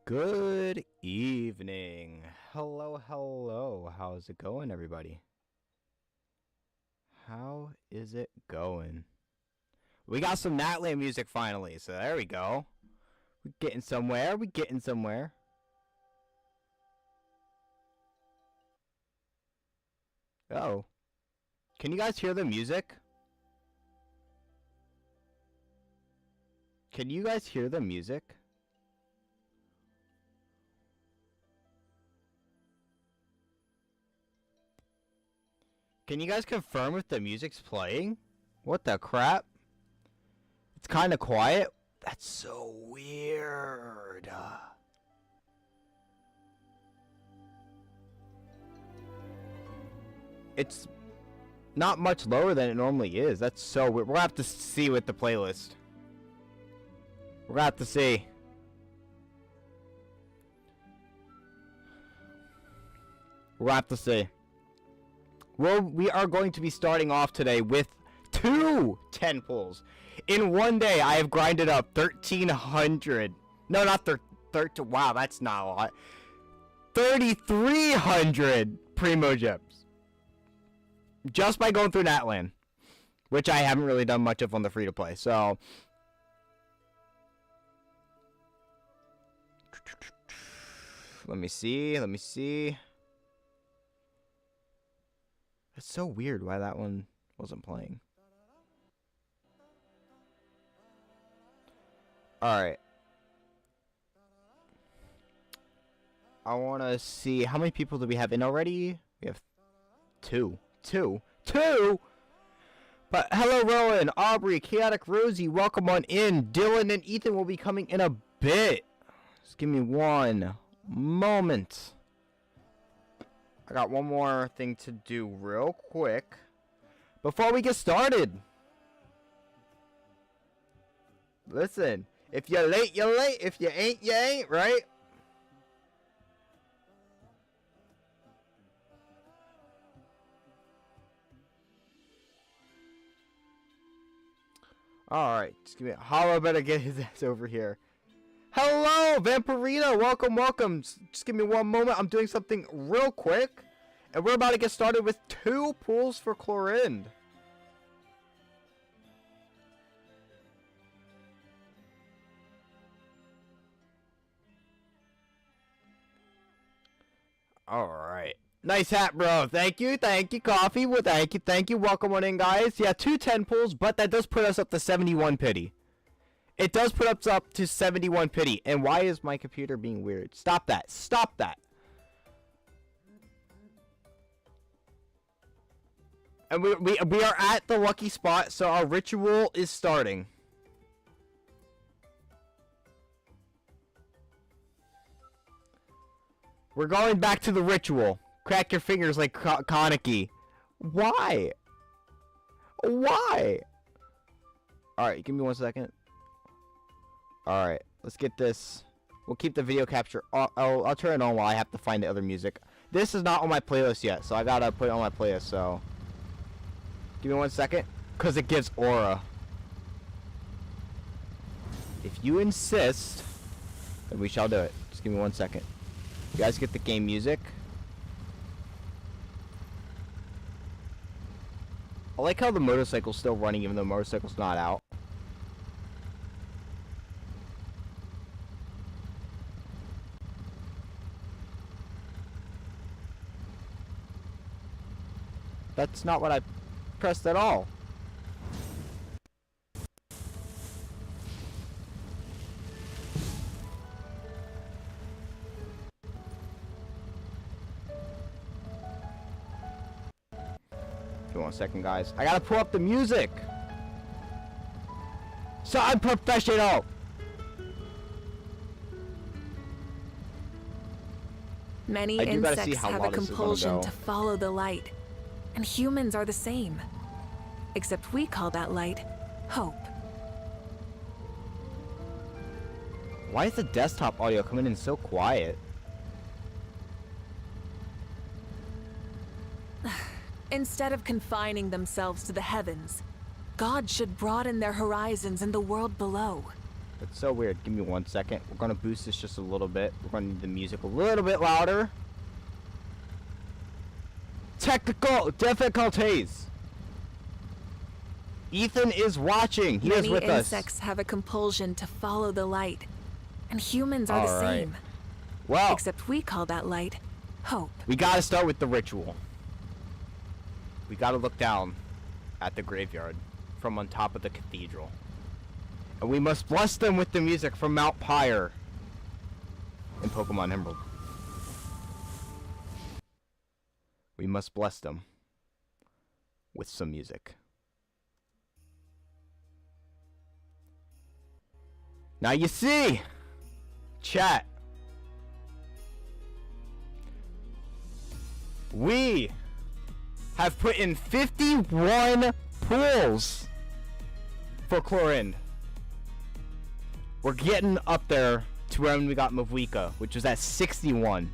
Good evening. Hello. How's it going, everybody? How is it going? We got some Natlan music finally, so there we go. We're getting somewhere. Oh. Can you guys hear the music? Can you guys hear the music? Can you guys confirm if the music's playing? What the crap? It's kind of quiet. That's so weird. It's not much lower than it normally is. That's so weird. We'll have to see with the playlist. We're gonna have to see. We'll have to see. Well, we are going to be starting off today with 2 10 pulls. In one day, I have grinded up 1,300. No, not 13. Wow, that's not a lot. 3,300 primogems. Just by going through Natlan. Which I haven't really done much of on the free-to-play, so... Let me see. It's so weird why that one wasn't playing. Alright. I want to see how many people do we have in already? We have 2. 2? But hello Rowan, Aubrey, Chaotic Rosie, welcome on in. Dylan and Ethan will be coming in a bit. Just give me one moment. I got one more thing to do real quick before we get started. Listen, if you're late, you're late. If you ain't, right? Alright, just give me a hollow, better get his ass over here. Hello, Vampirino! Welcome. Just give me one moment. I'm doing something real quick. And we're about to get started with 2 pulls for Chlorind. Alright. Nice hat, bro. Thank you. Coffee. Well, thank you. Welcome on in, guys. Yeah, 2 10 pulls, but that does put us up to 71 pity. It does put us up to 71 pity. And why is my computer being weird? Stop that. And we are at the lucky spot, so our ritual is starting. We're going back to the ritual. Crack your fingers like Kaneki. Why? Alright, give me 1 second. Alright, let's get this. We'll keep the video capture. I'll turn it on while I have to find the other music. This is not on my playlist yet, so I gotta put it on my playlist, so... Give me 1 second, because it gives aura. If you insist, then we shall do it. Just give me 1 second. You guys get the game music. I like how the motorcycle's still running even though the motorcycle's not out. That's not what I pressed at all. Give me 1 second, guys. I gotta pull up the music. So I'm professional. Many insects have a compulsion to follow the light, and humans are the same. Except we call that light hope. Why is the desktop audio coming in so quiet? Instead of confining themselves to the heavens, God should broaden their horizons in the world below. It's so weird. Give me 1 second. We're gonna boost this just a little bit. We're gonna need the music a little bit louder. Technical difficulties. Ethan is watching. He is with us. Many insects have a compulsion to follow the light, and humans are the same. Well, except we call that light hope. We gotta start with the ritual. We gotta look down at the graveyard from on top of the cathedral. And we must bless them with the music from Mount Pyre in Pokemon Emerald. We must bless them with some music. Now you see, chat, we have put in 51 pools for Chlorinde. We're getting up there to when we got Mavuika, which was at 61.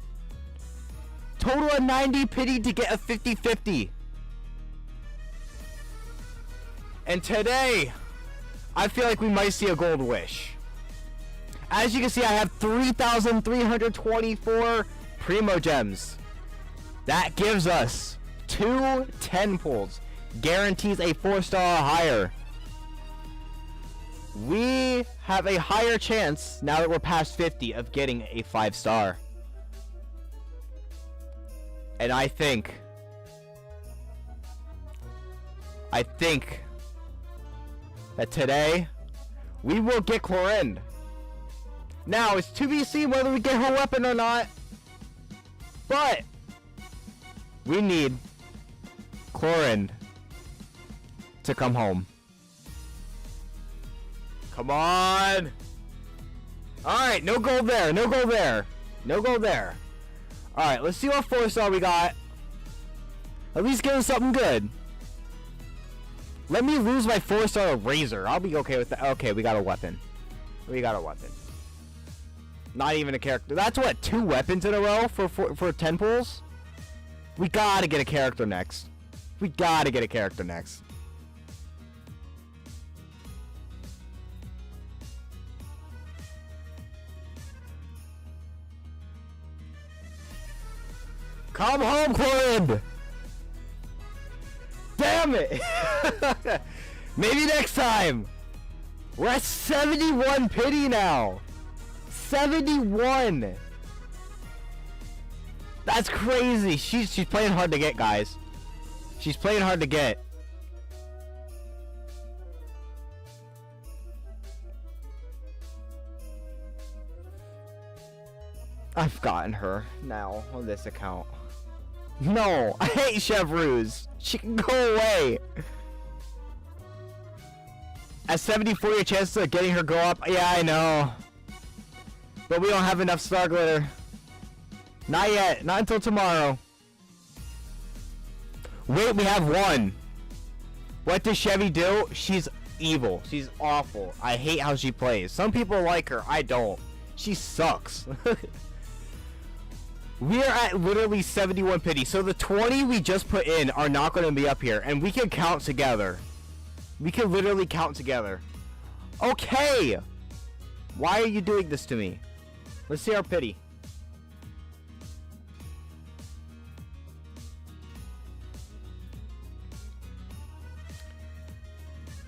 Total of 90 pity to get a 50-50. And today, I feel like we might see a gold wish. As you can see, I have 3,324 primogems. That gives us 2 10 pulls. Guarantees a 4-star or higher. We have a higher chance, now that we're past 50, of getting a 5-star. And I think that today, we will get Chlorinde. Now, it's to be seen whether we get her weapon or not. But we need Chlorinde to come home. Come on! Alright, no gold there, no gold there. No gold there. Alright, let's see what 4-star we got. At least give us something good. Let me lose my 4-star Razor. I'll be okay with that. Okay, we got a weapon. We got a weapon. Not even a character. That's what, 2 weapons in a row for 10 pulls? We gotta get a character next. We gotta get a character next. Come home, Chlorinde! Damn it! Maybe next time! We're at 71 pity now! 71! That's crazy! She's playing hard to get, guys. She's playing hard to get. I've gotten her now on this account. No! I hate Chevreuse! She can go away! At 74, your chances of getting her go up. Yeah, I know. But we don't have enough star glitter. Not yet. Not until tomorrow. Wait, we have 1. What does Chevy do? She's evil. She's awful. I hate how she plays. Some people like her. I don't. She sucks. We are at literally 71 pity. So the 20 we just put in are not going to be up here. And we can count together. We can literally count together. Okay! Why are you doing this to me? Let's see our pity.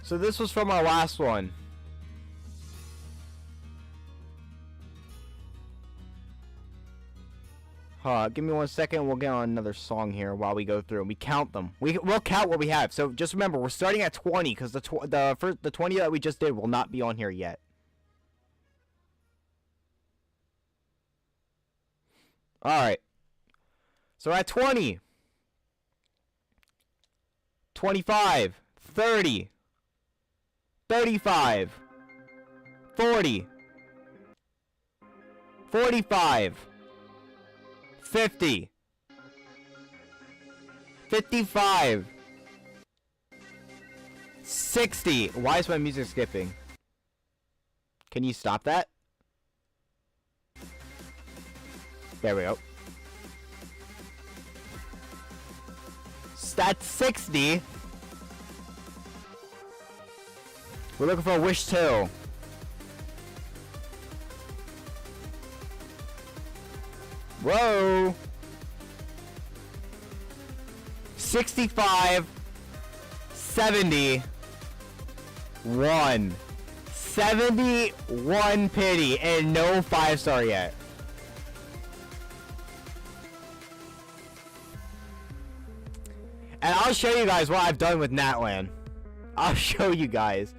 So this was from our last one. Give me 1 second. We'll get on another song here while we go through and we count them. We'll count what we have. So just remember, we're starting at 20 because the 20 that we just did will not be on here yet. All right. So at 20, 25, 30, 35, 40, 45, 50, 55, 60. Why is my music skipping? Can you stop that? There we go. That's 60. We're looking for a wish 2. Whoa. 65. 71. 71 pity and no 5-star yet. And I'll show you guys what I've done with Natlan. I'll show you guys.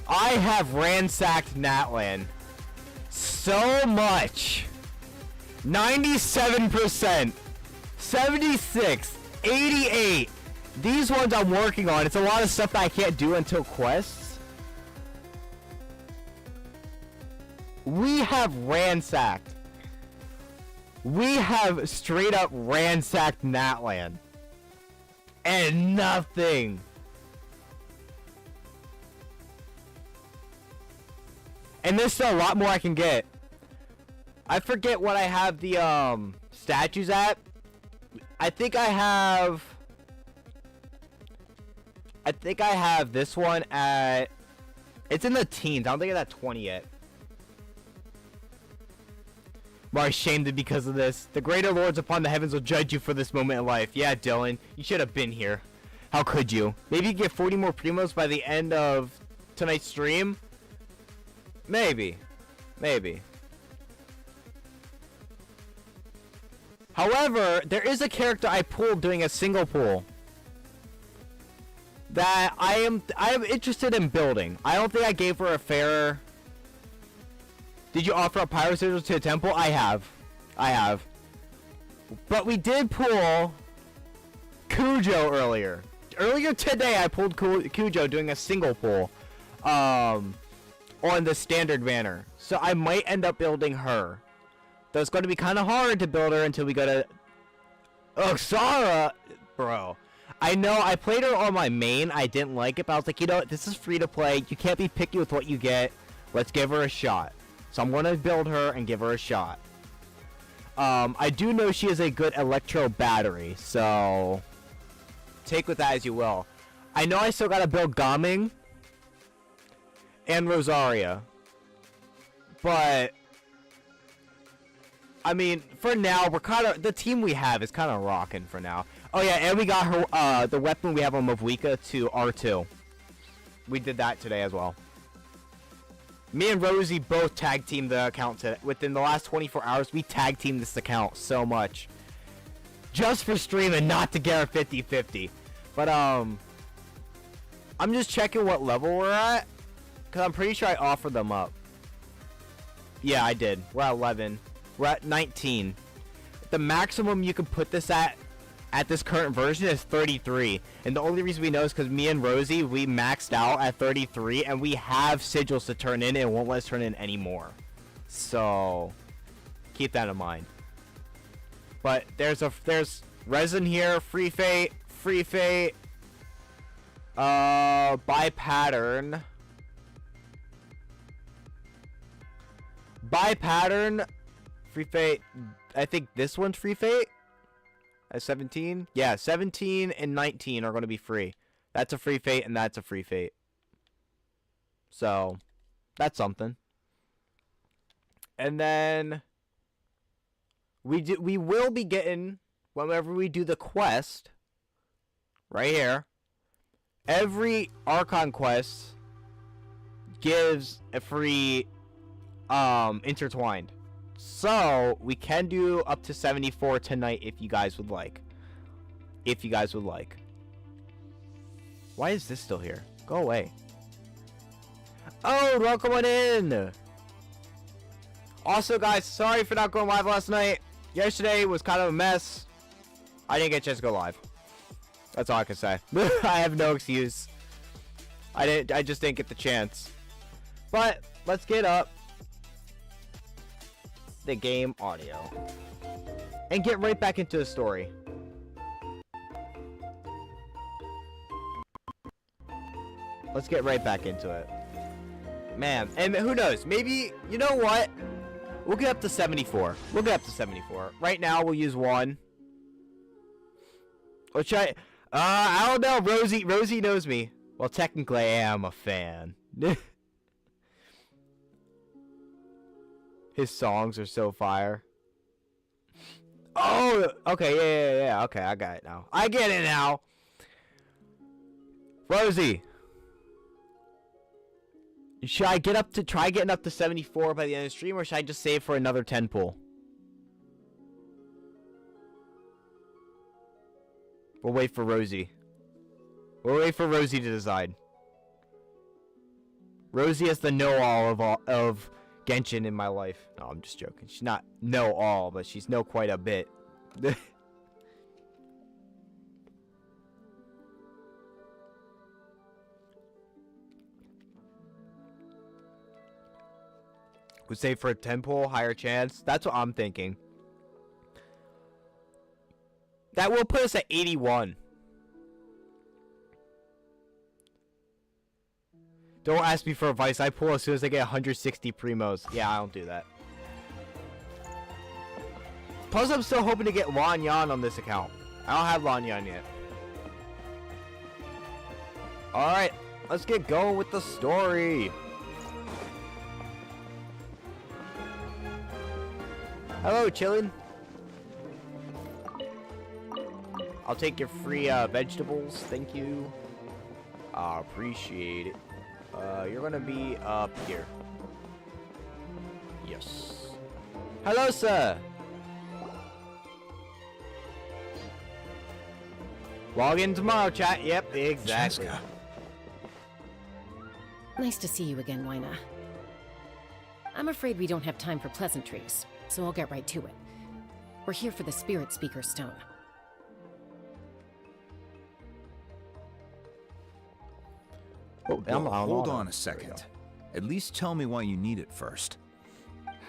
I have ransacked Natlan so much. 97%, 76, 88. These ones I'm working on. It's a lot of stuff that I can't do until quests. We have ransacked. We have straight up ransacked Natlan. And nothing. And there's still a lot more I can get. I forget what I have the statues at. I think I have this one at, it's in the teens. I don't think it's at 20 yet. I'm ashamed because of this. The greater lords upon the heavens will judge you for this moment in life. Yeah, Dylan, you should have been here. How could you? Maybe you get 40 more primos by the end of tonight's stream. Maybe. Maybe. However, there is a character I pulled doing a single pull that I am interested in building. I don't think I gave her a fair. Did you offer up pyro sigils to a temple? I have. But we did pull Cujo earlier. Earlier today I pulled Cujo doing a single pull on the standard banner. So I might end up building her. Though it's going to be kind of hard to build her until we go to Oxara. Bro, I know I played her on my main. I didn't like it, but I was like, you know what? This is free to play. You can't be picky with what you get. Let's give her a shot. So I'm going to build her and give her a shot. I do know she is a good electro battery, so take with that as you will. I know I still got to build Gaming and Rosaria, but I mean, for now, we're kind of, the team we have is kind of rocking for now. Oh yeah, and we got her, the weapon we have on Mavwika to R2. We did that today as well. Me and Rosie both tag teamed the account today. Within the last 24 hours, we tag teamed this account so much. Just for streaming, not to get our 50-50. But, I'm just checking what level we're at. Because I'm pretty sure I offered them up. Yeah, I did. We're at 11. We're at 19. The maximum you can put this at this current version is 33. And the only reason we know is because me and Rosie, we maxed out at 33. And we have sigils to turn in. And it won't let us turn in anymore. So, keep that in mind. But there's resin here. Free fate. By pattern. Free fate. I think this one's free fate. At 17. Yeah, 17 and 19 are going to be free. That's a free fate and that's a free fate. So, that's something. And then we will be getting, whenever we do the quest, right here, every Archon quest gives a free intertwined. So we can do up to 74 tonight if you guys would like. Why is this still here? Go away. Oh, welcome on in. Also, guys, sorry for not going live last night. Yesterday was kind of a mess. I didn't get a chance to go live. That's all I can say. I have no excuse. I just didn't get the chance. But let's get up the game audio and get right back into the story. Let's get right back into it. Man, and who knows? Maybe, you know what? We'll get up to 74. Right now, we'll use one. I don't know. Rosie knows me. Well, technically, I am a fan. His songs are so fire. Oh, okay, yeah. Okay, I got it now. I get it now. Rosie, should I try getting up to 74 by the end of the stream, or should I just save for another 10 pull? We'll wait for Rosie. We'll wait for Rosie to decide. Rosie is the know-all of Genshin in my life. No, I'm just joking. She's not know-all, but she's know quite a bit. Would save for a 10 pull, higher chance. That's what I'm thinking. That will put us at 81. Don't ask me for advice. I pull as soon as I get 160 primos. Yeah, I don't do that. Plus, I'm still hoping to get Lanyan on this account. I don't have Lanyan yet. Alright, let's get going with the story. Hello, chillin'. I'll take your free vegetables. Thank you. I appreciate it. You're gonna be up here. Yes. Hello, sir. Log in tomorrow, chat. Yep, exactly. Jessica. Nice to see you again, Wyna. I'm afraid we don't have time for pleasantries, so I'll get right to it. We're here for the Spirit Speaker Stone. Hold on a second. At least tell me why you need it first.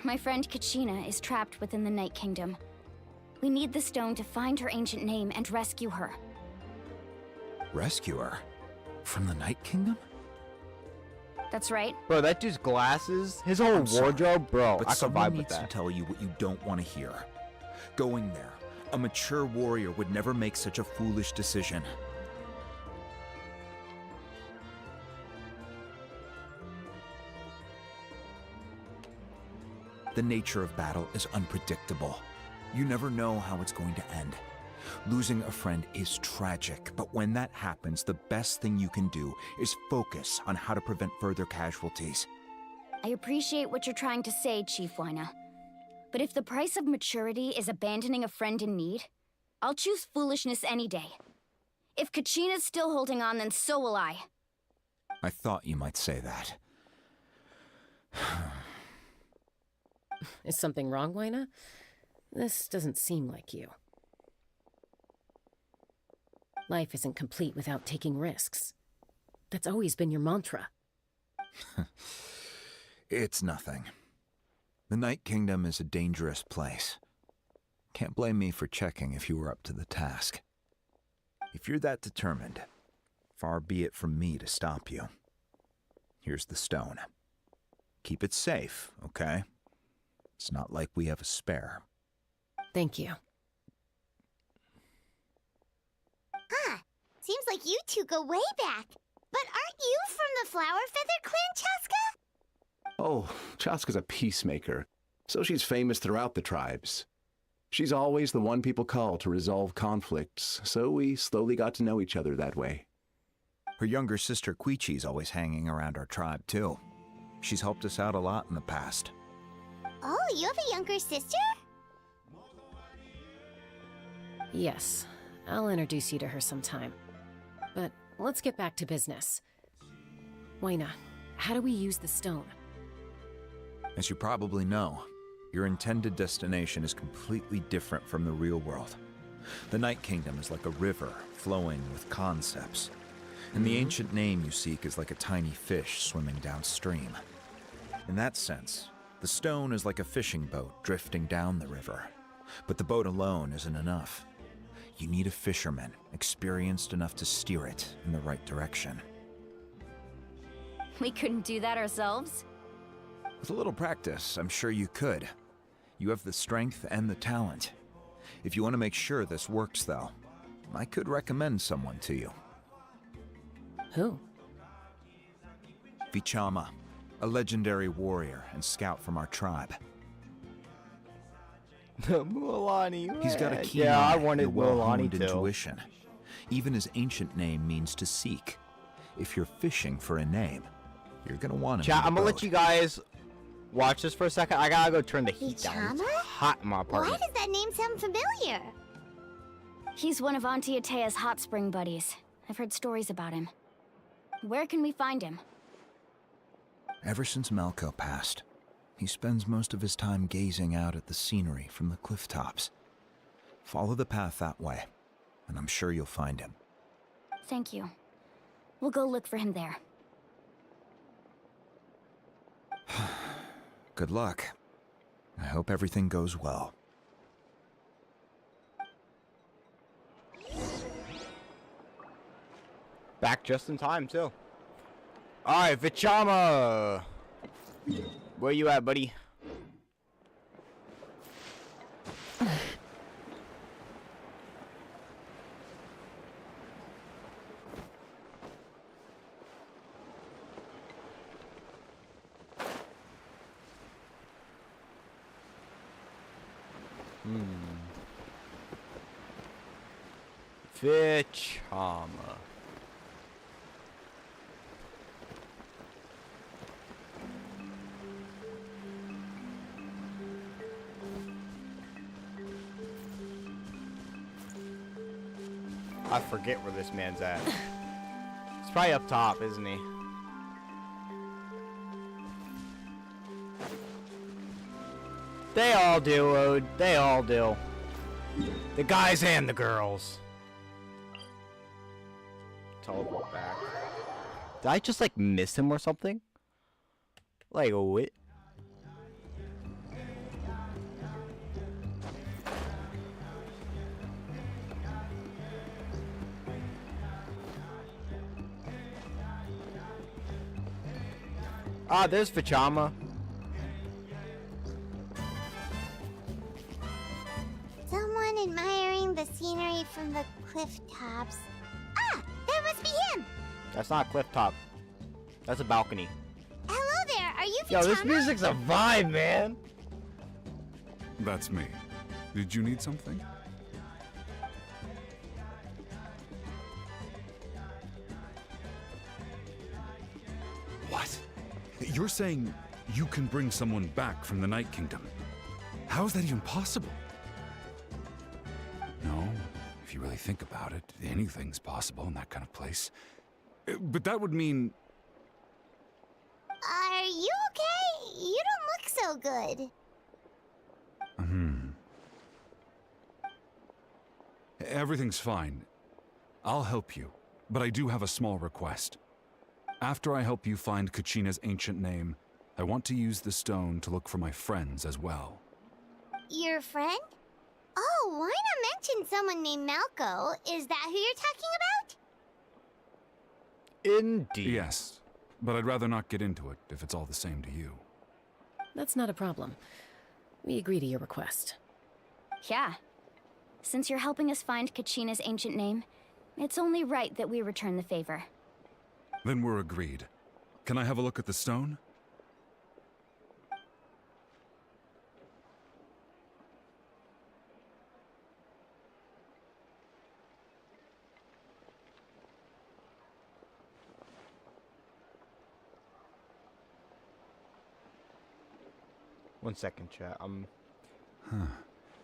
My friend Kachina is trapped within the Night Kingdom. We need the stone to find her ancient name and rescue her. Rescue her? From the Night Kingdom? That's right. Bro, that dude's glasses, his whole wardrobe, bro. But I could someone vibe with needs to that. tell you what you don't want to hear. Going there, a mature warrior would never make such a foolish decision. The nature of battle is unpredictable. You never know how it's going to end. Losing a friend is tragic, but when that happens, the best thing you can do is focus on how to prevent further casualties. I appreciate what you're trying to say, Chief Wyna. But if the price of maturity is abandoning a friend in need, I'll choose foolishness any day. If Kachina's still holding on, then so will I. I thought you might say that. Is something wrong, Wyna? This doesn't seem like you. Life isn't complete without taking risks. That's always been your mantra. It's nothing. The Night Kingdom is a dangerous place. Can't blame me for checking if you were up to the task. If you're that determined, far be it from me to stop you. Here's the stone. Keep it safe, okay? It's not like we have a spare. Thank you. Huh. Seems like you two go way back. But aren't you from the Flower Feather Clan, Chaska? Oh, Chaska's a peacemaker, so she's famous throughout the tribes. She's always the one people call to resolve conflicts, so we slowly got to know each other that way. Her younger sister Quichi's always hanging around our tribe, too. She's helped us out a lot in the past. Oh, you have a younger sister? Yes, I'll introduce you to her sometime. But let's get back to business. Wyna, how do we use the stone? As you probably know, your intended destination is completely different from the real world. The Night Kingdom is like a river flowing with concepts, and the ancient name you seek is like a tiny fish swimming downstream. In that sense, the stone is like a fishing boat drifting down the river, but the boat alone isn't enough. You need a fisherman experienced enough to steer it in the right direction. We couldn't do that ourselves? With a little practice, I'm sure you could. You have the strength and the talent. If you want to make sure this works, though, I could recommend someone to you. Who? Vichama, a legendary warrior and scout from our tribe. Mualani. He's got a keen Yeah, I eye wanted and well-honed Mualani too. intuition. Even his ancient name means to seek. If you're fishing for a name, you're gonna want him. Chat, I'm gonna let you guys watch this for a second. I gotta go turn the heat down. It's Vichama? hot in my Why apartment. does that name sound familiar? He's one of Auntie Atea's hot spring buddies. I've heard stories about him. Where can we find him? Ever since Malco passed, he spends most of his time gazing out at the scenery from the cliff tops. Follow the path that way, and I'm sure you'll find him. Thank you. We'll go look for him there. Good luck. I hope everything goes well. Back just in time, too. Alright, Vichama! Where you at, buddy? Vichama. I forget where this man's at. He's probably up top, isn't he? They all do, Ode. They all do. The guys and the girls. Teleport back. Did I just, like, miss him or something? Like, what? Ah, there's Vichama. Someone admiring the scenery from the cliff tops. Ah, that must be him! That's not a cliff top. That's a balcony. Hello there, are you Vichama? Yo, this music's a vibe, man. That's me. Did you need something? What? You're saying you can bring someone back from the Night Kingdom? How is that even possible? No, if you really think about it, anything's possible in that kind of place. But that would mean... Are you okay? You don't look so good. Everything's fine. I'll help you, but I do have a small request. After I help you find Kachina's ancient name, I want to use the stone to look for my friends as well. Your friend? Oh, why not mention someone named Malco? Is that who you're talking about? Indeed. Yes, but I'd rather not get into it if it's all the same to you. That's not a problem. We agree to your request. Yeah. Since you're helping us find Kachina's ancient name, it's only right that we return the favor. Then we're agreed. Can I have a look at the stone? One second, chat. You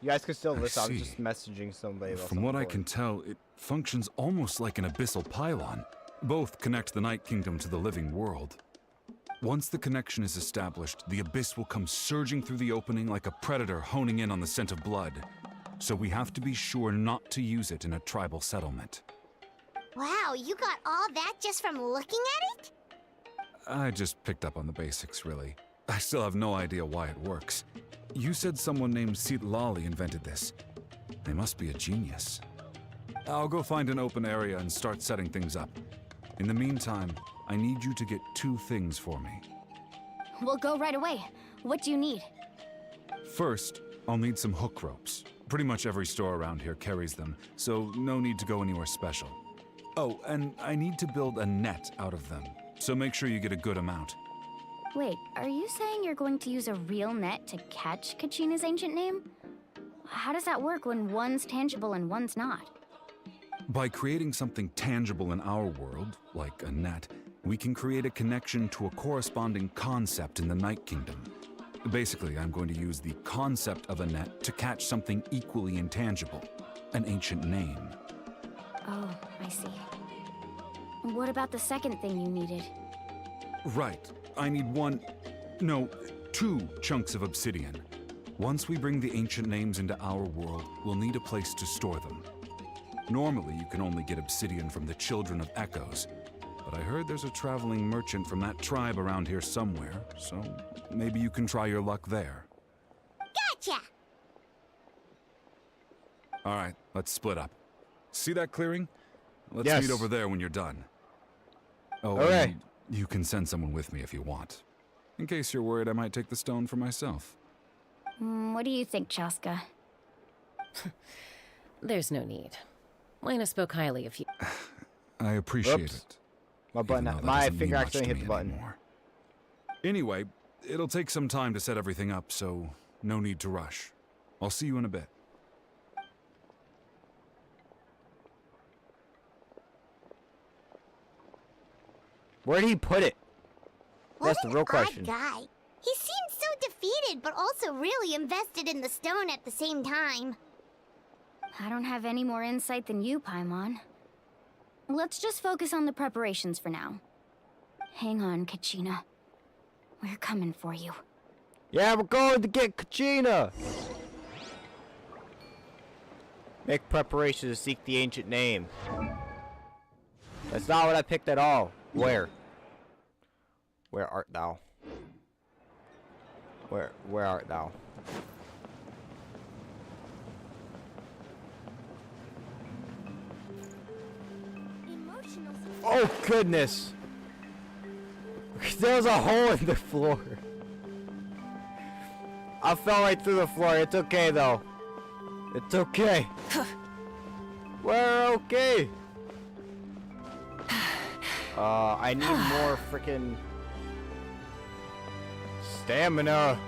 guys can still listen. I'm see. just messaging somebody else. From what I can tell, it functions almost like an abyssal pylon. Both connect the Night Kingdom to the living world. Once the connection is established, the abyss will come surging through the opening like a predator honing in on the scent of blood. So we have to be sure not to use it in a tribal settlement. Wow, you got all that just from looking at it? I just picked up on the basics, really. I still have no idea why it works. You said someone named Lali invented this. They must be a genius. I'll go find an open area and start setting things up. In the meantime, I need you to get 2 things for me. We'll go right away. What do you need? First, I'll need some hook ropes. Pretty much every store around here carries them, so no need to go anywhere special. Oh, and I need to build a net out of them, so make sure you get a good amount. Wait, are you saying you're going to use a real net to catch Kachina's ancient name? How does that work when one's tangible and one's not? By creating something tangible in our world, like a net, we can create a connection to a corresponding concept in the Night Kingdom. Basically, I'm going to use the concept of a net to catch something equally intangible, an ancient name. Oh, I see. What about the second thing you needed? Right. I need two chunks of obsidian. Once we bring the ancient names into our world, we'll need a place to store them. Normally, you can only get obsidian from the Children of Echoes, but I heard there's a traveling merchant from that tribe around here somewhere, so maybe you can try your luck there. Gotcha! All right, let's split up. See that clearing? Let's Yes. meet over there when you're done. Oh, Okay. and you can send someone with me if you want. In case you're worried I might take the stone for myself. What do you think, Chaska? There's no need. Lena spoke highly of you. I appreciate Oops. it. My button, even though that my doesn't mean finger much accidentally to hit me the button. anymore. Anyway, it'll take some time to set everything up, so no need to rush. I'll see you in a bit. Where did he put it? That's What the an real odd question. guy. He seems so defeated, but also really invested in the stone at the same time. I don't have any more insight than you, Paimon. Let's just focus on the preparations for now. Hang on, Kachina. We're coming for you. Yeah, we're going to get Kachina! Make preparations to seek the ancient name. That's not what I picked at all. Where? Where art thou? Where art thou? Emotional. Oh goodness! There's a hole in the floor. I fell right through the floor. It's okay though. It's okay. We're okay. I need more freaking stamina.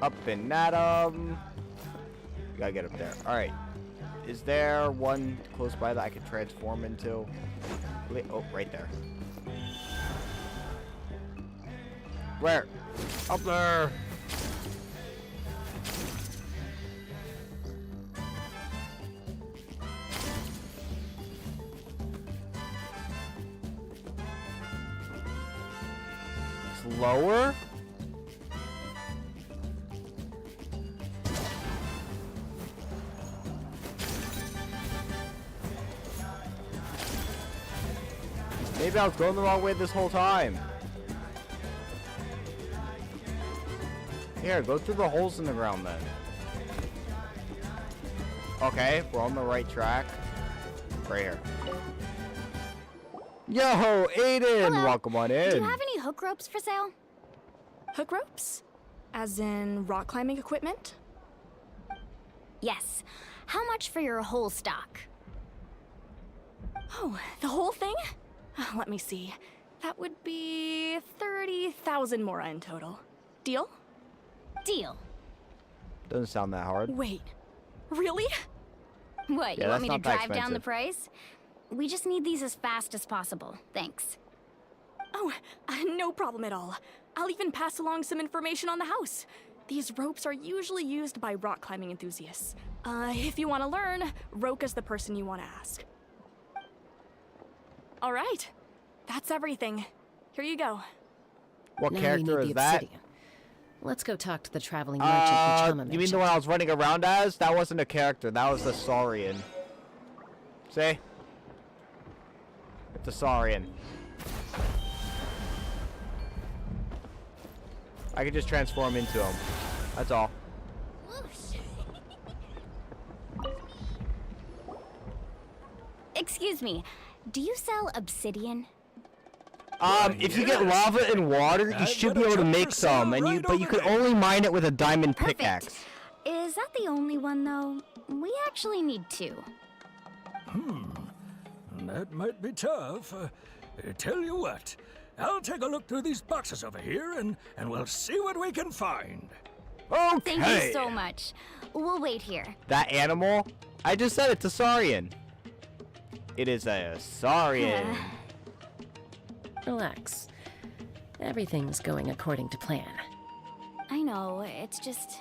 Up and at 'em. We gotta get up there. All right. Is there one close by that I can transform into? Oh, right there. Where? Up there. Slower? Maybe I was going the wrong way this whole time. Here, go through the holes in the ground then. Okay, we're on the right track. Right here. Yo, Aiden! Hello. Welcome on in. Do you have any hook ropes for sale? Hook ropes? As in rock climbing equipment? Yes. How much for your whole stock? Oh, the whole thing? Let me see. That would be 30,000 mora in total. Deal? Deal. Doesn't sound that hard. Wait, really? What, Yeah, you want that's me to not that drive down the expensive. price? We just need these as fast as possible. Thanks. Oh, no problem at all. I'll even pass along some information on the house. These ropes are usually used by rock climbing enthusiasts. If you want to learn, Roka's the person you want to ask. All right, that's everything. Here you go. What Now character we is need the that? obsidian. Let's go talk to the traveling merchant Chama You mean the mentioned. one I was running around as? That wasn't a character. That was the Saurian. See? It's a Saurian. I could just transform into him. That's all. Excuse me, do you sell obsidian? If you get lava and water, you should be able to make some, but you could only mine it with a diamond pickaxe. Is that the only one, though? We actually need 2. That might be tough. Tell you what, I'll take a look through these boxes over here, and we'll see what we can find. Okay. Thank you so much. We'll wait here. That animal? I just said it's a saurian. It is a saurian. Relax. Everything's going according to plan. I know, it's just...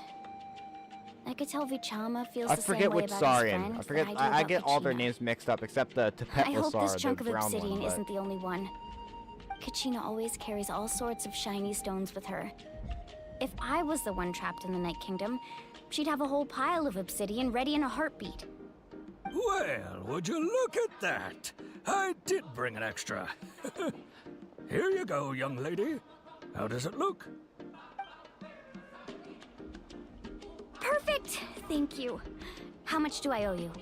I could tell Vichama feels I the same forget way which about saurian. his friend I get all their Kachina. names mixed up except the I hope this Tepetlosaur, chunk the of brown obsidian one. isn't the only one. Kachina always carries all sorts of shiny stones with her. If I was the one trapped in the Night Kingdom, she'd have a whole pile of obsidian ready in a heartbeat. Well, would you look at that? I did bring an extra. Here you go, young lady. How does it look? Perfect! Thank you. How much do I owe you?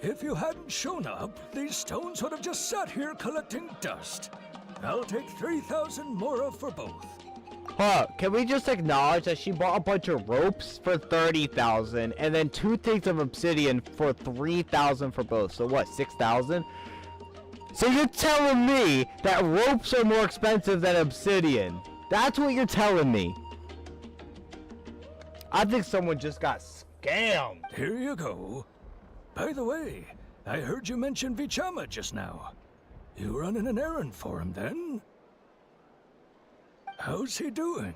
If you hadn't shown up, these stones would have just sat here collecting dust. I'll take 3,000 mora for both. Huh, can we just acknowledge that she bought a bunch of ropes for 30,000 and then 2 things of obsidian for 3,000 for both? So what, 6,000? So you're telling me that ropes are more expensive than obsidian? That's what you're telling me. I think someone just got scammed. Here you go. By the way, I heard you mention Vichama just now. You running an errand for him then? How's he doing?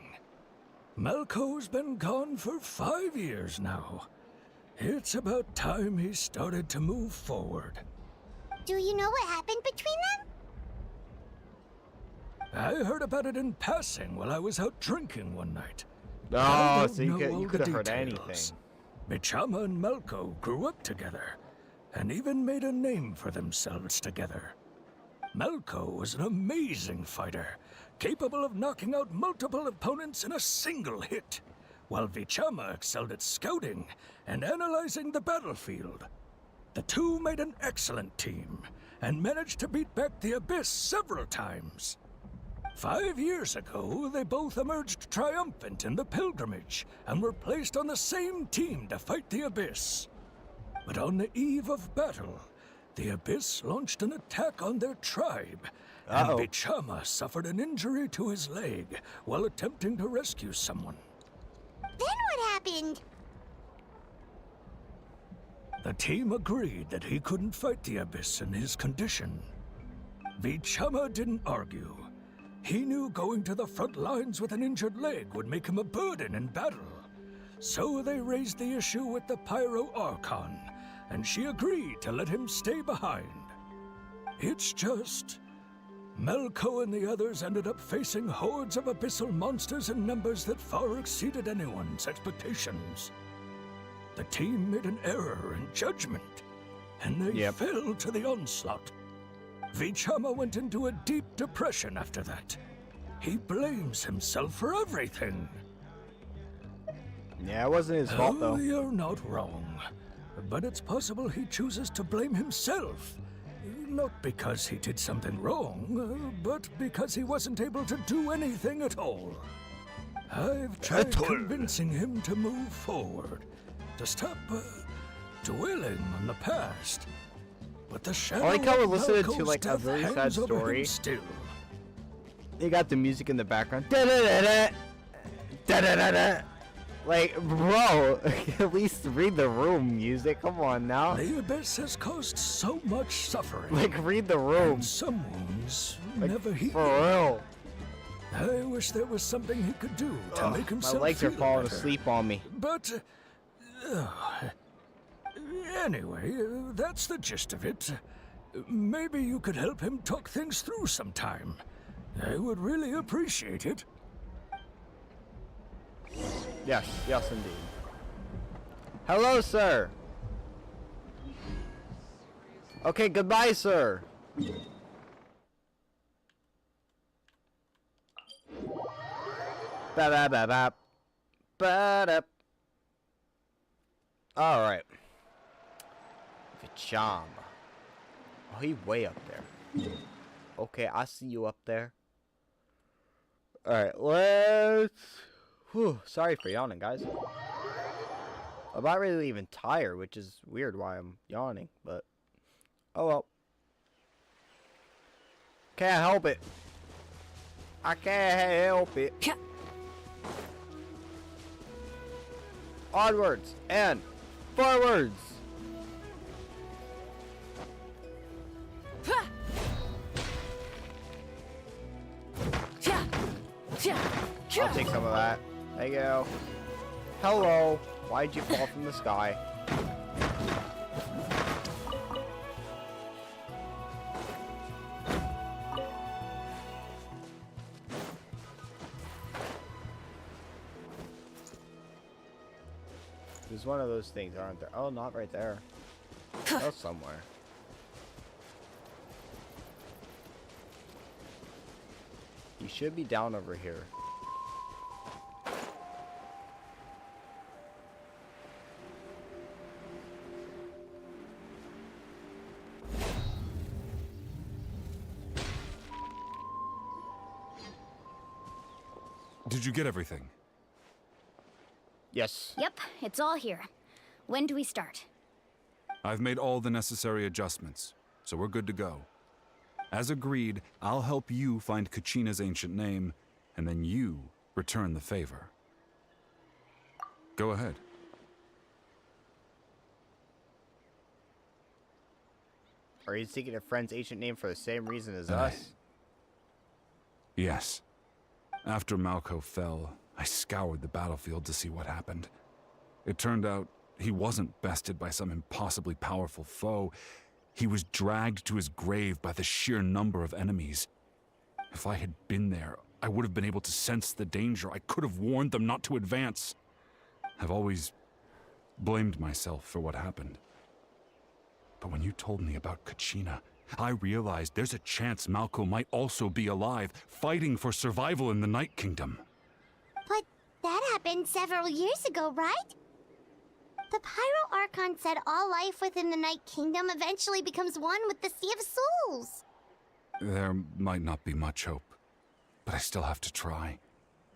Malco's been gone for 5 years now. It's about time he started to move forward. Do you know what happened between them? I heard about it in passing while I was out drinking one night. Oh, so you could have heard anything. Vichama and Malco grew up together, and even made a name for themselves together. Malco was an amazing fighter, capable of knocking out multiple opponents in a single hit, while Vichama excelled at scouting and analyzing the battlefield. The two made an excellent team, and managed to beat back the Abyss several times. 5 years ago, they both emerged triumphant in the pilgrimage, and were placed on the same team to fight the Abyss. But on the eve of battle, the Abyss launched an attack on their tribe, and Vichama suffered an injury to his leg while attempting to rescue someone. Then what happened? The team agreed that he couldn't fight the Abyss in his condition. Vichama didn't argue. He knew going to the front lines with an injured leg would make him a burden in battle. So they raised the issue with the Pyro Archon, and she agreed to let him stay behind. It's just... Malco and the others ended up facing hordes of abyssal monsters in numbers that far exceeded anyone's expectations. The team made an error in judgment, and they fell to the onslaught. Vichama went into a deep depression after that. He blames himself for everything. Yeah, it wasn't his fault, though. You're not wrong. But it's possible he chooses to blame himself. Not because he did something wrong, but because he wasn't able to do anything at all. I've tried convincing him to move forward, to stop dwelling on the past. But the shadow I like how we're listening Malco's to like a death really sad hangs over story. him still. They got the music in the background. Da da da da. Da da da da. Like, bro, at least read the room music. Come on now. The Abyss has caused so much suffering. Like, read the room. And some wounds Like, never healed. for real. I wish there was something he could do to make himself My legs are feel falling better. asleep on me. But anyway, that's the gist of it. Maybe you could help him talk things through sometime. I would really appreciate it. Yes, yes indeed. Hello, sir. Okay, goodbye, sir. Ba ba ba ba. Ba da. All right. Vichama. Oh, he way up there. Okay, I see you up there. Alright, let's... Whew, sorry for yawning, guys. I'm not really even tired, which is weird why I'm yawning, but... Oh well. Can't help it. I can't help it. Onwards and forwards. I'll take some of that. There you go. Hello. Why'd you fall from the sky? There's one of those things, aren't there? Oh, not right there. Oh, somewhere. You should be down over here. Did you get everything? Yes. Yep, it's all here. When do we start? I've made all the necessary adjustments, so we're good to go. As agreed, I'll help you find Kachina's ancient name, and then you return the favor. Go ahead. Are you seeking a friend's ancient name for the same reason as us? Yes. After Malco fell, I scoured the battlefield to see what happened. It turned out he wasn't bested by some impossibly powerful foe. He was dragged to his grave by the sheer number of enemies. If I had been there, I would have been able to sense the danger. I could have warned them not to advance. I've always blamed myself for what happened. But when you told me about Kachina, I realized there's a chance Malco might also be alive, fighting for survival in the Night Kingdom. But that happened several years ago, right? The Pyro Archon said all life within the Night Kingdom eventually becomes one with the Sea of Souls. There might not be much hope, but I still have to try.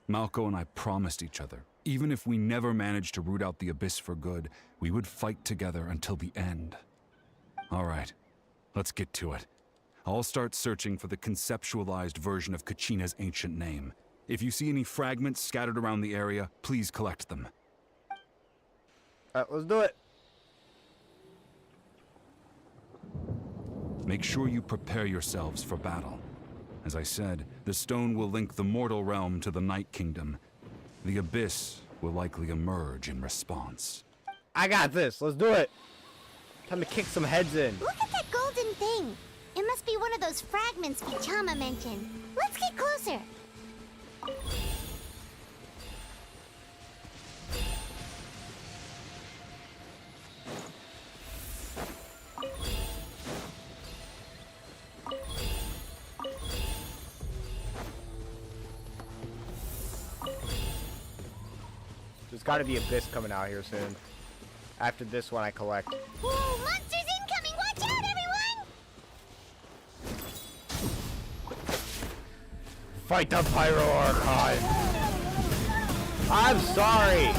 Malco and I promised each other, even if we never managed to root out the Abyss for good, we would fight together until the end. All right, let's get to it. I'll start searching for the conceptualized version of Kachina's ancient name. If you see any fragments scattered around the area, please collect them. Alright, let's do it. Make sure you prepare yourselves for battle. As I said, the stone will link the mortal realm to the Night Kingdom. The Abyss will likely emerge in response. I got this. Let's do it. Time to kick some heads in. Look at that golden thing. It must be one of those fragments Vichama mentioned. Let's get closer. There's got to be Abyss coming out here soon. After this one I collect. Whoa, monsters incoming! Watch out, everyone! Fight the Pyro Archon! I'm sorry!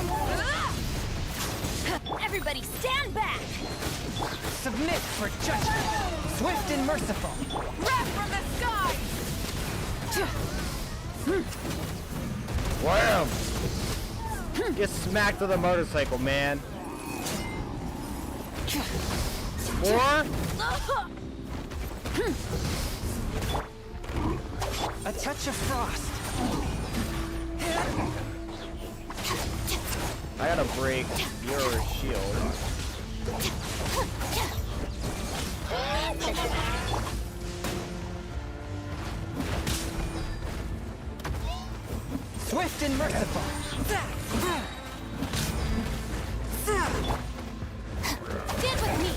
Everybody stand back! Submit for judgment! Swift and merciful! Wrath from the sky! Wham! Get smacked with a motorcycle, man. More? A touch of frost. I gotta break your shield. Swift and merciful. Stand with me!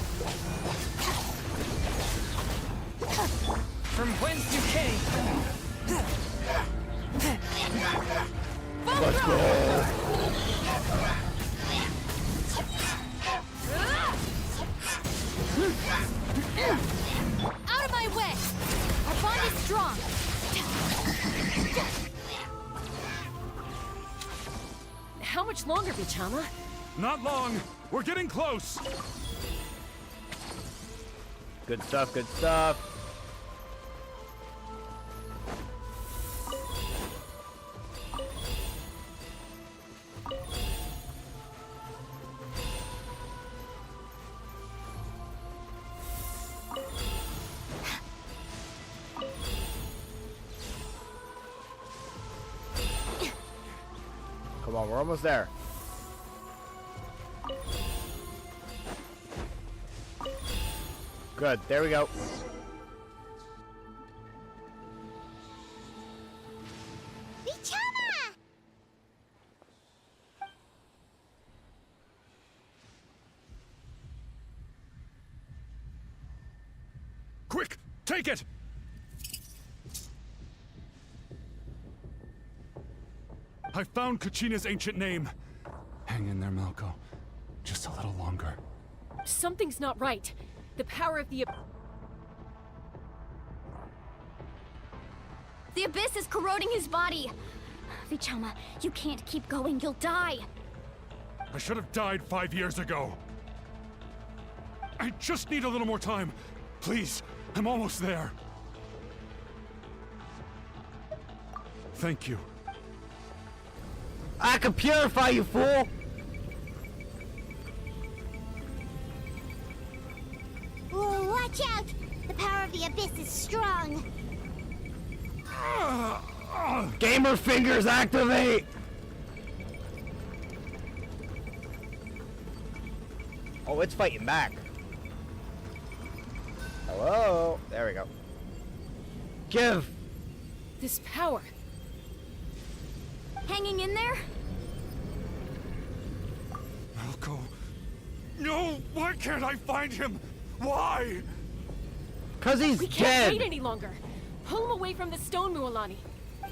From whence you came. Let's go! Out of my way! Our bond is How much longer, Bichama? Not long. We're getting close. Good stuff, good stuff. Come on, we're almost there. Good, there we go. Bichama! Quick, take it! I found Kachina's ancient name. Hang in there, Malco. Just a little longer. Something's not right. The power of the Abyss is corroding his body. Vichama, you can't keep going. You'll die. I should have died 5 years ago. I just need a little more time. Please, I'm almost there. Thank you. I can purify you, fool! Whoa, watch out! The power of the Abyss is strong. Gamer fingers activate! Oh, it's fighting back. Hello? There we go. Give! this power. Hanging in there? Malco. No! Why can't I find him? Why? 'Cause he's We dead! can't wait any longer. Pull him away from the stone, Mualani.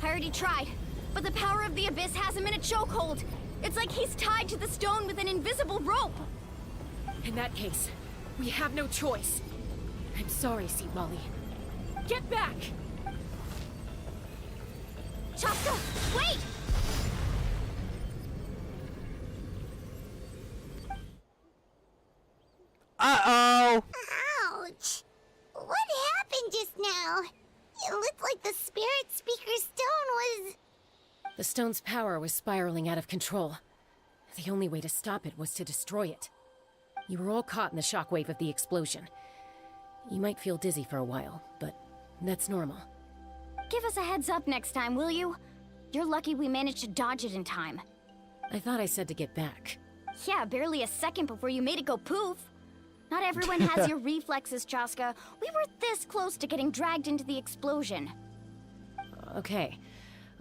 I already tried, but the power of the Abyss has him in a chokehold. It's like he's tied to the stone with an invisible rope. In that case, we have no choice. I'm sorry, Seat Molly. Get back! Chaska, wait! Uh-oh! Ouch! What happened just now? It looked like the Spirit Speaker's stone was... The stone's power was spiraling out of control. The only way to stop it was to destroy it. You were all caught in the shockwave of the explosion. You might feel dizzy for a while, but that's normal. Give us a heads up next time, will you? You're lucky we managed to dodge it in time. I thought I said to get back. Yeah, barely a second before you made it go poof. Not everyone has your reflexes, Chaska. We were this close to getting dragged into the explosion. Okay,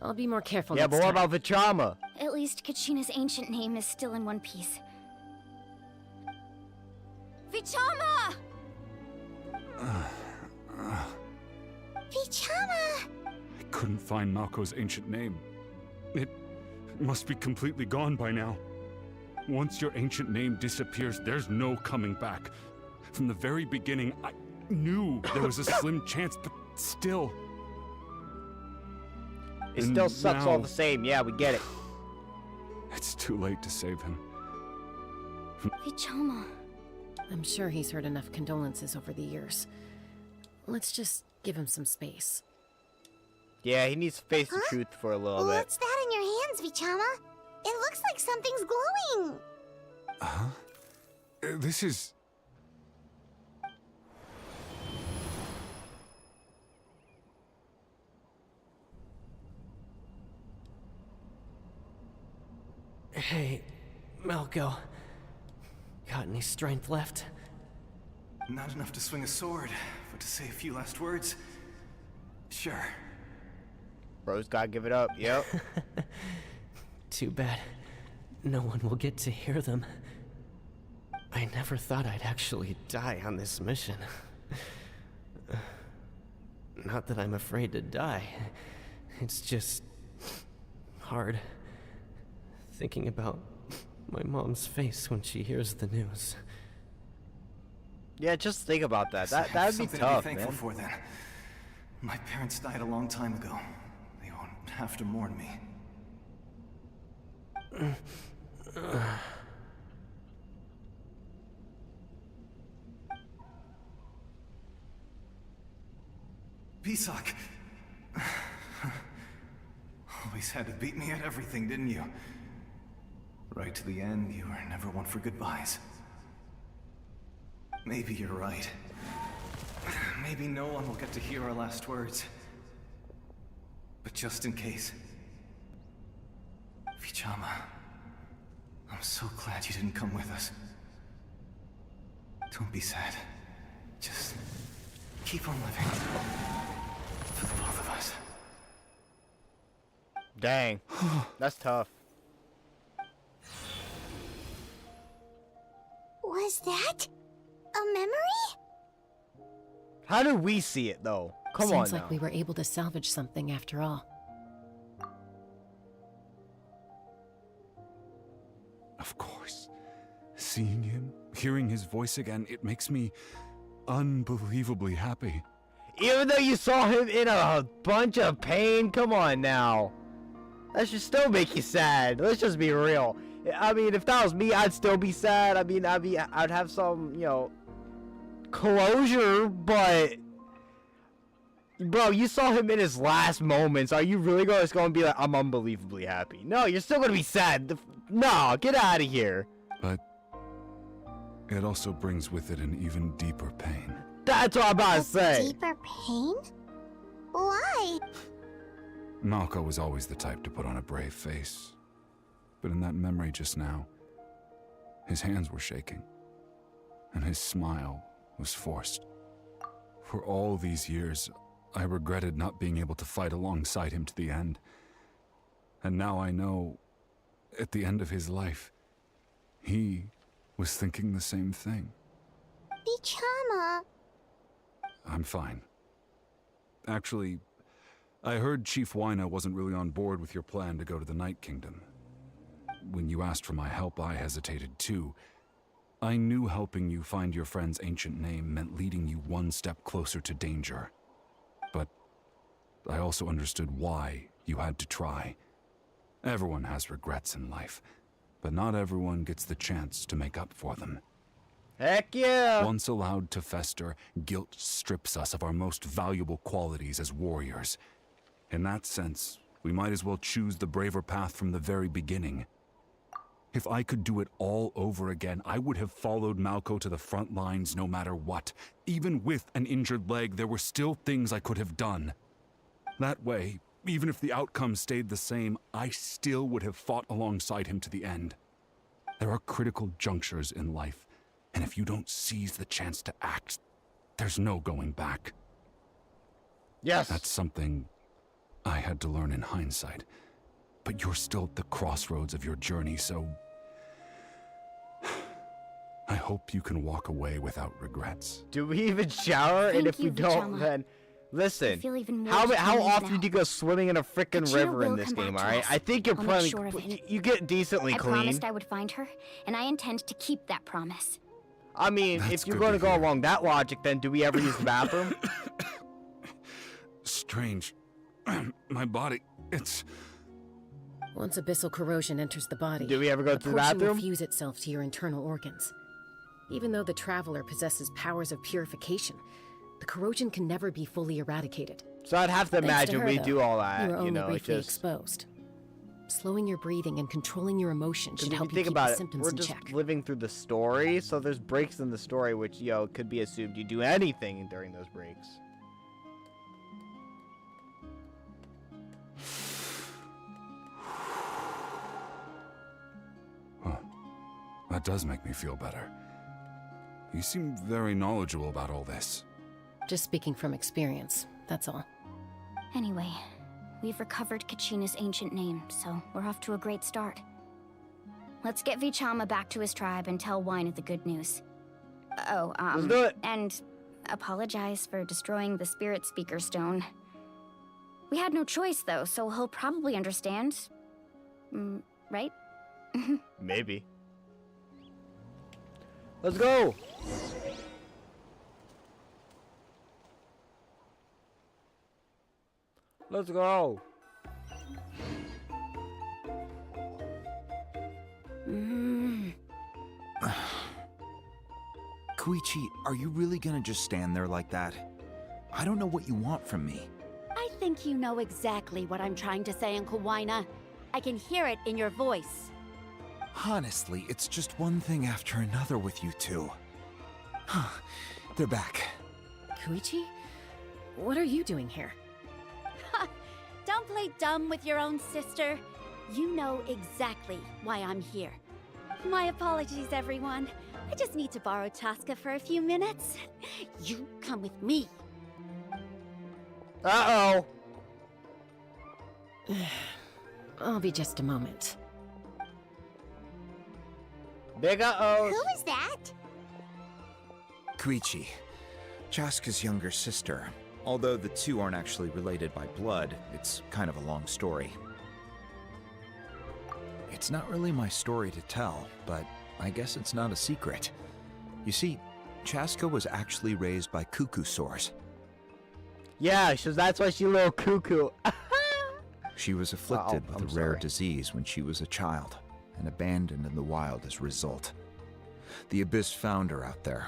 I'll be more careful Yeah, next but what time. about Vichama? At least Kachina's ancient name is still in one piece. Vichama! Vichama! I couldn't find Malco's ancient name. It must be completely gone by now. Once your ancient name disappears, there's no coming back. From the very beginning, I knew there was a slim chance, but still. It And still sucks all now- the same. Yeah, we get it. It's too late to save him. Vichama. I'm sure he's heard enough condolences over the years. Let's just give him some space. Yeah, he needs to face the Huh? truth for a little bit. What's that in your hands, Vichama? It looks like something's glowing. Huh? This is... Hey, Malco. Got any strength left? Not enough to swing a sword, but to say a few last words? Sure. Bro's gotta give it up. Yep. Too bad. No one will get to hear them. I never thought I'd actually die on this mission. Not that I'm afraid to die. It's just... hard. Thinking about my mom's face when she hears the news. Yeah, just think about that. That'd be Something tough, to be thankful man. for then. My parents died a long time ago. They won't have to mourn me. Pisak! Always had to beat me at everything, didn't you? Right to the end, you were never one for goodbyes. Maybe you're right. Maybe no one will get to hear our last words. But just in case... Vichama, I'm so glad you didn't come with us. Don't be sad. Just keep on living. For the both of us. Dang. That's tough. Was that a memory? How did we see it, though? Come on Seems like now. we were able to salvage something after all. Of course. Seeing him, hearing his voice again, it makes me unbelievably happy. Even though you saw him in a bunch of pain, come on now. That should still make you sad. Let's just be real. I mean, if that was me, I'd still be sad. I mean, I'd have some, you know, closure, but bro, you saw him in his last moments. Are you really going to be like, I'm unbelievably happy? No, you're still going to be sad. No, get out of here. But it also brings with it an even deeper pain. That's what I'm about to say. Deeper pain? Why? Malko was always the type to put on a brave face. But in that memory just now, his hands were shaking, and his smile was forced. For all these years, I regretted not being able to fight alongside him to the end. And now I know, at the end of his life, he was thinking the same thing. Vichama. I'm fine. Actually, I heard Chief Wyna wasn't really on board with your plan to go to the Night Kingdom. When you asked for my help, I hesitated too. I knew helping you find your friend's ancient name meant leading you one step closer to danger. But I also understood why you had to try. Everyone has regrets in life, but not everyone gets the chance to make up for them. Heck yeah! Once allowed to fester, guilt strips us of our most valuable qualities as warriors. In that sense, we might as well choose the braver path from the very beginning. If I could do it all over again, I would have followed Malko to the front lines no matter what. Even with an injured leg, there were still things I could have done. That way, even if the outcome stayed the same, I still would have fought alongside him to the end. There are critical junctures in life, and if you don't seize the chance to act, there's no going back. Yes. That's something I had to learn in hindsight. But you're still at the crossroads of your journey, so I hope you can walk away without regrets. Do we even shower? And if we don't, then listen. How often do you go swimming in a freaking river in this game? All right, I think you're probably you get decently clean. I promised I would find her, and I intend to keep that promise. I mean, if you're going to go along that logic, then do we ever use the bathroom? Strange. My body, it's... Once abyssal corrosion enters the body, do we ever go to the bathroom? Will fuse itself to your internal organs. Even though the Traveler possesses powers of purification, the corrosion can never be fully eradicated. So I'd have to imagine we do all that, you are only know, briefly just exposed. Slowing your breathing and controlling your emotions should help you think keep about the it, symptoms we're in just check. living through the story, so there's breaks in the story which, could be assumed you do anything during those breaks. That does make me feel better. You seem very knowledgeable about all this. Just speaking from experience, that's all. Anyway, we've recovered Kachina's ancient name, so we're off to a great start. Let's get Vichama back to his tribe and tell Wyna the good news. Let's do it. And apologize for destroying the Spirit Speaker Stone. We had no choice, though, so he'll probably understand. Right? Maybe. Let's go! Let's go! Koichi, are you really gonna just stand there like that? I don't know what you want from me. I think you know exactly what I'm trying to say, Uncle Wina. I can hear it in your voice. Honestly, it's just one thing after another with you two. They're back. Koichi? What are you doing here? Don't play dumb with your own sister. You know exactly why I'm here. My apologies, everyone. I just need to borrow Chaska for a few minutes. You come with me. Uh-oh. I'll be just a moment. Big uh-oh. Who is that? Koichi, Chaska's younger sister. Although the two aren't actually related by blood, it's kind of a long story. It's not really my story to tell, but I guess it's not a secret. You see, Chaska was actually raised by cuckoo-saurs. Yeah, so that's why she's a little cuckoo. She was afflicted with a rare disease when she was a child, and abandoned in the wild as a result. The Abyss found her out there,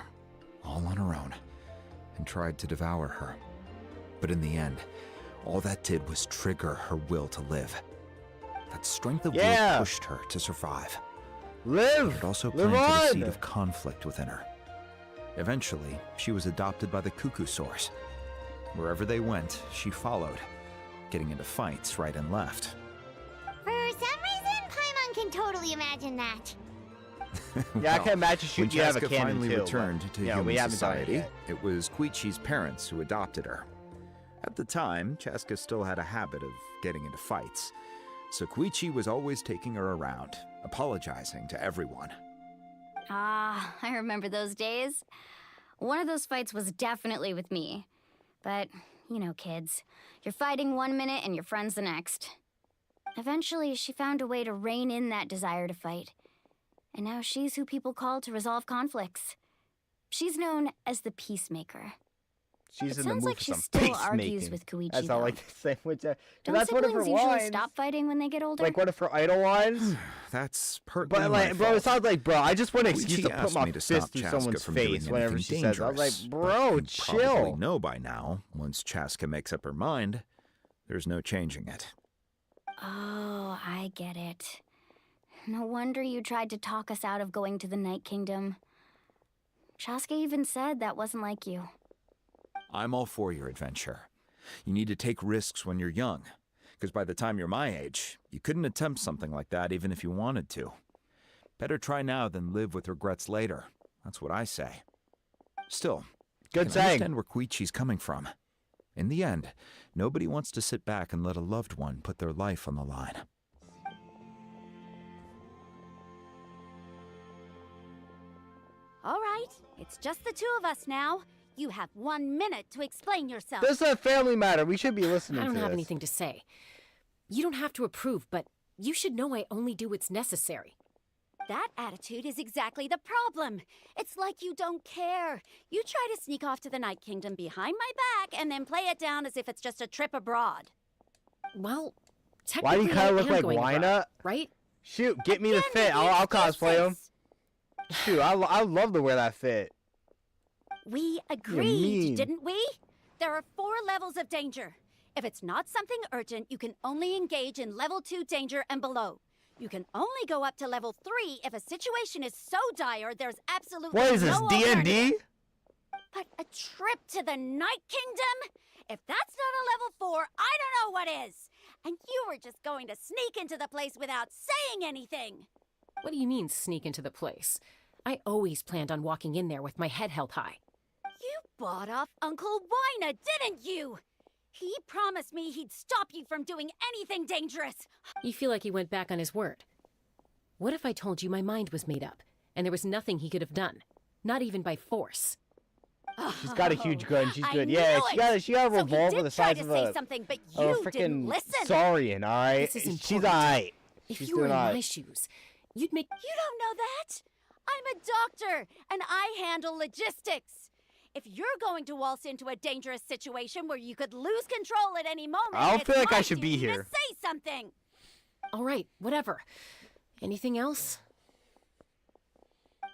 all on her own, and tried to devour her. But in the end, all that did was trigger her will to live. That strength of will pushed her to survive. Live! It also planted a seed of conflict within her. Eventually, she was adopted by the cuckoo-saurs. Wherever they went, she followed, getting into fights right and left. For some reason, Paimon can totally imagine that. Yeah, I can imagine shooting you have a Chaska cannon finally too, returned but, to we human haven't done it society, yet. it was Koichi's parents who adopted her. At the time, Chaska still had a habit of getting into fights, so Koichi was always taking her around, apologizing to everyone. Ah, I remember those days. One of those fights was definitely with me. But, you know, kids. You're fighting one minute and your friend's the next. Eventually, she found a way to rein in that desire to fight. And now she's who people call to resolve conflicts. She's known as the Peacemaker. She's it in the sounds mood like for she some still argues peacemaking. with Koichi, That's all I though. like to say. Don't that's one of her siblings usually lines. stop fighting when they get older? Like one of her idol lines. That's pertinent. But like, bro, it sounds like, bro, I just want an excuse Koichi to put asked my me to fist stop through Chaska someone's from doing face whenever anything she says. I was like, dangerous, bro, but chill. you probably know by now, once Chaska makes up her mind, there's no changing it. Oh, I get it. No wonder you tried to talk us out of going to the Night Kingdom. Chaska even said that wasn't like you. I'm all for your adventure. You need to take risks when you're young, because by the time you're my age, you couldn't attempt something like that even if you wanted to. Better try now than live with regrets later. That's what I say. Still, I can understand where Koichi's coming from. In the end, nobody wants to sit back and let a loved one put their life on the line. All right, it's just the two of us now. You have 1 minute to explain yourself. This is a family matter. We should be listening to I don't this. have anything to say. You don't have to approve, but you should know I only do what's necessary. That attitude is exactly the problem. It's like you don't care. You try to sneak off to the Night Kingdom behind my back and then play it down as if it's just a trip abroad. Well, Why do you kind of look like Wina? Right? Shoot, get me the fit. I'll cosplay him. Shoot, I love to wear that fit. We agreed, didn't we? There are 4 levels of danger. If it's not something urgent, you can only engage in level 2 danger and below. You can only go up to level 3 if a situation is so dire there's absolutely What is this, no D&D? alternative. But a trip to the Night Kingdom? If that's not a level 4, I don't know what is. And you were just going to sneak into the place without saying anything. What do you mean, sneak into the place? I always planned on walking in there with my head held high. You bought off Uncle Wina, didn't you? He promised me he'd stop you from doing anything dangerous. You feel like he went back on his word. What if I told you my mind was made up, and there was nothing he could have done? Not even by force. She's got a huge gun. She's good. I Yeah, knew she got a So revolver he did the size try of to say a something, but of a you didn't freaking listen. saurian. All right, This is she's important. alright. If She's you were in doing my alright. shoes, you'd make... You don't know that? I'm a doctor, and I handle logistics. If you're going to waltz into a dangerous situation where you could lose control at any moment, I don't it's feel like my I should be duty to here. say something. All right, whatever. Anything else?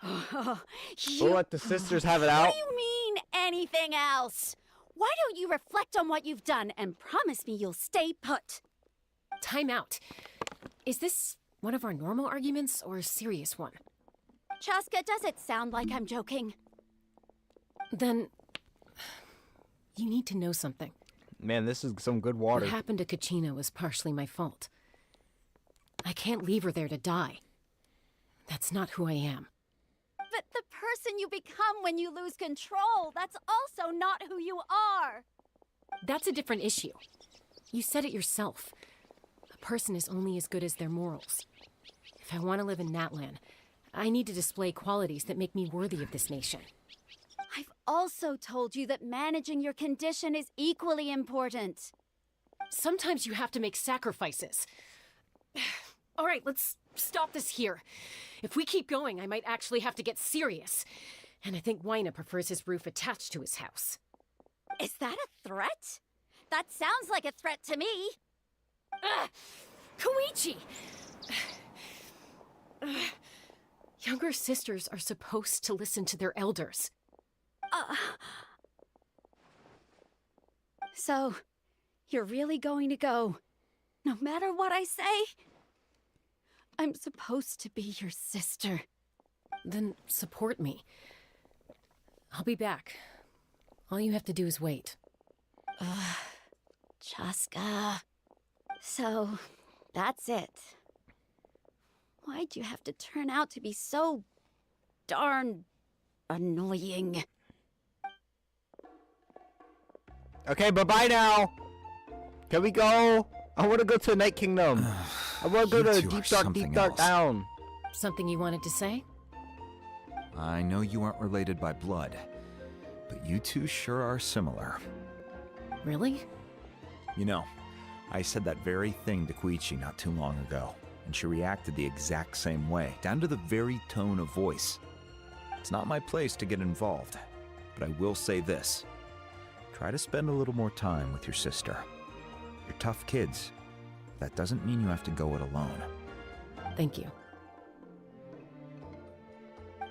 We'll let the sisters have it out. What do you mean, anything else? Why don't you reflect on what you've done and promise me you'll stay put? Time out. Is this one of our normal arguments or a serious one? Chaska, does it sound like I'm joking? Then you need to know something. Man, this is some good water. What happened to Kachina was partially my fault. I can't leave her there to die. That's not who I am. But the person you become when you lose control, that's also not who you are. That's a different issue. You said it yourself. A person is only as good as their morals. If I want to live in Natlan, I need to display qualities that make me worthy of this nation. I've also told you that managing your condition is equally important. Sometimes you have to make sacrifices. All right, let's stop this here. If we keep going, I might actually have to get serious. And I think Waina prefers his roof attached to his house. Is that a threat? That sounds like a threat to me. Koichi! Younger sisters are supposed to listen to their elders. So, you're really going to go, no matter what I say? I'm supposed to be your sister. Then support me. I'll be back. All you have to do is wait. Chaska. So, that's it. Why'd you have to turn out to be so darn annoying? Okay, bye-bye now. Can we go? I want to go to the Night Kingdom. I want to go to deep dark down. Something you wanted to say? I know you aren't related by blood, but you two sure are similar. Really? You know, I said that very thing to Koichi not too long ago, and she reacted the exact same way, down to the very tone of voice. It's not my place to get involved, but I will say this. Try to spend a little more time with your sister. You're tough kids. That doesn't mean you have to go it alone. Thank you.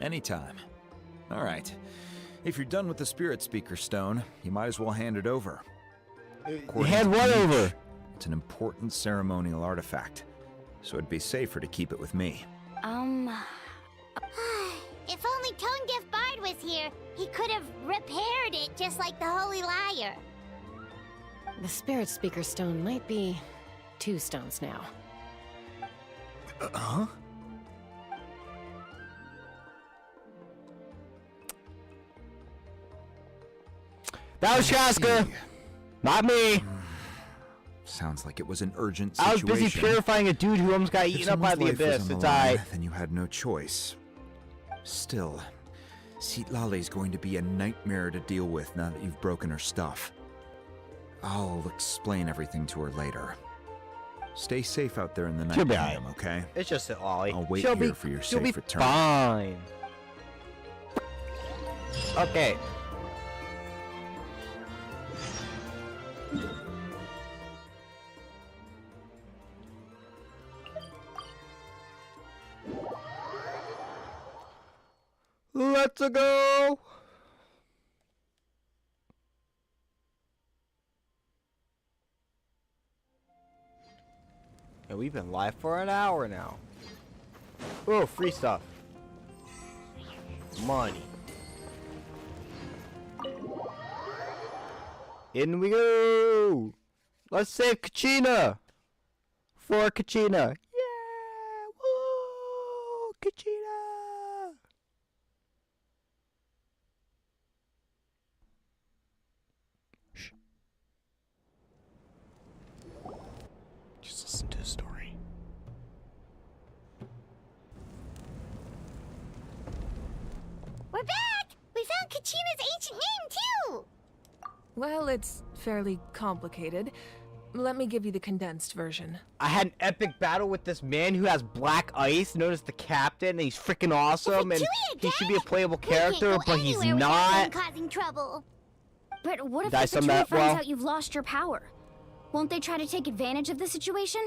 Anytime. All right. If you're done with the Spirit Speaker Stone, you might as well hand it over. Hand what over? It's an important ceremonial artifact, so it'd be safer to keep it with me. If only Tone Deaf Bard was here, he could have repaired it just like the Holy Liar. The Spirit Speaker Stone might be 2 stones now. Huh? That was Chaska, not me. Sounds like it was an urgent situation. I was busy purifying a dude who almost got eaten up by the abyss. It's alright. Then you had no choice. Still, Citlali's going to be a nightmare to deal with now that you've broken her stuff. I'll explain everything to her later. Stay safe out there in the Night Kingdom, okay? It's just an Ollie. I'll wait here for your safe return. Fine. Okay. Let's go. And we've been live for an hour now. Oh, free stuff. Money. In we go. Let's save Kachina. For Kachina. Yeah. Woo. Kachina. Just listen to the story. We're back! We found Kachina's ancient name, too! Well, it's fairly complicated. Let me give you the condensed version. I had an epic battle with this man who has black ice, known as the Captain, and he's freaking awesome, and he should be a playable character, but he's not. Causing trouble. But what if the Kachina finds out you've lost your power? Won't they try to take advantage of the situation?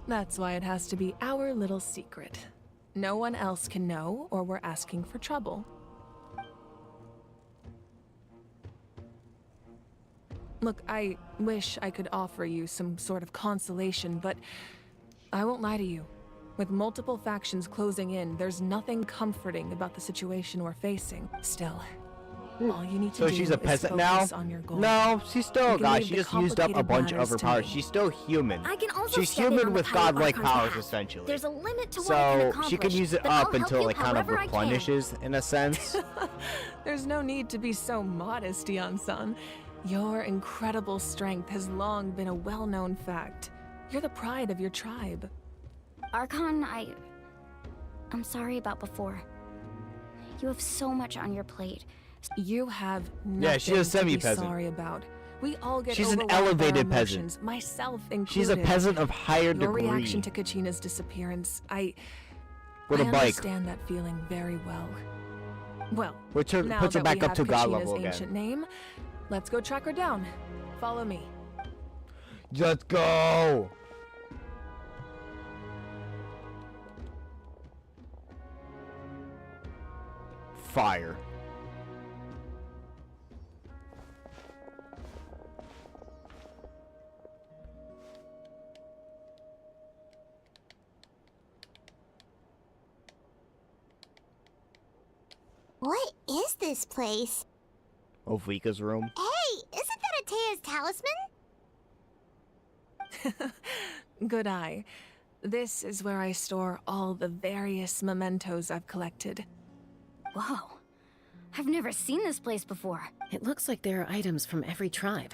That's why it has to be our little secret. No one else can know, or we're asking for trouble. Look, I wish I could offer you some sort of consolation, but I won't lie to you. With multiple factions closing in, there's nothing comforting about the situation we're facing. Still, all you need to do so she's a peasant now? On your goal. No, she's still a god. She just used up a bunch of her powers. She's still human. I can also She's human with godlike powers, essentially. There's a limit to what I can So accomplish, she can use it but I'll up help until you it kind of however I can. replenishes, in a sense. There's no need to be so modest, Yan-san. Your incredible strength has long been a well-known fact. You're the pride of your tribe. Archon, I'm sorry about before. You have so much on your plate. You have nothing Yeah, she's a to be semi-peasant. sorry about. We all get She's an overwhelmed by our elevated peasant. emotions, myself included. She's a peasant of higher Your degree. reaction to Kachina's disappearance, With I a bike. understand that feeling very well. Well, Which her, now puts her that back we up to have god Kachina's level again. ancient name, let's go track her down. Follow me. Let's go! Fire. What is this place? Ovika's room. Hey, isn't that Atea's talisman? Good eye. This is where I store all the various mementos I've collected. Whoa. I've never seen this place before. It looks like there are items from every tribe.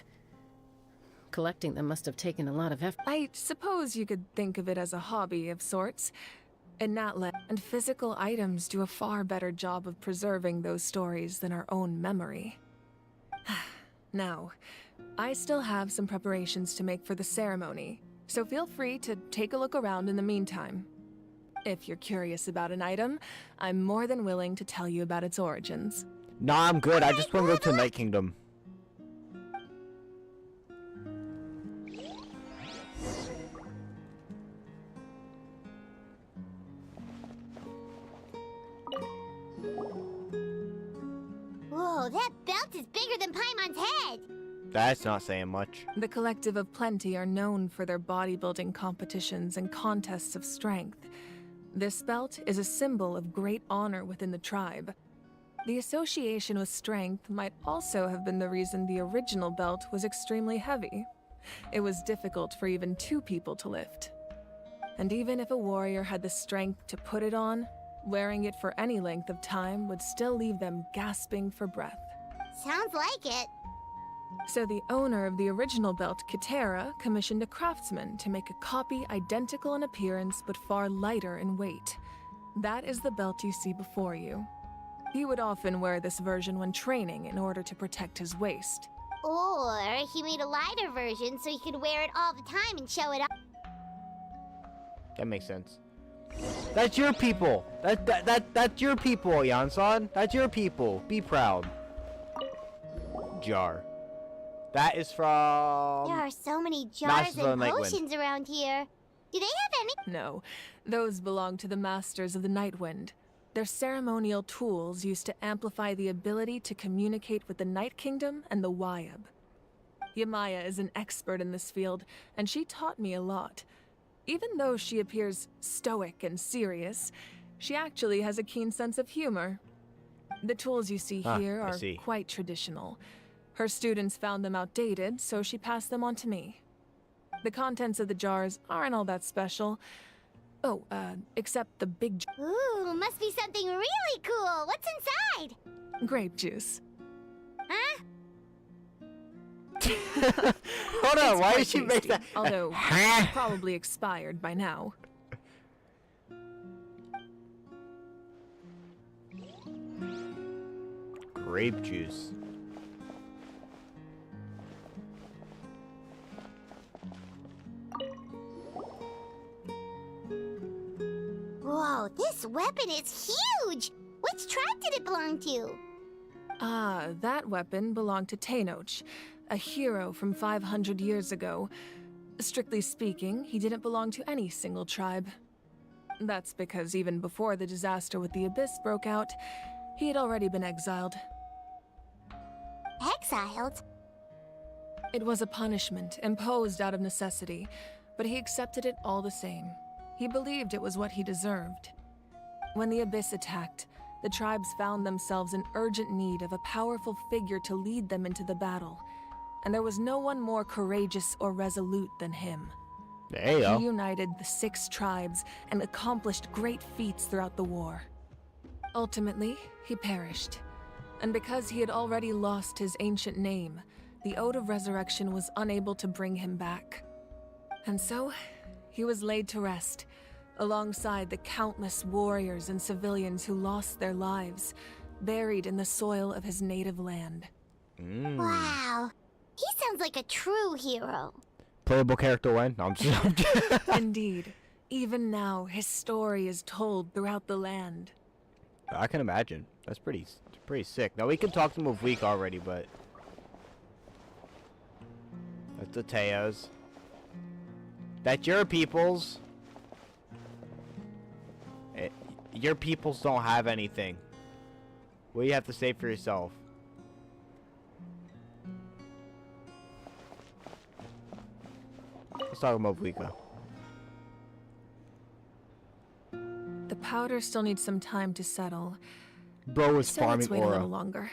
Collecting them must have taken a lot of effort. I suppose you could think of it as a hobby of sorts. In Natlan, and physical items do a far better job of preserving those stories than our own memory. Now, I still have some preparations to make for the ceremony, so feel free to take a look around in the meantime. If you're curious about an item, I'm more than willing to tell you about its origins. Nah, I'm good. I just want to go to the Night Kingdom. Whoa, that belt is bigger than Paimon's head! That's not saying much. The Collective of Plenty are known for their bodybuilding competitions and contests of strength. This belt is a symbol of great honor within the tribe. The association with strength might also have been the reason the original belt was extremely heavy. It was difficult for even two people to lift. And even if a warrior had the strength to put it on, wearing it for any length of time would still leave them gasping for breath. Sounds like it. So the owner of the original belt, Katera, commissioned a craftsman to make a copy identical in appearance but far lighter in weight. That is the belt you see before you. He would often wear this version when training in order to protect his waist. Or he made a lighter version so he could wear it all the time and show it off. That makes sense. That's your people. That's your people, Yan-san. That's your people. Be proud. Jar. That is from... There are so many jars Masters of and the Nightwind. potions around here. Do they have any? No, those belong to the Masters of the Nightwind. They're ceremonial tools used to amplify the ability to communicate with the Night Kingdom and the Wyab. Yamaya is an expert in this field, and she taught me a lot. Even though she appears stoic and serious, she actually has a keen sense of humor. The tools you see here are quite traditional. Her students found them outdated, so she passed them on to me. The contents of the jars aren't all that special. Oh, except the big Ooh, must be something really cool. What's inside? grape juice. Huh? Hold on, It's why quite did she make tasty, that? Although, probably expired by now. Grape juice. Whoa, this weapon is huge! Which tribe did it belong to? Ah, that weapon belonged to Tenoch, a hero from 500 years ago. Strictly speaking, he didn't belong to any single tribe. That's because even before the disaster with the Abyss broke out, he had already been exiled. Exiled? It was a punishment imposed out of necessity, but he accepted it all the same. He believed it was what he deserved. When the Abyss attacked, the tribes found themselves in urgent need of a powerful figure to lead them into the battle, and there was no one more courageous or resolute than him. There you go. He united the 6 tribes and accomplished great feats throughout the war. Ultimately, he perished, and because he had already lost his ancient name, the Ode of Resurrection was unable to bring him back. And so, he was laid to rest, alongside the countless warriors and civilians who lost their lives, buried in the soil of his native land. Wow. He sounds like a true hero. Playable character when? No, I'm just... Indeed. Even now, his story is told throughout the land. I can imagine. That's pretty sick. Now, we can talk to him with week already, but... That's the Teos. That's your peoples. Your peoples don't have anything. What do you have to say for yourself? Let's talk about Vika. The powder still needs some time to settle. Bro is So farming let's wait a aura. little longer.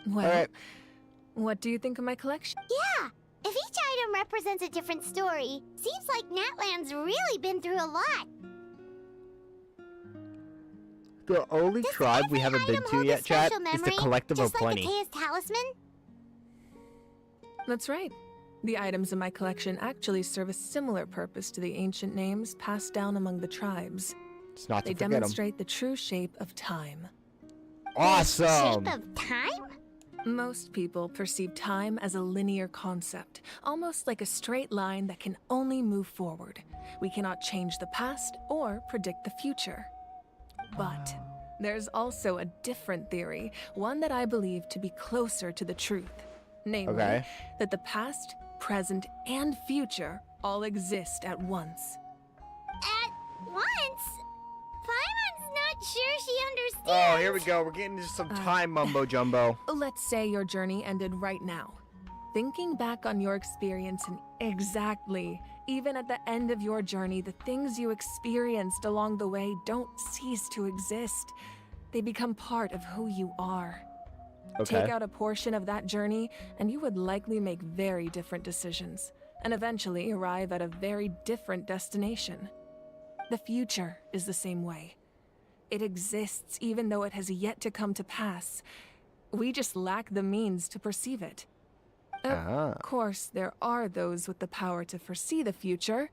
Well, Alright. what do you think of my collection? Yeah. If each item represents a different story, seems like Natlan's really been through a lot. The only tribe we haven't been to yet, chat, is the Collective of Plenty. Just like the Teus Talisman? That's right. The items in my collection actually serve a similar purpose to the ancient names passed down among the tribes. It's not to They forget 'em. demonstrate the true shape of time. Awesome! Shape of time? Most people perceive time as a linear concept, almost like a straight line that can only move forward. We cannot change the past or predict the future. But there's also a different theory, one that I believe to be closer to the truth. Namely, that the past, present, and future all exist at once. At once? Paimon's not sure she understands. Oh, here we go. We're getting into some time mumbo jumbo. Let's say your journey ended right now. Thinking back on your experience and exactly, even at the end of your journey, the things you experienced along the way don't cease to exist. They become part of who you are. Okay. Take out a portion of that journey, and you would likely make very different decisions, and eventually arrive at a very different destination. The future is the same way. It exists even though it has yet to come to pass. We just lack the means to perceive it. Of course, there are those with the power to foresee the future.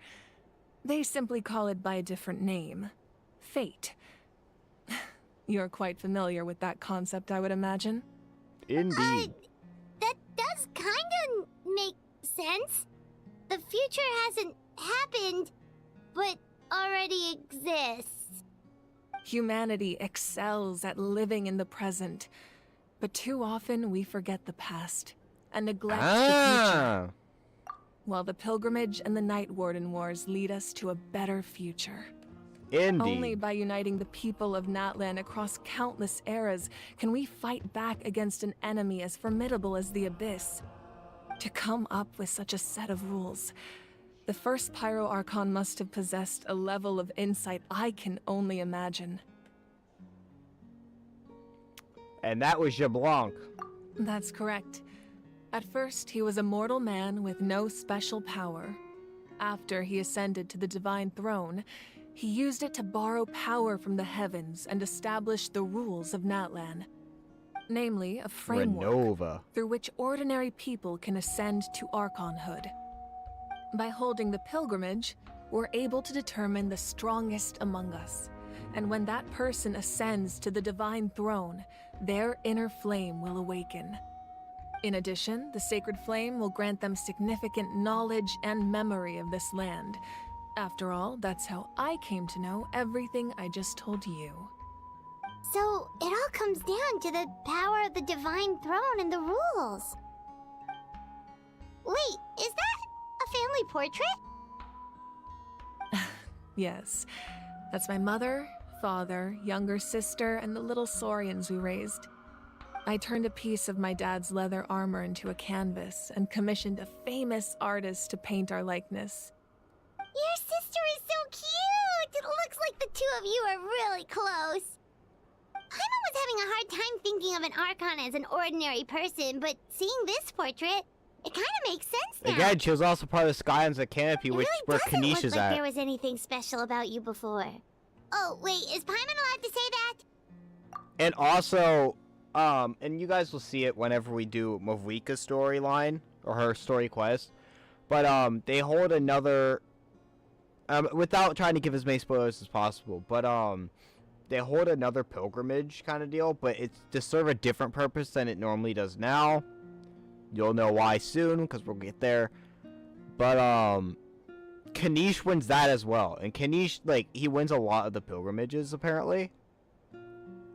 They simply call it by a different name. Fate. You're quite familiar with that concept, I would imagine. Indeed. That does kinda make sense. The future hasn't happened, but already exists. Humanity excels at living in the present, but too often we forget the past and neglect the future. While the pilgrimage and the Night Warden Wars lead us to a better future. Indeed. Only by uniting the people of Natlan across countless eras can we fight back against an enemy as formidable as the Abyss. To come up with such a set of rules, the first Pyro Archon must have possessed a level of insight I can only imagine. And that was Jablanc. That's correct. At first, he was a mortal man with no special power. After he ascended to the Divine Throne, he used it to borrow power from the heavens and establish the rules of Natlan. Namely, a framework through which ordinary people can ascend to Archonhood. By holding the pilgrimage, we're able to determine the strongest among us. And when that person ascends to the Divine Throne, their inner flame will awaken. In addition, the sacred flame will grant them significant knowledge and memory of this land. After all, that's how I came to know everything I just told you. So, it all comes down to the power of the Divine Throne and the rules. Wait, is that a family portrait? Yes. That's my mother, father, younger sister, and the little saurians we raised. I turned a piece of my dad's leather armor into a canvas and commissioned a famous artist to paint our likeness. Your sister is so cute! It looks like the two of you are really close. Paimon was having a hard time thinking of an Archon as an ordinary person, but seeing this portrait, it kind of makes sense now. Again, she was also part of the Scions of Canopy, It which really where doesn't Kanish look is like at. there was anything special about you before. Oh, wait, is Paimon allowed to say that? And also, and you guys will see it whenever we do Mavwika's storyline, or her story quest, but, they hold another, without trying to give as many spoilers as possible, but, they hold another pilgrimage kind of deal, but it's to serve a different purpose than it normally does now. You'll know why soon, because we'll get there. But, Kanish wins that as well. And Kanish, like, he wins a lot of the pilgrimages, apparently.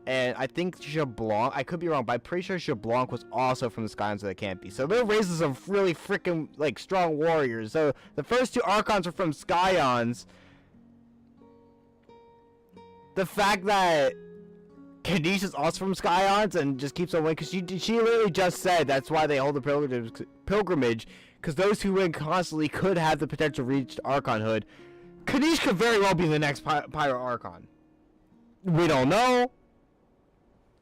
And I think Jablonc, I could be wrong, but I'm pretty sure Jablonc was also from the Scions of the Canopy. So they're raising some really freaking, like, strong warriors. So the first two Archons are from Scions. The fact that Kanish is also from Scions and just keeps on winning, because she literally just said that's why they hold the pilgrimage, because those who win constantly could have the potential to reach Archonhood. Kanish could very well be the next Pyro Archon. We don't know.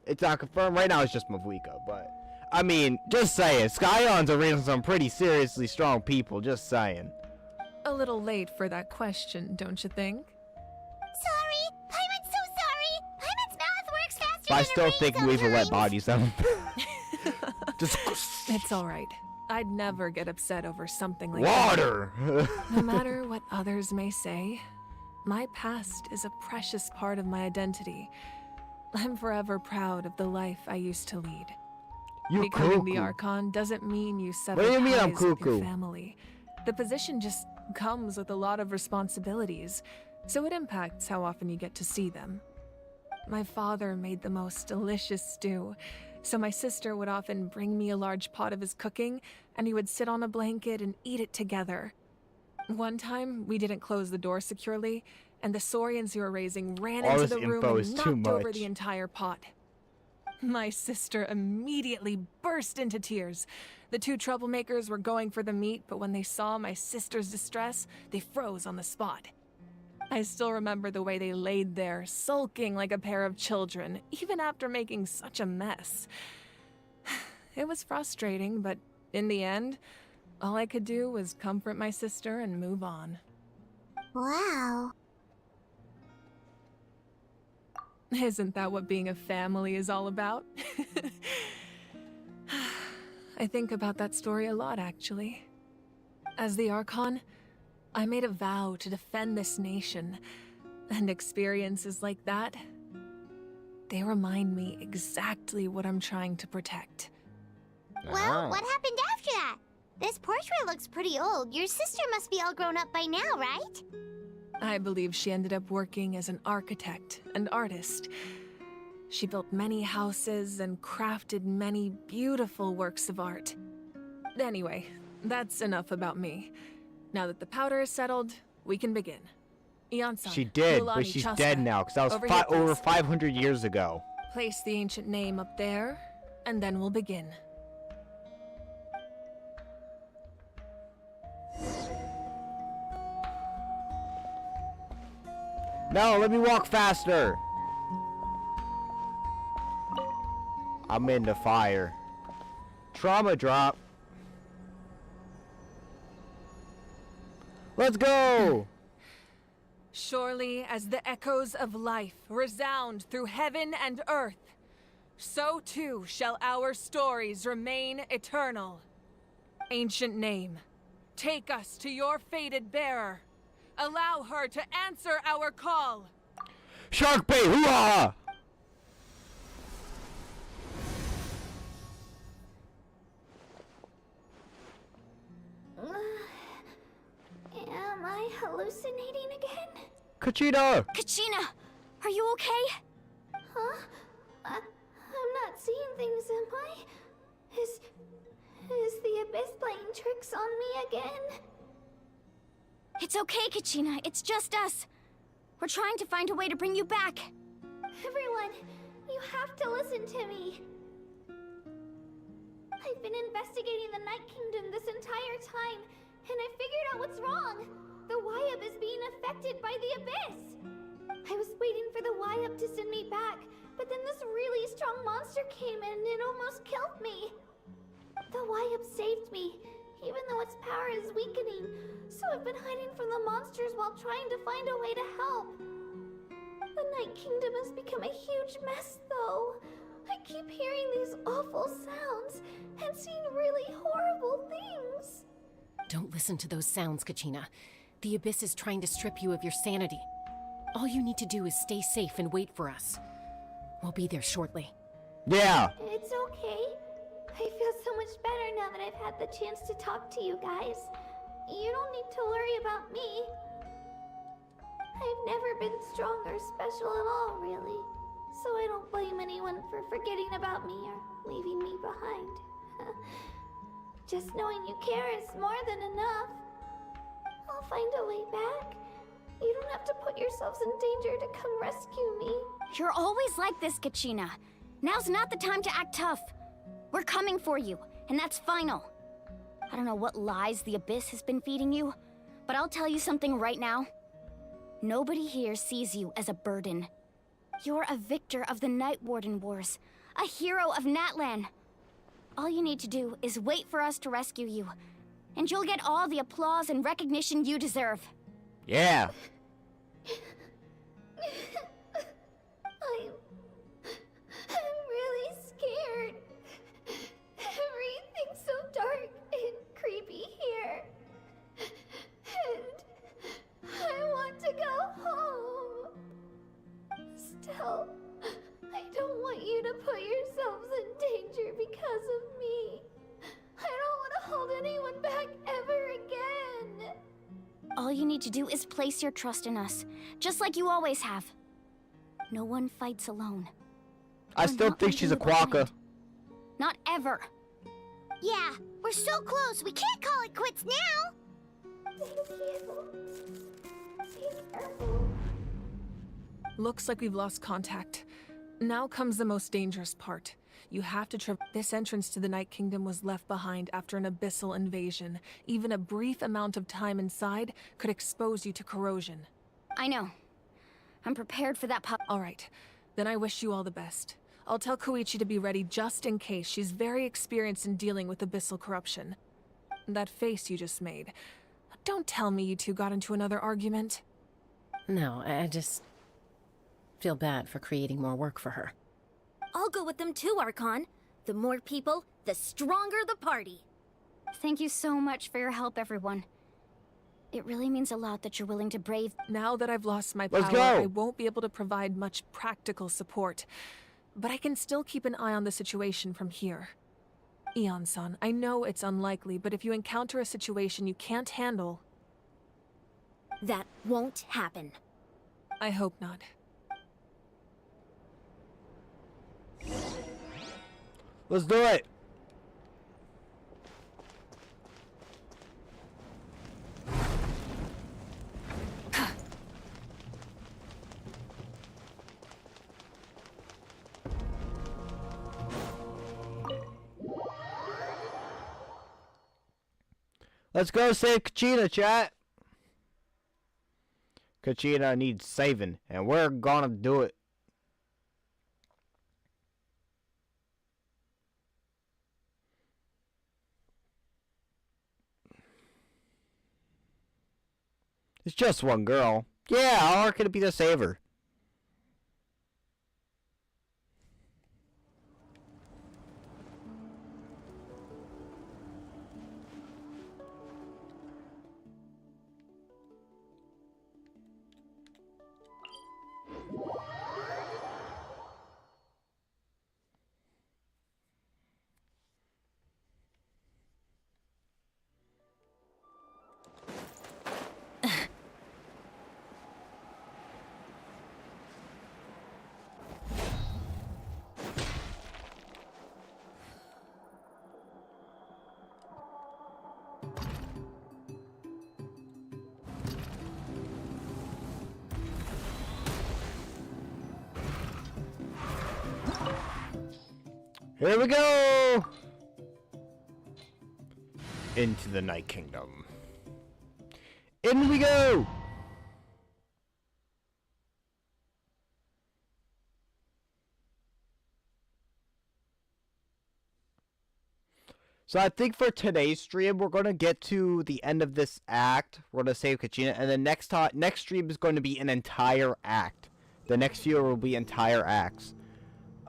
It's not confirmed. Right now it's just Mavwika, but I mean, just saying, Scions are raising some pretty seriously strong people, just saying. A little late for that question, don't you think? Sorry! Paimon's so sorry! Paimon's mouth works faster But I than still a think rain we will let sometimes. bodies them. Just It's alright. I'd never get upset over something like water! that. No matter what others may say, my past is a precious part of my identity. I'm forever proud of the life I used to lead. You Becoming the cuckoo. Archon doesn't mean you sever What do you mean I'm ties with your cuckoo? family. The position just comes with a lot of responsibilities, so it impacts how often you get to see them. My father made the most delicious stew, so my sister would often bring me a large pot of his cooking, and he would sit on a blanket and eat it together. One time, we didn't close the door securely, and the saurians you were raising ran All into this the room info and is too knocked over much. the entire pot. My sister immediately burst into tears. The two troublemakers were going for the meat, but when they saw my sister's distress, they froze on the spot. I still remember the way they laid there, sulking like a pair of children, even after making such a mess. It was frustrating, but in the end, all I could do was comfort my sister and move on. Wow. Isn't that what being a family is all about? I think about that story a lot, actually. As the Archon, I made a vow to defend this nation, and experiences like that, they remind me exactly what I'm trying to protect. Well, what happened after that? This portrait looks pretty old. Your sister must be all grown up by now, right? I believe she ended up working as an architect and artist. She built many houses and crafted many beautiful works of art. Anyway, that's enough about me. Now that the powder is settled, we can begin. Iansan, She did, Mulani but she's Chasta. dead now, because that was Over here, over please. 500 years ago. Place the ancient name up there, and then we'll begin. No, let me walk faster. I'm in the fire. Trauma drop. Let's go! Surely as the echoes of life resound through heaven and earth, so too shall our stories remain eternal. Ancient name, take us to your fated bearer. Allow her to answer our call. Shark bait, hoo-ah! Am I hallucinating again? Kachina! Kachina, are you okay? Huh? I'm not seeing things, am I? Is the Abyss playing tricks on me again? It's okay, Kachina. It's just us. We're trying to find a way to bring you back. Everyone, you have to listen to me. I've been investigating the Night Kingdom this entire time, and I figured out what's wrong. The Wyab is being affected by the Abyss. I was waiting for the Wyab to send me back, but then this really strong monster came in and it almost killed me. The Wyab saved me, even though its power is weakening, so I've been hiding from the monsters while trying to find a way to help. The Night Kingdom has become a huge mess, though. I keep hearing these awful sounds and seeing really horrible things. Don't listen to those sounds, Kachina. The Abyss is trying to strip you of your sanity. All you need to do is stay safe and wait for us. We'll be there shortly. Yeah. It's okay. I feel so much better now that I've had the chance to talk to you guys. You don't need to worry about me. I've never been strong or special at all, really. So I don't blame anyone for forgetting about me or leaving me behind. Just knowing you care is more than enough. I'll find a way back. You don't have to put yourselves in danger to come rescue me. You're always like this, Kachina. Now's not the time to act tough. We're coming for you, and that's final. I don't know what lies the Abyss has been feeding you, but I'll tell you something right now. Nobody here sees you as a burden. You're a victor of the Night Warden Wars, a hero of Natlan. All you need to do is wait for us to rescue you, and you'll get all the applause and recognition you deserve. Yeah. I'm really scared. Everything's so dark and creepy here. And I want to go home. Still, I don't want you to put yourselves in danger because of me. I don't want to hold anyone back ever again. All you need to do is place your trust in us, just like you always have. No one fights alone. I still think she's a quokka. Not ever. Yeah, we're so close. We can't call it quits now. Thank you. Be careful. Looks like we've lost contact. Now comes the most dangerous part. You have to This entrance to the Night Kingdom was left behind after an abyssal invasion. Even a brief amount of time inside could expose you to corrosion. I know. I'm prepared for that All right. Then I wish you all the best. I'll tell Koichi to be ready just in case. She's very experienced in dealing with abyssal corruption. That face you just made. Don't tell me you two got into another argument. No, I just feel bad for creating more work for her. I'll go with them too, Archon. The more people, the stronger the party. Thank you so much for your help, everyone. It really means a lot that you're willing to brave. Now that I've lost my Let's power, go. I won't be able to provide much practical support. But I can still keep an eye on the situation from here. Eon-san, I know it's unlikely, but if you encounter a situation you can't handle... That won't happen. I hope not. Let's do it. Let's go save Kachina, chat. Kachina needs saving, and we're gonna do it. It's just one girl. Yeah, how hard could it be to save her? Here we go! Into the Night Kingdom. In we go! So I think for today's stream, we're going to get to the end of this act. We're going to save Kachina, and the next stream is going to be an entire act. The next few will be entire acts.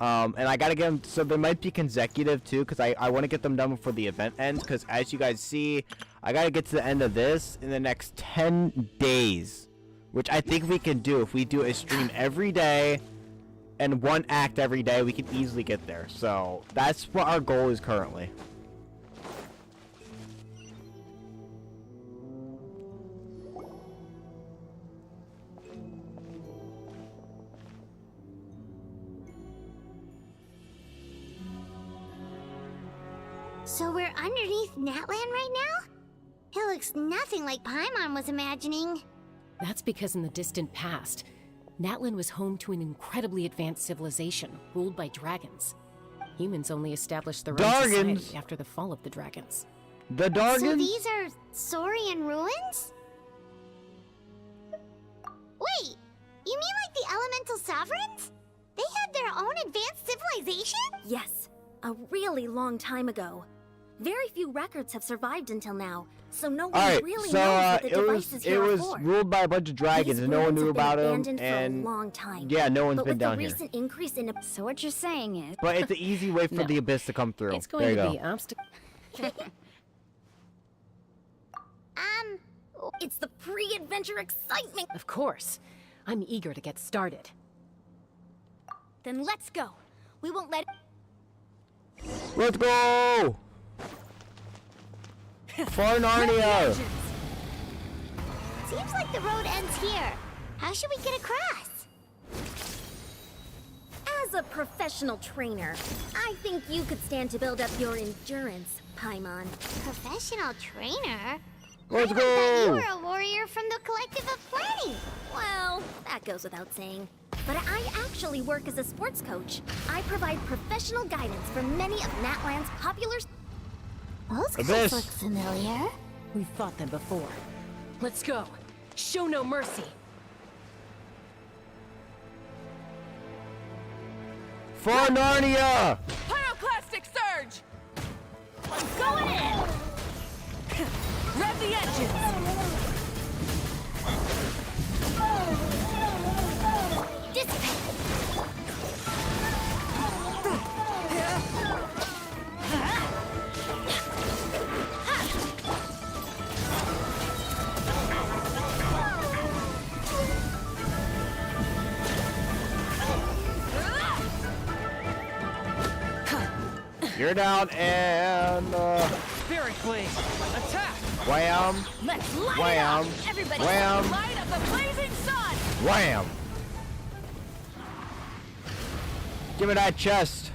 And I got to get them, so they might be consecutive too, because I want to get them done before the event ends, because as you guys see, I got to get to the end of this in the next 10 days, which I think we can do. If we do a stream every day and one act every day, we can easily get there. So that's what our goal is currently. So we're underneath Natlan right now? It looks nothing like Paimon was imagining. That's because in the distant past, Natlan was home to an incredibly advanced civilization ruled by dragons. Humans only established their own society after the fall of the dragons. The Dargans? So these are Saurian ruins? Wait, you mean like the elemental sovereigns? They had their own advanced civilization? Yes, a really long time ago. Very few records have survived until now, so no one really knows what the devices here are for. It was ruled by a bunch of dragons, and no one knew about them. And for a long time. Yeah, no one's been down here. But with the recent increase in, so what you're saying is, but it's an easy way for the abyss to come through. It's going to be obstacle. It's the pre-adventure excitement. Of course, I'm eager to get started. Then let's go. We won't let. Let's go! For Narnia! Seems like the road ends here. How should we get across? As a professional trainer, I think you could stand to build up your endurance, Paimon. Professional trainer? Let's go! I thought you were a warrior from the Collective of Planning. Well, that goes without saying. But I actually work as a sports coach. I provide professional guidance for many of Natlan's popular... Those guys look familiar. We've fought them before. Let's go. Show no mercy. For Narnia! Pyroclastic surge! Going in! Rev the engines! Dissipate! You're down, and Spirit Blade, attack! Wham! Let's light Wham! it up! Everybody, Wham! Light of the blazing sun! Wham! Give me that chest.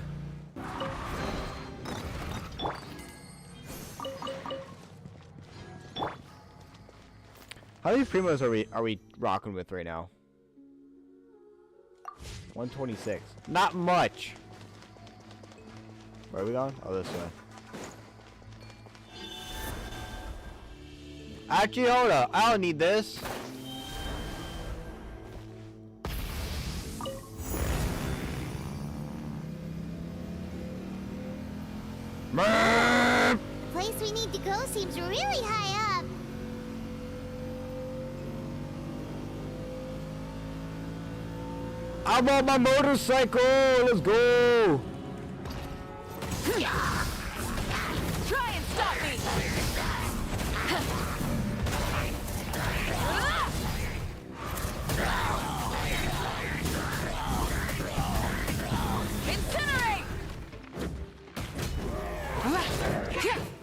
How many primos are we rocking with right now? 126. Not much. Where are we going? Oh, this way. Actually, hold up. I don't need this. The place we need to go seems really high up. I'm on my motorcycle. Let's go. Try and stop me! Incinerate!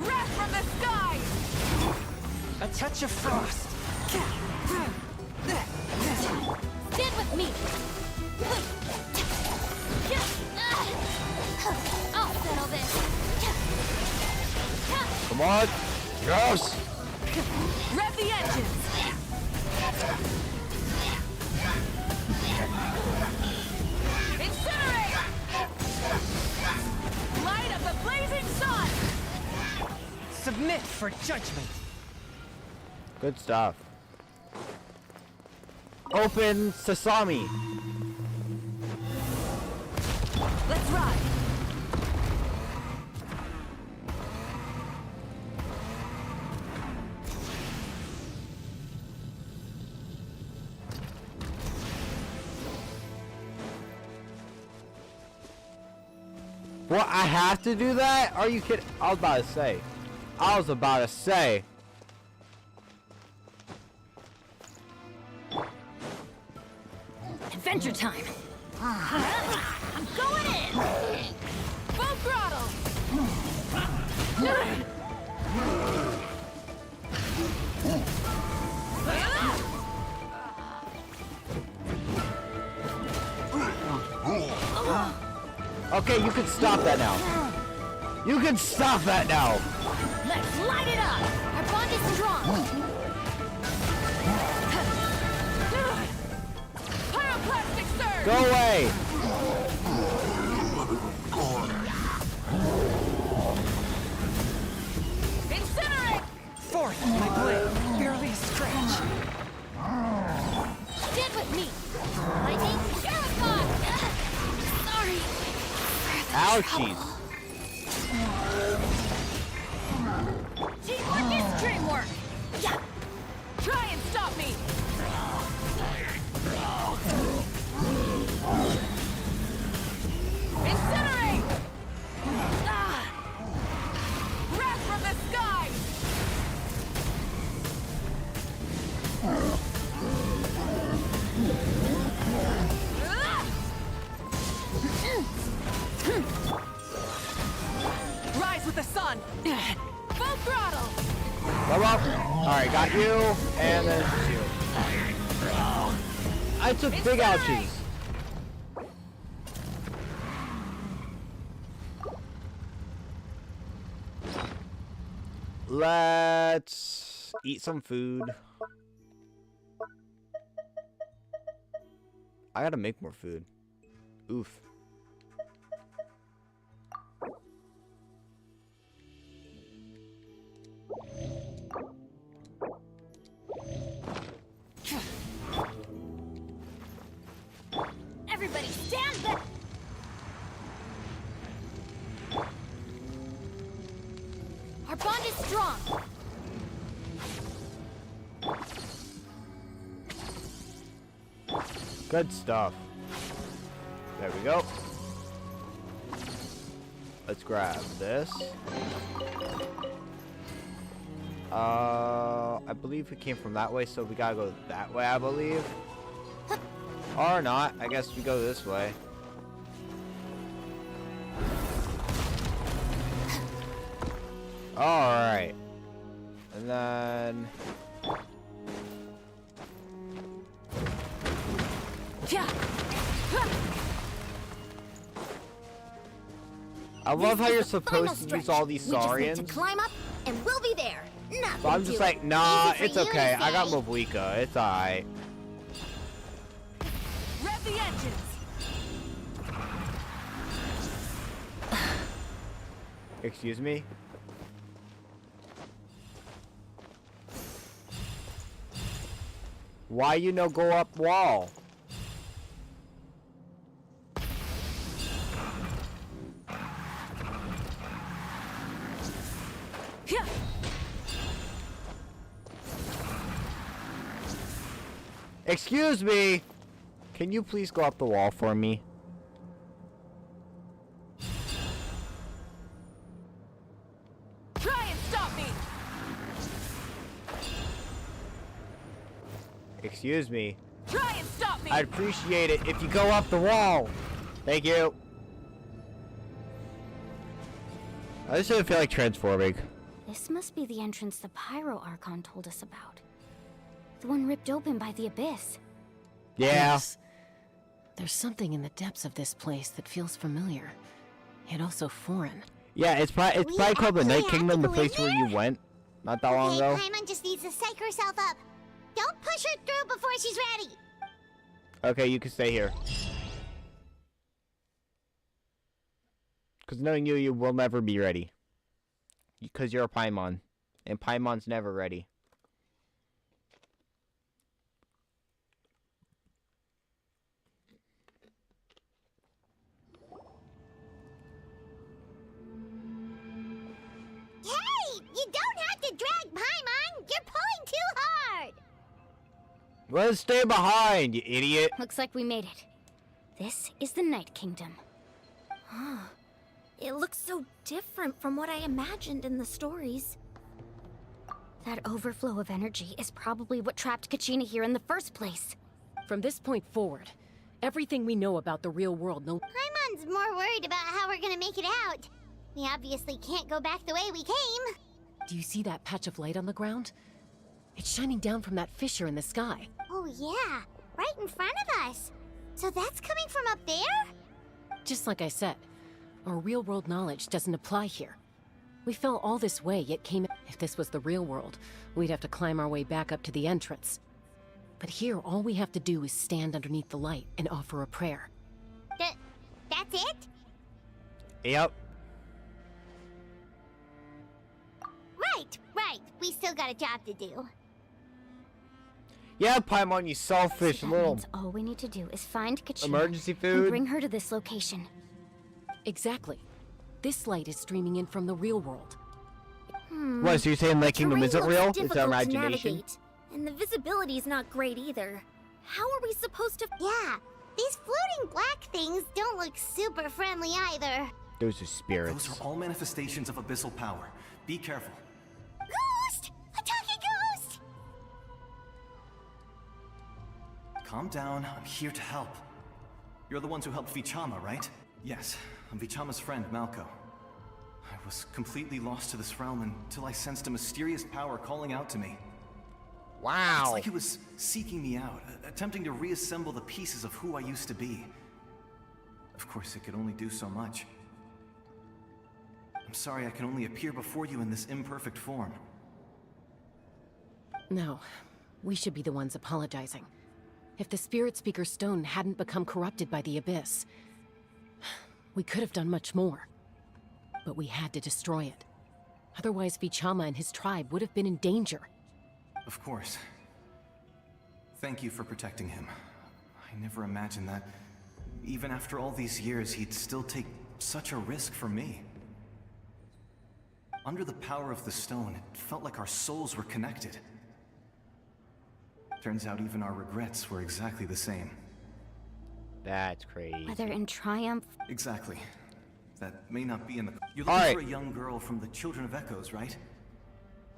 Wrath from the sky! A touch of frost. stand with me! I'll settle this! Come on. Yes. Rev the engines! Incinerate! the blazing sun! Submit for judgment. Good stuff. Open sesame. Let's ride. What? I have to do that? Are you kidding? I was about to say. Adventure time! I'm going in! Full throttle! Okay, you can stop that now. You can stop that now. Let's light it up! Our bond is strong! Pyroclastic surge! Go away. Incinerate! Forth, my blade, barely a scratch. Stand with me! Lightning, Pyrocon! Sorry. Ouchies. Teamwork is dreamwork! Yeah! Try and stop me! Incinerate! Wrath from the sky! Rise with the sun! Full throttle! Come up. Alright, got you. And then you. I took big ouchies. Let's eat some food. I gotta make more food. Oof. Everybody stand back! Our bond is strong! Good stuff. There we go. Let's grab this. I believe it came from that way, so we gotta go that way, I believe. Or not. I guess we go this way. Alright. And then... I love how you're supposed to use all these Saurians. To climb up, and we'll be there. Nothing But I'm just to like, it. nah, Easy for it's you okay. to I got say. Mobuika. It's alright. Rev the engines! Excuse me? Why you no go up wall? Excuse me! Can you please go up the wall for me? Try and stop me! Excuse me. Try and stop me! I'd appreciate it if you go up the wall. Thank you. I just didn't feel like transforming. This must be the entrance the Pyro Archon told us about. The one ripped open by the Abyss. Yeah. Yes. There's something in the depths of this place that feels familiar, yet also foreign. Yeah, it's probably called the Night Kingdom, the place where you went not that long ago. Paimon just needs to psych herself up. Don't push her through before she's ready. Okay, you can stay here. Because knowing you, you will never be ready. Because you're a Paimon. And Paimon's never ready. Hey! You don't have to drag Paimon! You're pulling too hard! Let's stay behind, you idiot. Looks like we made it. This is the Night Kingdom. It looks so different from what I imagined in the stories. That overflow of energy is probably what trapped Kachina here in the first place. From this point forward, everything we know about the real world Paimon's more worried about how we're gonna make it out. We obviously can't go back the way we came. Do you see that patch of light on the ground? It's shining down from that fissure in the sky. Oh yeah, right in front of us. So that's coming from up there? Just like I said, our real-world knowledge doesn't apply here. We fell all this way, yet came... If this was the real world, we'd have to climb our way back up to the entrance. But here, all we have to do is stand underneath the light and offer a prayer. That's it? Yep. Right. We still got a job to do. Yeah, Paimon, you selfish So that little... means all we need to do is find Kachina Emergency and food? bring her to this location. Exactly. This light is streaming in from the real world. What, so you're saying Night Kingdom isn't real? It's our difficult to imagination? navigate, and the visibility's not great either. How are we supposed to... Yeah, these floating black things don't look super friendly either. Those are spirits. Those are all manifestations of abyssal power. Be careful. Ghost! A talking ghost! Calm down, I'm here to help. You're the ones who helped Vichama, right? Yes, I'm Vichama's friend, Malko. I was completely lost to this realm until I sensed a mysterious power calling out to me. Wow. It's like it was seeking me out, attempting to reassemble the pieces of who I used to be. Of course, it could only do so much. I'm sorry I can only appear before you in this imperfect form. No, we should be the ones apologizing. If the Spirit Speaker Stone hadn't become corrupted by the Abyss, we could have done much more. But we had to destroy it. Otherwise, Vichama and his tribe would have been in danger. Of course. Thank you for protecting him. I never imagined that, even after all these years, he'd still take such a risk for me. Under the power of the stone, it felt like our souls were connected. Turns out even our regrets were exactly the same. That's crazy. Whether in triumph... Exactly. That may not be in the... You're looking for a young girl from the Children of Echoes, right?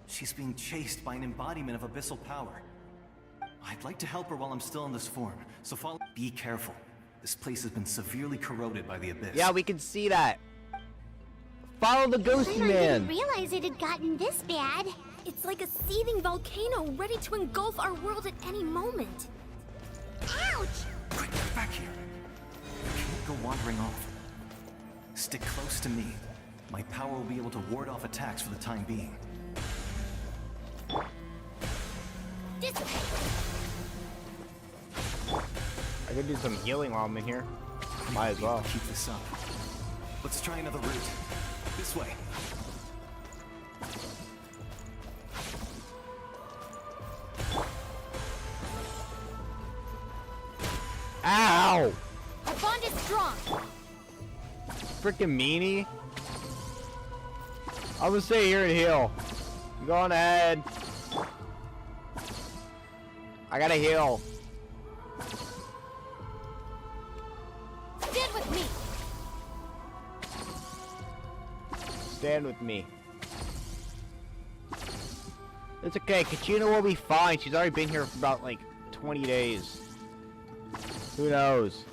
She's being chased by an embodiment of abyssal power. I'd like to help her while I'm still in this form, so follow... Be careful. This place has been severely corroded by the Abyss. Yeah, we can see that. Follow the ghosty I man. didn't realize it had gotten this bad. It's like a seething volcano ready to engulf our world at any moment. Ouch! Quick, get back here. You can't go wandering off. Stick close to me. My power will be able to ward off attacks for the time being. This way! I could do some healing while I'm in here. Might as well. Keep this up. Let's try another route. This way. Ow! Our bond is strong. Freaking meanie. I'm gonna stay here and heal. You go on ahead. I gotta heal. Stand with me. Stand with me. It's okay. Kachina will be fine. She's already been here for about like 20 days. Who knows?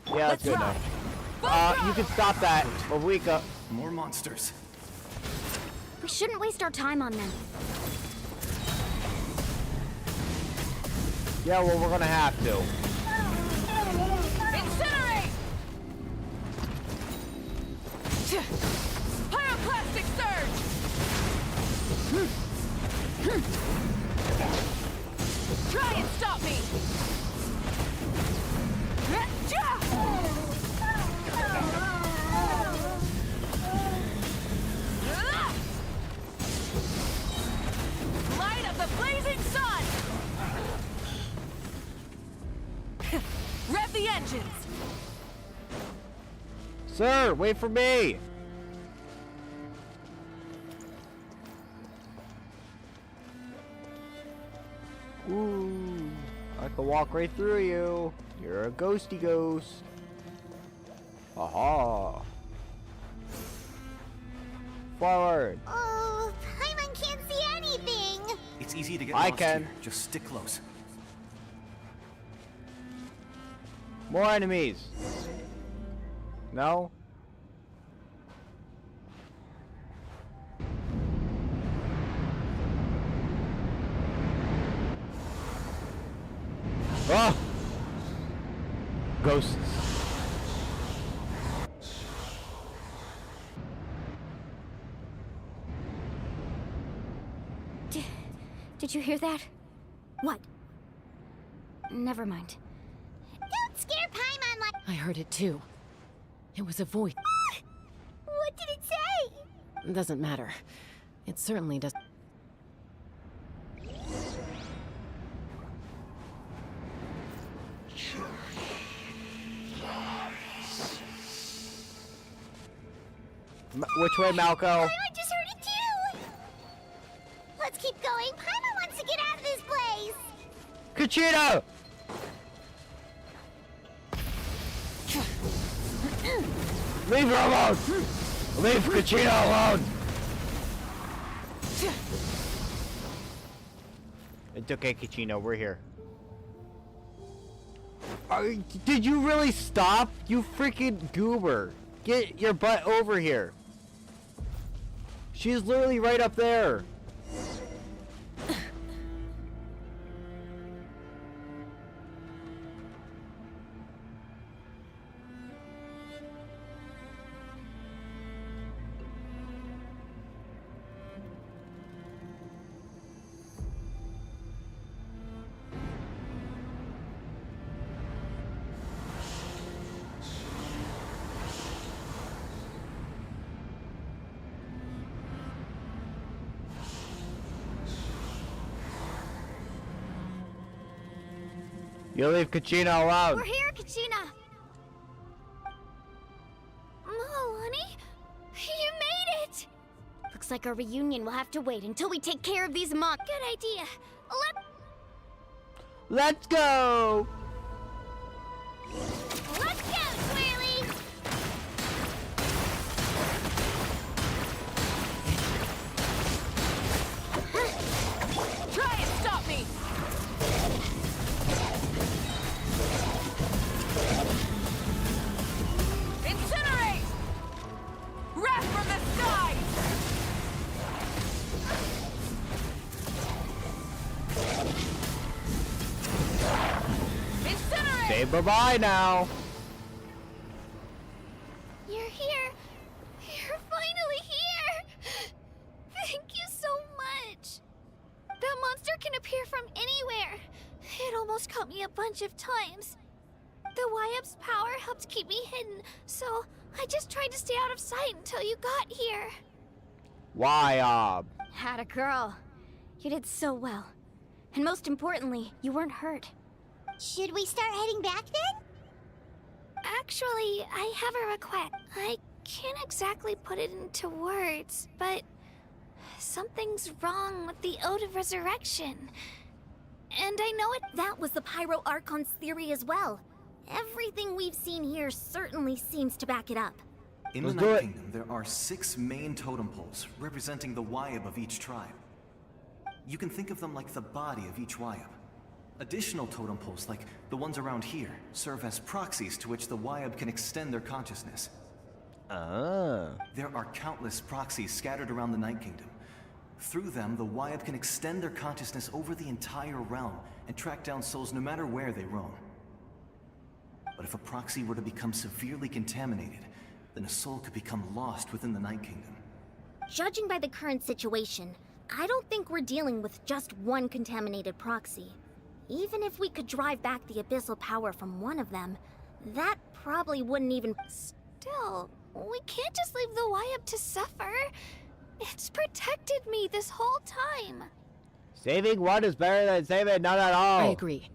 Yeah, that's good enough. You can stop that. Wawika. More monsters. We shouldn't waste our time on them. Yeah, well, we're gonna have to. Incinerate! Pyroclastic surge! Try and stop me! vengeance! Sir, wait for me! Ooh, I can walk right through you. You're a ghosty ghost. Aha. Forward. Oh, Paimon can't see anything. It's easy to get I lost can. here. Just stick close. More enemies. No? Ah! Ghosts. Did you hear that? What? Never mind. Don't scare Paimon like. I heard it too. It was a voice. What did it say? Doesn't matter. It certainly does. Which way, Malco? I just heard it too. Let's keep going. Paimon wants to get out of this place. Kachina! Leave her alone! Leave Kachina alone! It's okay, Kachina, we're here. Did you really stop? You freaking goober! Get your butt over here! She's literally right up there! You leave Kachina alone. We're here, Kachina. Oh, honey, you made it. Looks like our reunion will have to wait until we take care of these monsters. Good idea. Let's go! Let's go, Swirly. Try and stop me! Incinerate! Wrath from the sky! Incinerate! Say bye-bye now. You're here. You're finally here. Thank you so much. That monster can appear from anywhere. It almost caught me a bunch of times. The Wyab's power helped keep me hidden, so I just tried to stay out of sight until you got here. Why, Had a girl. You did so well. And most importantly, you weren't hurt. Should we start heading back then? Actually, I have a request. I can't exactly put it into words, but something's wrong with the Ode of Resurrection. And I know it. That was the Pyro Archon's theory as well. Everything we've seen here certainly seems to back it up. In Let's the do Night it. Kingdom, there are 6 main totem poles representing the Wyab of each tribe. You can think of them like the body of each Wyab. Additional totem poles, like the ones around here, serve as proxies to which the Wyab can extend their consciousness. There are countless proxies scattered around the Night Kingdom. Through them, the Wyab can extend their consciousness over the entire realm and track down souls no matter where they roam. But if a proxy were to become severely contaminated, then a soul could become lost within the Night Kingdom. Judging by the current situation, I don't think we're dealing with just one contaminated proxy. Even if we could drive back the abyssal power from one of them, that probably wouldn't even... Still, we can't just leave the Wyab to suffer. It's protected me this whole time. Saving one is better than saving none at all. I agree.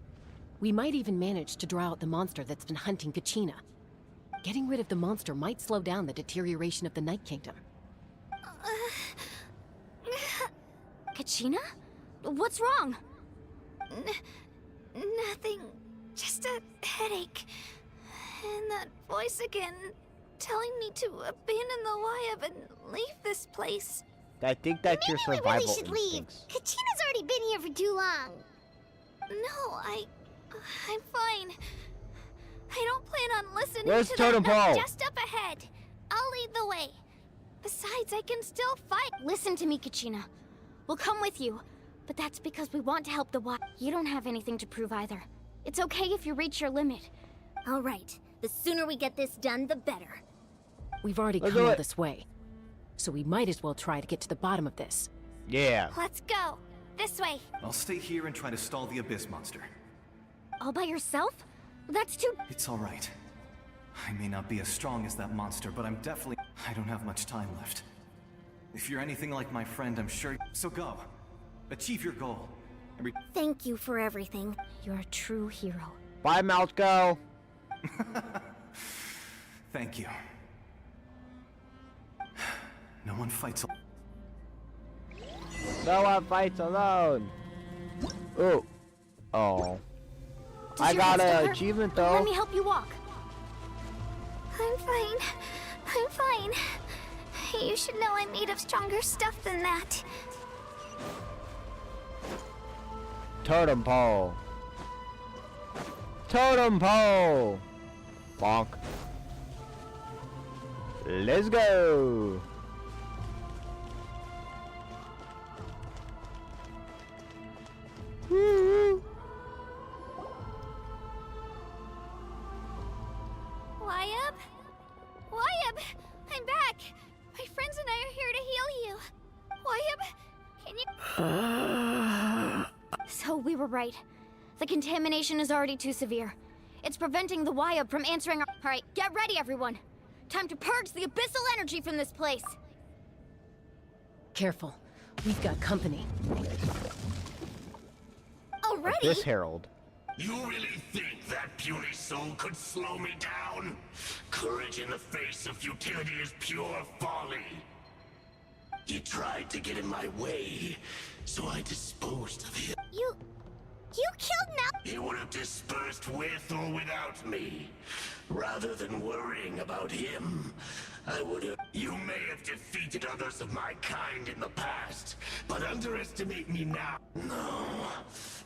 We might even manage to draw out the monster that's been hunting Kachina. Getting rid of the monster might slow down the deterioration of the Night Kingdom. Kachina? What's wrong? Nothing. Just a headache. And that voice again, telling me to abandon the Wyab and leave this place. I think that's your Maybe survival we really should leave. instincts. Kachina's already been here for too long. No, I'm fine. I don't plan on listening Where's to Totem that Pole? just up ahead. I'll lead the way. Besides, I can still fight. Listen to me, Kachina. We'll come with you, but that's because we want to help the Wyab. You don't have anything to prove either. It's okay if you reach your limit. All right. The sooner we get this done, the better. We've already Let's come do all it. this way, so we might as well try to get to the bottom of this. Yeah. Let's go. This way. I'll stay here and try to stall the Abyss monster. All by yourself? That's too... It's all right. I may not be as strong as that monster, but I'm definitely... I don't have much time left. If you're anything like my friend, I'm sure... So go. Achieve your goal. Thank you for everything. You're a true hero. Bye, Malco. Thank you. No one fights... No one fights alone. Ooh. Oh. I got an achievement though. Let me help you walk. I'm fine. I'm fine. You should know I'm made of stronger stuff than that. Totem pole. Totem pole. Bonk. Let's go. Woo. Wyab? Wyab! I'm back! My friends and I are here to heal you. Wyab, can you... So we were right. The contamination is already too severe. It's preventing the Wyab from answering our... Alright, get ready, everyone! Time to purge the abyssal energy from this place! Careful. We've got company. Already? This Herald. You really think that puny soul could slow me down? Courage in the face of futility is pure folly. He tried to get in my way, so I disposed of him. You killed Mal- He would have dispersed with or without me. Rather than worrying about him, I would have... You may have defeated others of my kind in the past, but underestimate me now. No,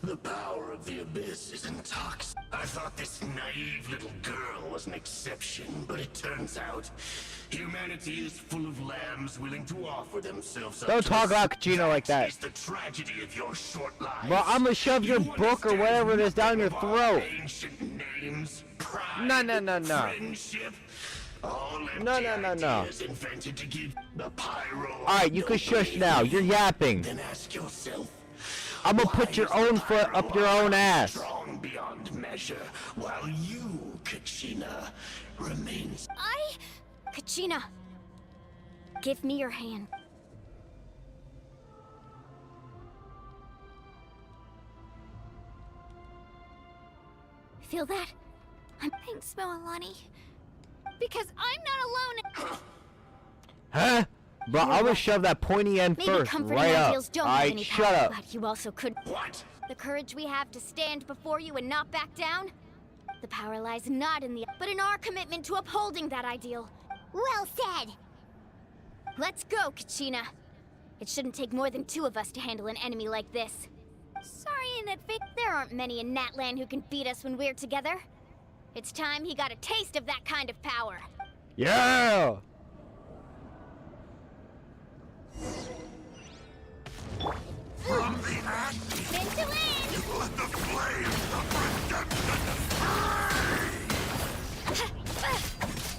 the power of the Abyss is intoxicating. I thought this naive little girl was an exception, but it turns out humanity is full of lambs willing to offer themselves up. Don't talk about Kachina like that. Is the tragedy of your short life. Bro, I'm gonna shove your book or whatever it is down your throat. Ancient names, pride, No, no, no, no. friendship, all No, no, no, no. ideas invented to give the pyro. Alright, you can shush now. You're yapping. Then ask yourself, I'm gonna put your own foot up your own ass. strong beyond measure, while you, Kachina, remains. Kachina! Give me your hand. Feel that? Thanks, Moalani. Because I'm not alone. Huh? Bro, I'm gonna shove that pointy end Maybe first, comforting right up. ideals don't have Alright, any shut power, up. but you also could. What? The courage we have to stand before you and not back down? The power lies not in the... but in our commitment to upholding that ideal. Well said. Let's go, Kachina. It shouldn't take more than two of us to handle an enemy like this. Sorry in advance. There aren't many in Natlan who can beat us when we're together. It's time he got a taste of that kind of power. Yeah! From the ashes, Into it! let the flames of redemption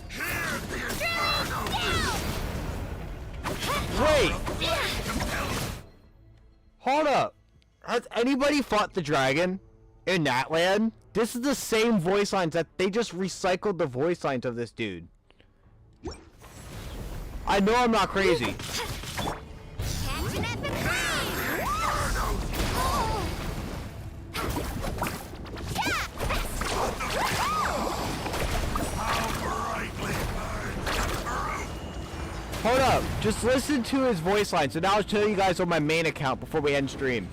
Hear the inferno! Wait! Hold up. Has anybody fought the dragon in Natlan? This is the same voice lines that they just recycled the voice lines of this dude. I know I'm not crazy. Catching up in the Just listen to his voice line. So now I'll tell you guys on my main account before we end stream.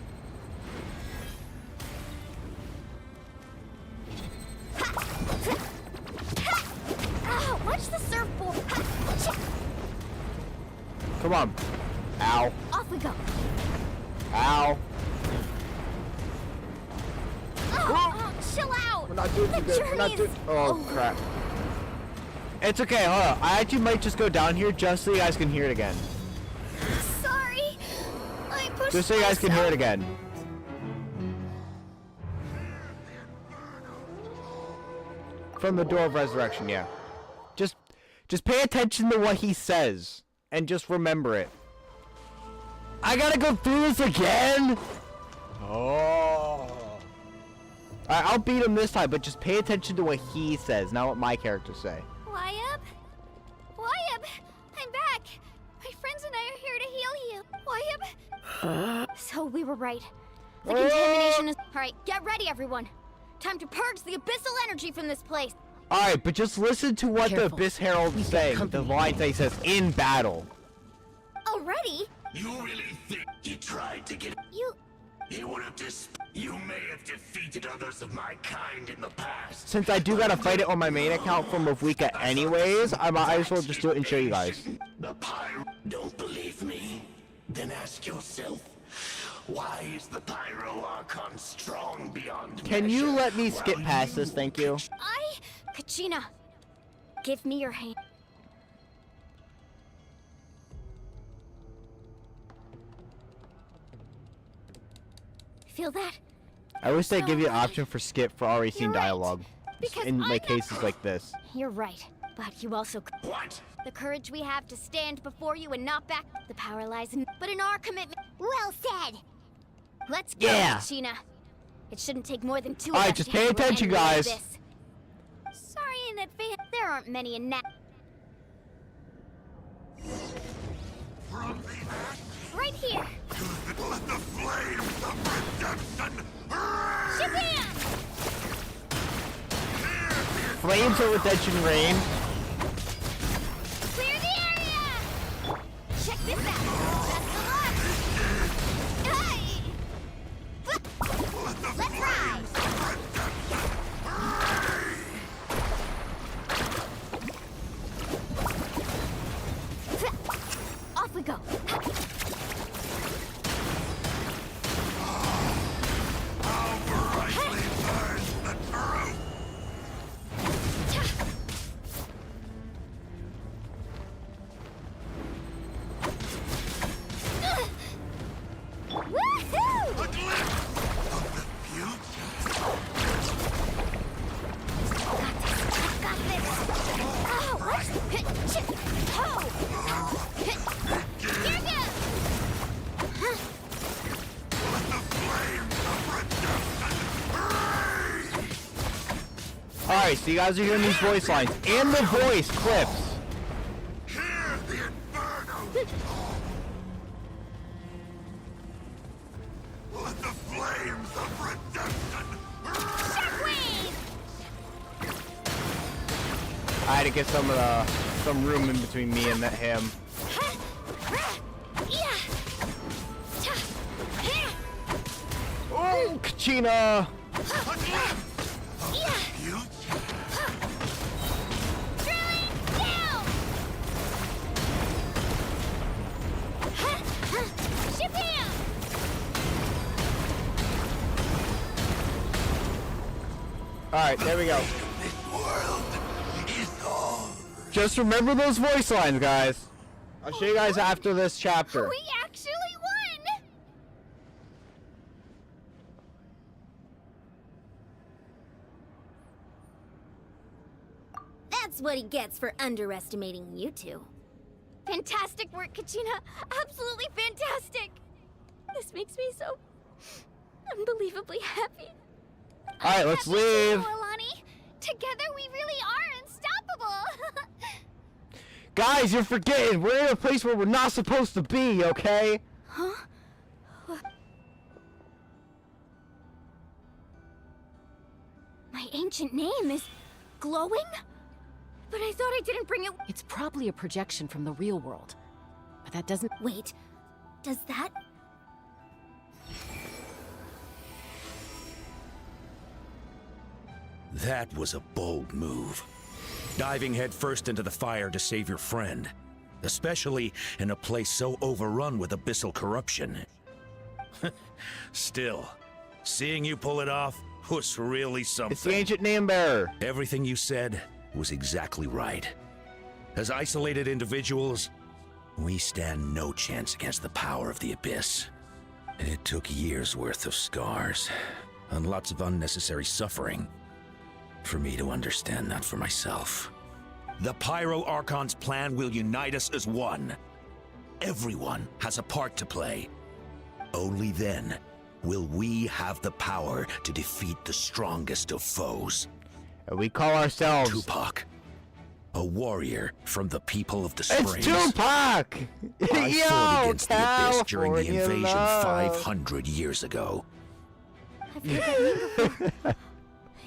Ow, watch the surfboard. Come on. Ow. Off we go. Ow. Oh, chill out. We're not doing too good. We're not doing. Oh, crap. It's okay. Hold on. I actually might just go down here just so you guys can hear it again. Sorry. I pushed Just so you guys can hear it again. From the Door of Resurrection, yeah. Just pay attention to what he says and just remember it. I gotta go through this again. Oh. Alright, I'll beat him this time, but just pay attention to what he says, not what my characters say. Wyab? Wyab! I'm back! My friends and I are here to heal you. Wyab? So we were right. The contamination is... Alright, get ready, everyone. Time to purge the abyssal energy from this place. Alright, but just listen to what the Abyss Herald is saying. The lines that he says, in battle. Already? You really think he tried to get... You... He would have You may have defeated others of my kind in the past. Since I do gotta fight it on my main account from Ravika anyways, I might as well just do it and show you guys. The pyro... Don't believe me? Then ask yourself, why is the pyro archon strong beyond Can you measure, let me skip while past this, thank you? Kachina, give me your hand. Feel that? I wish they give you an option for skip for already seen You're right. dialogue. Because In I'm like not- cases like this. You're right, but you also... What? The courage we have to stand before you and not back. The power lies in... But in our commitment... Well said! Let's go, Yeah. Kachina. It shouldn't take more than 2 of Alright, us just to pay handle attention, any of guys. this. Sorry in advance. There aren't many in that. Right here. Let the flames of redemption Shabam! Flames of Redemption rain. Clear the area! Check this out. Best of luck. Hey! Let's ride! Off we go. Alright, so you guys are hearing these voice lines and the voice clips. Let the flames of redemption I had to get some room in between me and him. Oh, Kachina! Alright, there we go. Just remember those voice lines, guys. I'll show you guys after this chapter. We actually won! That's what he gets for underestimating you two. Fantastic work, Kachina. Absolutely fantastic. This makes me so unbelievably happy. Alright, let's leave. Alani. Together we really are unstoppable. Guys, you're forgetting. We're in a place where we're not supposed to be, okay? Huh? My ancient name is glowing? But I thought I didn't bring it. It's probably a projection from the real world. But that doesn't... Wait, does that... That was a bold move. Diving headfirst into the fire to save your friend. Especially in a place so overrun with abyssal corruption. Still, seeing you pull it off was really something. It's the ancient name bearer. Everything you said was exactly right. As isolated individuals, we stand no chance against the power of the Abyss. It took years' worth of scars, and lots of unnecessary suffering, for me to understand that for myself. The Pyro Archon's plan will unite us as one. Everyone has a part to play. Only then will we have the power to defeat the strongest of foes. And we call ourselves... Tupac. A warrior from the people of the Springs. It's Tupac! I fought against the Abyss during the California invasion love. 500 years ago. I've heard that name before.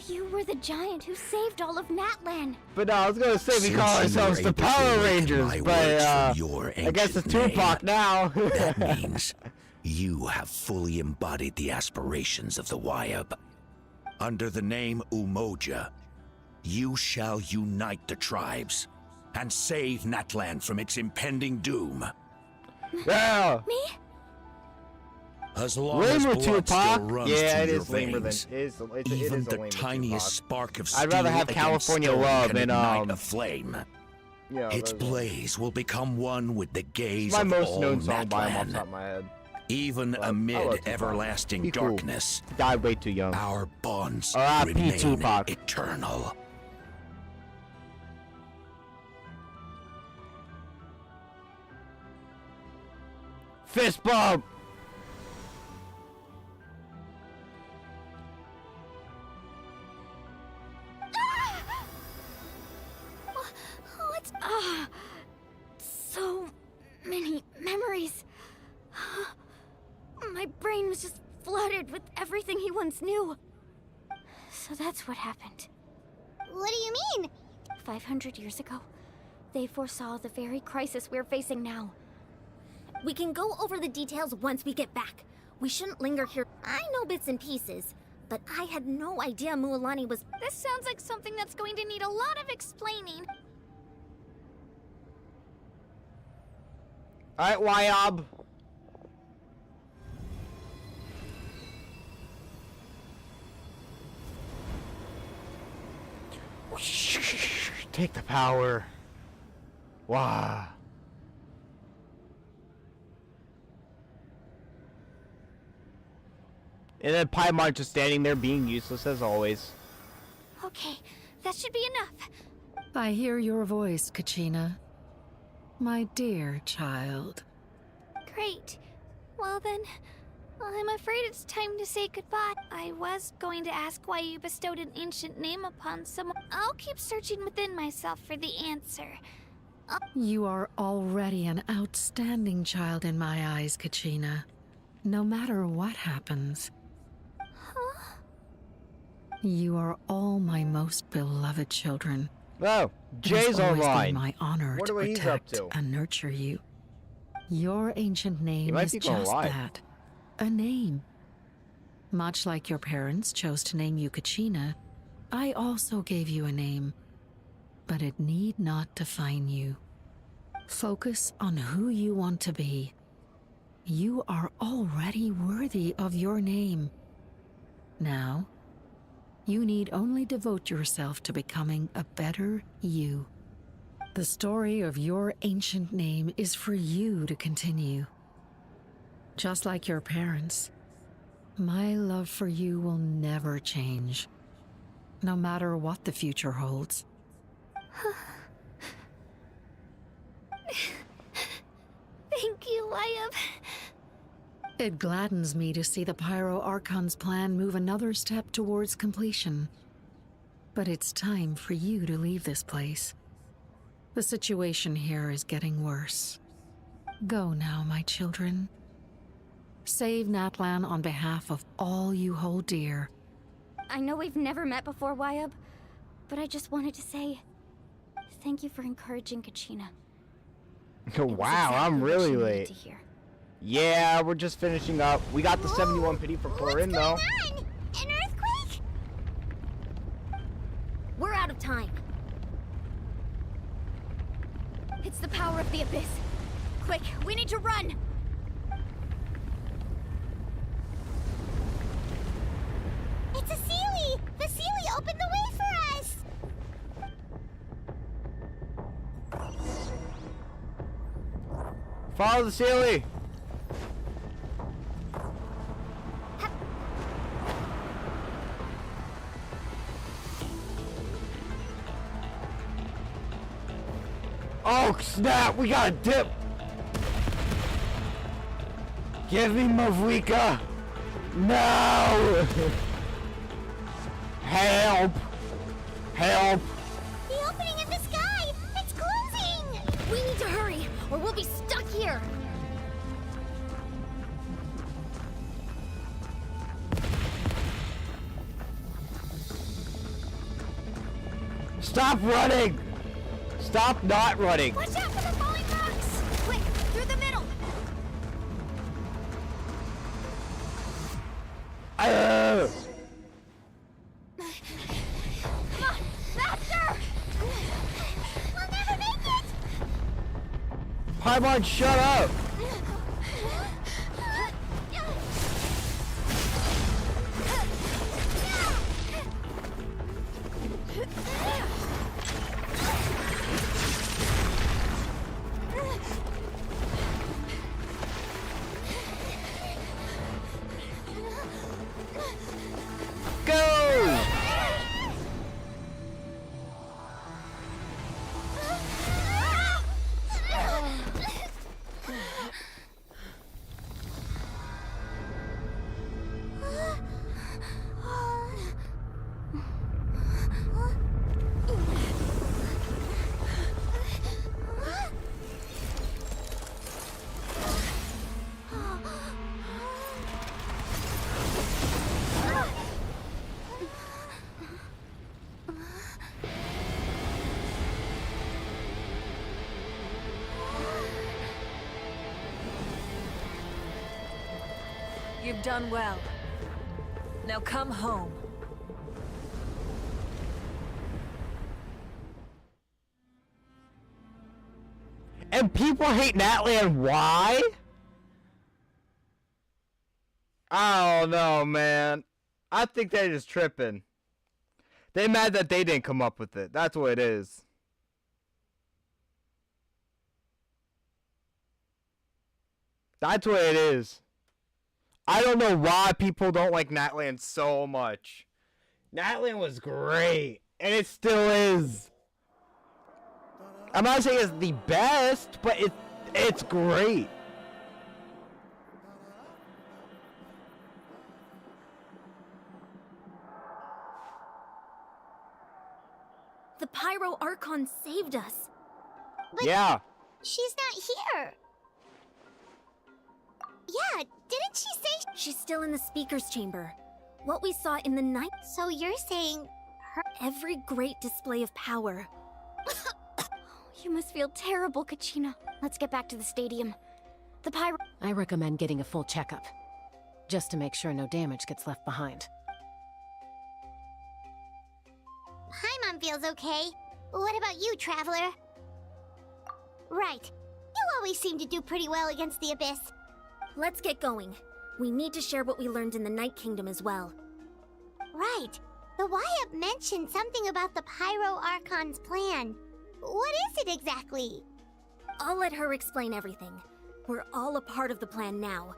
You were the giant who saved all of Natlan. But no, I was gonna say we Since call you ourselves were the able to Power awaken Rangers, my but words from your I guess it's ancient name, Tupac now. That means you have fully embodied the aspirations of the Wyab. Under the name Umoja, you shall unite the tribes and save Natlan from its impending doom. Yeah. Me? As long as Lamer blood Tupac. still runs Yeah, through it your is lamer than veins, a even the lamer tiniest Tupac. spark of I'd rather steel have against California stone love can and ignite a flame. Yeah, Its those- blaze will become one with the gaze my of most all known song by him off the Natlan. top of my head. Even But I love amid Tupac. everlasting He cool. darkness, Died way too young. our bonds R.I.P. remain Tupac. eternal. Fist bump. What? So many memories. My brain was just flooded with everything he once knew. So that's what happened. What do you mean? 500 years ago, they foresaw the very crisis we're facing now. We can go over the details once we get back. We shouldn't linger here. I know bits and pieces, but I had no idea Mualani was... This sounds like something that's going to need a lot of explaining. Alright, Wyab. Take the power. Wow. And then Paimon just standing there being useless as always. Okay, that should be enough. I hear your voice, Kachina. My dear child. Great. Well then, I'm afraid it's time to say goodbye. I was going to ask why you bestowed an ancient name upon someone. I'll keep searching within myself for the answer. You are already an outstanding child in my eyes, Kachina. No matter what happens. Huh? You are all my most beloved children. Oh, Jay's It's always online. been my honor Wonder to what he's up protect to. and nurture you. Your ancient name might is be going just live. that. A name. Much like your parents chose to name you Kachina, I also gave you a name. But it need not define you. Focus on who you want to be. You are already worthy of your name. Now, you need only devote yourself to becoming a better you. The story of your ancient name is for you to continue. Just like your parents, my love for you will never change, no matter what the future holds. Thank you, Wyab. It gladdens me to see the Pyro Archon's plan move another step towards completion. But it's time for you to leave this place. The situation here is getting worse. Go now, my children. Save Natlan on behalf of all you hold dear. I know we've never met before, Wyab, but I just wanted to say thank you for encouraging Kachina. Wow, I'm really late. Yeah, we're just finishing up. We got the 71 pity for Corinne, though. An earthquake? We're out of time. It's the power of the abyss. Quick, we need to run! It's a Sealy! The Sealy opened the way for us! Follow the Sealy! Oh snap, we got a dip! Give me Mavika! No! Help! Help! The opening in the sky! It's closing! We need to hurry, or we'll be stuck here! Stop running! Stop not running! Watch out for the falling rocks! Quick, through the middle! Uh, Come on, faster! We'll never make it! Paimon, shut up! Go! You've done well. Now come home. And people hate Natlan, why? I don't know, man. I think they're just tripping. They mad that they didn't come up with it. That's what it is. That's what it is. I don't know why people don't like Natlan so much. Natlan was great, and it still is. I'm not saying it's the best, but it's great. The Pyro Archon saved us. But yeah. She's not here. Yeah, didn't she say she's still in the speaker's chamber? What we saw in the night. So you're saying her every great display of power. You must feel terrible, Kachina. Let's get back to the stadium. The Pyro... I recommend getting a full checkup, just to make sure no damage gets left behind. Paimon feels okay. What about you, Traveler? Right. You always seem to do pretty well against the Abyss. Let's get going. We need to share what we learned in the Night Kingdom as well. Right. The Wyatt mentioned something about the Pyro Archon's plan. What is it exactly? I'll let her explain everything. We're all a part of the plan now.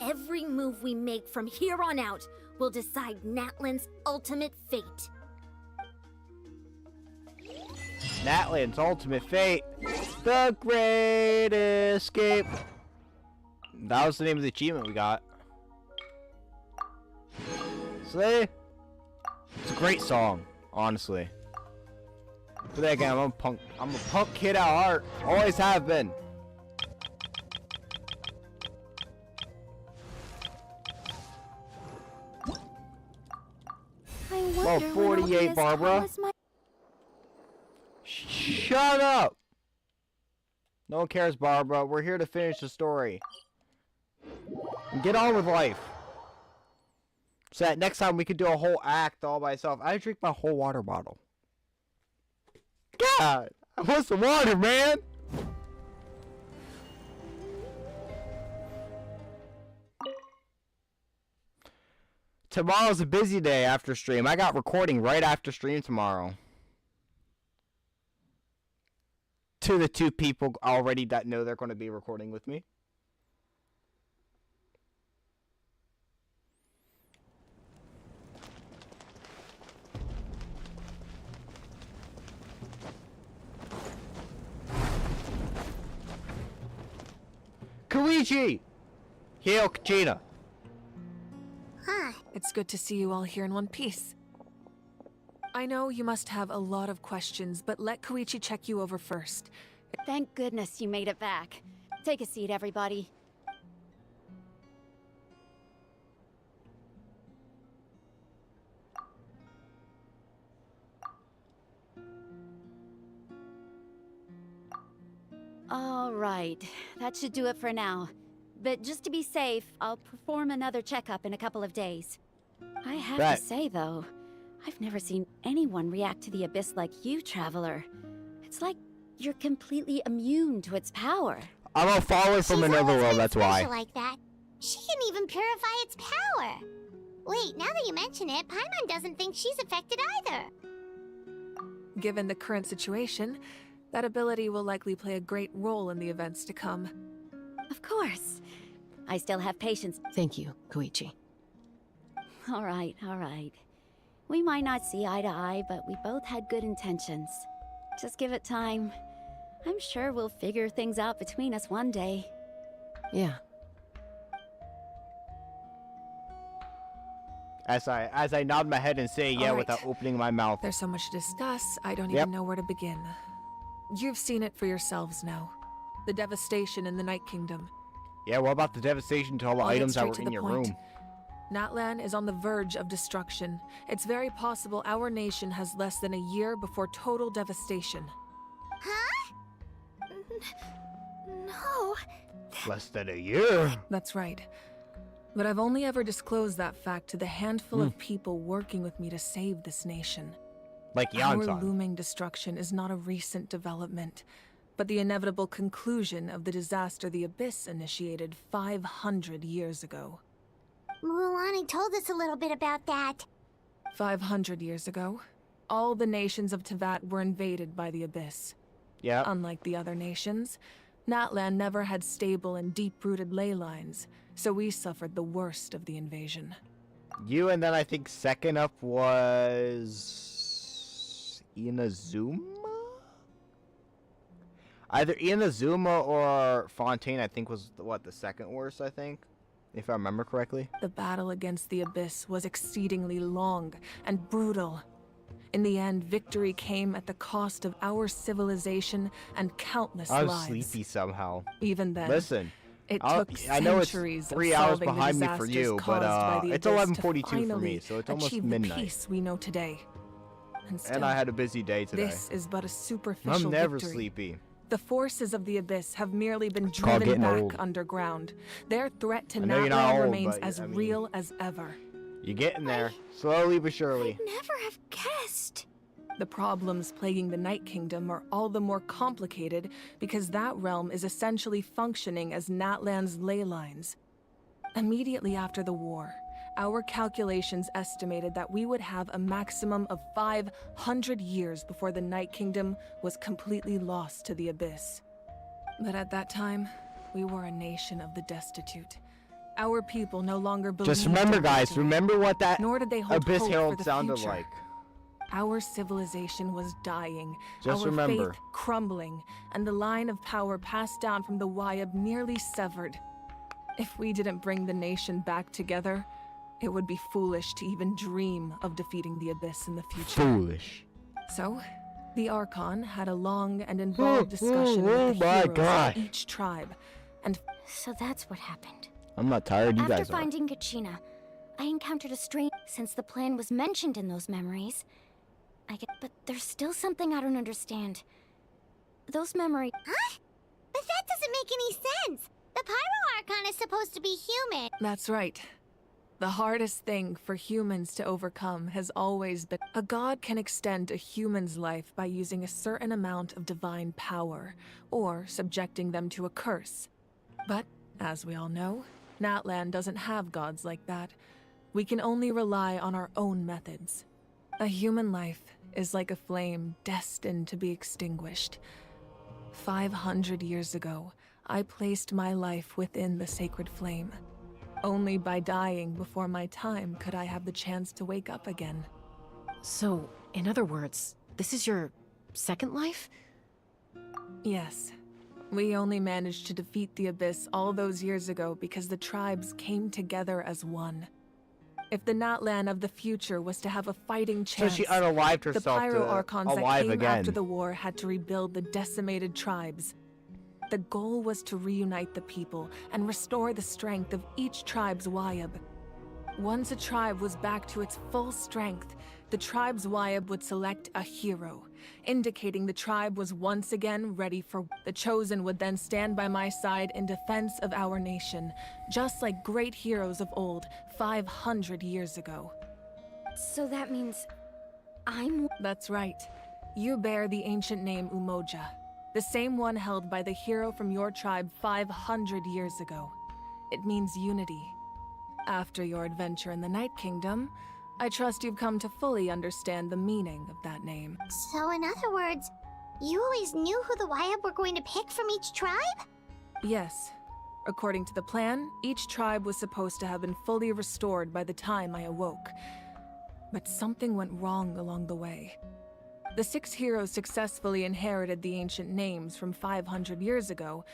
Every move we make from here on out will decide Natlan's ultimate fate. Natlan's ultimate fate. The Great Escape. That was the name of the achievement we got. See? It's a great song, honestly. But then again, I'm a punk kid at heart. Always have been. Well, 48, Barbara. Shut up! No one cares, Barbara. We're here to finish the story. And get on with life. So that next time we could do a whole act all by itself. I drink my whole water bottle. God! I want some water, man! Tomorrow's a busy day after stream. I got recording right after stream tomorrow. To the 2 people already that know they're going to be recording with me. Koichi! Hail, Kachina. Huh. It's good to see you all here in one piece. I know you must have a lot of questions, but let Koichi check you over first. Thank goodness you made it back. Take a seat, everybody. All right, that should do it for now. But just to be safe, I'll perform another checkup in a couple of days. I have to say, though, I've never seen anyone react to the Abyss like you, Traveler. It's like you're completely immune to its power. I'm a follower from another world, that's why. Like that. She can even purify its power. Wait, now that you mention it, Paimon doesn't think she's affected either. Given the current situation, that ability will likely play a great role in the events to come. Of course. I still have patience. Thank you, Koichi. All right, all right. We might not see eye to eye, but we both had good intentions. Just give it time. I'm sure we'll figure things out between us one day. Yeah. As I nod my head and say yeah without opening my mouth. There's so much to discuss, I don't even know where to begin. You've seen it for yourselves now. The devastation in the Night Kingdom. Yeah, what about the devastation to all the items that were in your room? Natlan is on the verge of destruction. It's very possible our nation has less than a year before total devastation. Huh? No. Less than a year? That's right. But I've only ever disclosed that fact to the handful of people working with me to save this nation. Like Our Yansan. looming destruction is not a recent development, but the inevitable conclusion of the disaster the Abyss initiated 500 years ago. Mulani told us a little bit about that. 500 years ago, all the nations of Teyvat were invaded by the Abyss. Yeah. Unlike the other nations, Natlan never had stable and deep-rooted ley lines, so we suffered the worst of the invasion. You, and then I think second up was Inazuma? Either Inazuma or Fontaine, I think, was the second worst, I think, if I remember correctly. The battle against the Abyss was exceedingly long and brutal. In the end, victory came at the cost of our civilization and countless lives. I'm sleepy somehow. Even then, listen, it took I know it's centuries 3 of hours solving behind the me for disasters you, caused by but the it's Abyss 11:42 to for me, finally so it's almost achieve midnight. The peace we know today. And I had a busy day today. This is but a superficial I'm never victory. sleepy. The forces of the Abyss have merely been It's called driven getting back old. underground. Their threat to I know you're not Natlan old, remains but, as I mean, real as ever. You're getting there, slowly but surely. Never have guessed. The problems plaguing the Night Kingdom are all the more complicated because that realm is essentially functioning as Natlan's ley lines. Immediately after the war, our calculations estimated that we would have a maximum of 500 years before the Night Kingdom was completely lost to the Abyss. But at that time, we were a nation of the destitute. Our people no longer believed Just remember, in guys, victory, remember what that nor did they hold Abyss hope Herald for the sounded future. like. Our civilization was dying, Just our remember. faith crumbling, and the line of power passed down from the Wyab nearly severed. If we didn't bring the nation back together, it would be foolish to even dream of defeating the Abyss in the future. Foolish. So, the Archon had a long and involved discussion with the my heroes God. of each tribe, and So that's what happened. I'm not tired, you After guys are. finding Kachina, I encountered a strange... Since the plan was mentioned in those memories, but there's still something I don't understand. Those memories... Huh? But that doesn't make any sense. The Pyro Archon is supposed to be human. That's right. The hardest thing for humans to overcome has always been a god can extend a human's life by using a certain amount of divine power, or subjecting them to a curse. But, as we all know, Natlan doesn't have gods like that. We can only rely on our own methods. A human life is like a flame destined to be extinguished. 500 years ago, I placed my life within the sacred flame. Only by dying before my time could I have the chance to wake up again. So, in other words, this is your second life? Yes. We only managed to defeat the Abyss all those years ago because the tribes came together as one. If the Natlan of the future was to have a fighting chance, So she unalived the herself Pyro to Archons that alive came again. after the war had to rebuild the decimated tribes. The goal was to reunite the people and restore the strength of each tribe's Wayab. Once a tribe was back to its full strength, the tribe's Wayab would select a hero, indicating the tribe was once again ready for. The Chosen would then stand by my side in defense of our nation, just like great heroes of old, 500 years ago. So that means I'm... That's right. You bear the ancient name Umoja, the same one held by the hero from your tribe 500 years ago. It means unity. After your adventure in the Night Kingdom, I trust you've come to fully understand the meaning of that name. So in other words, you always knew who the Wayab were going to pick from each tribe? Yes. According to the plan, each tribe was supposed to have been fully restored by the time I awoke. But something went wrong along the way. The 6 heroes successfully inherited the ancient names from 500 years ago,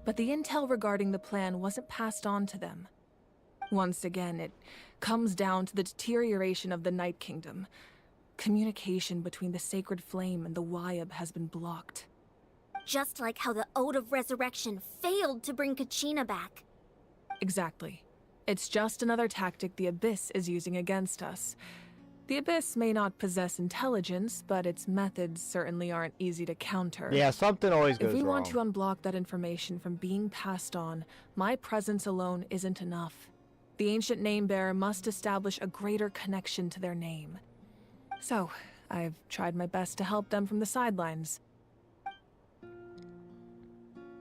but the intel regarding the plan wasn't passed on to them. Once again, it comes down to the deterioration of the Night Kingdom. Communication between the Sacred Flame and the Wayab has been blocked. Just like how the Ode of Resurrection failed to bring Kachina back. Exactly. It's just another tactic the Abyss is using against us. The Abyss may not possess intelligence, but its methods certainly aren't easy to counter. Yeah, something always goes If we wrong. want to unblock that information from being passed on, my presence alone isn't enough. The ancient name-bearer must establish a greater connection to their name. So, I've tried my best to help them from the sidelines.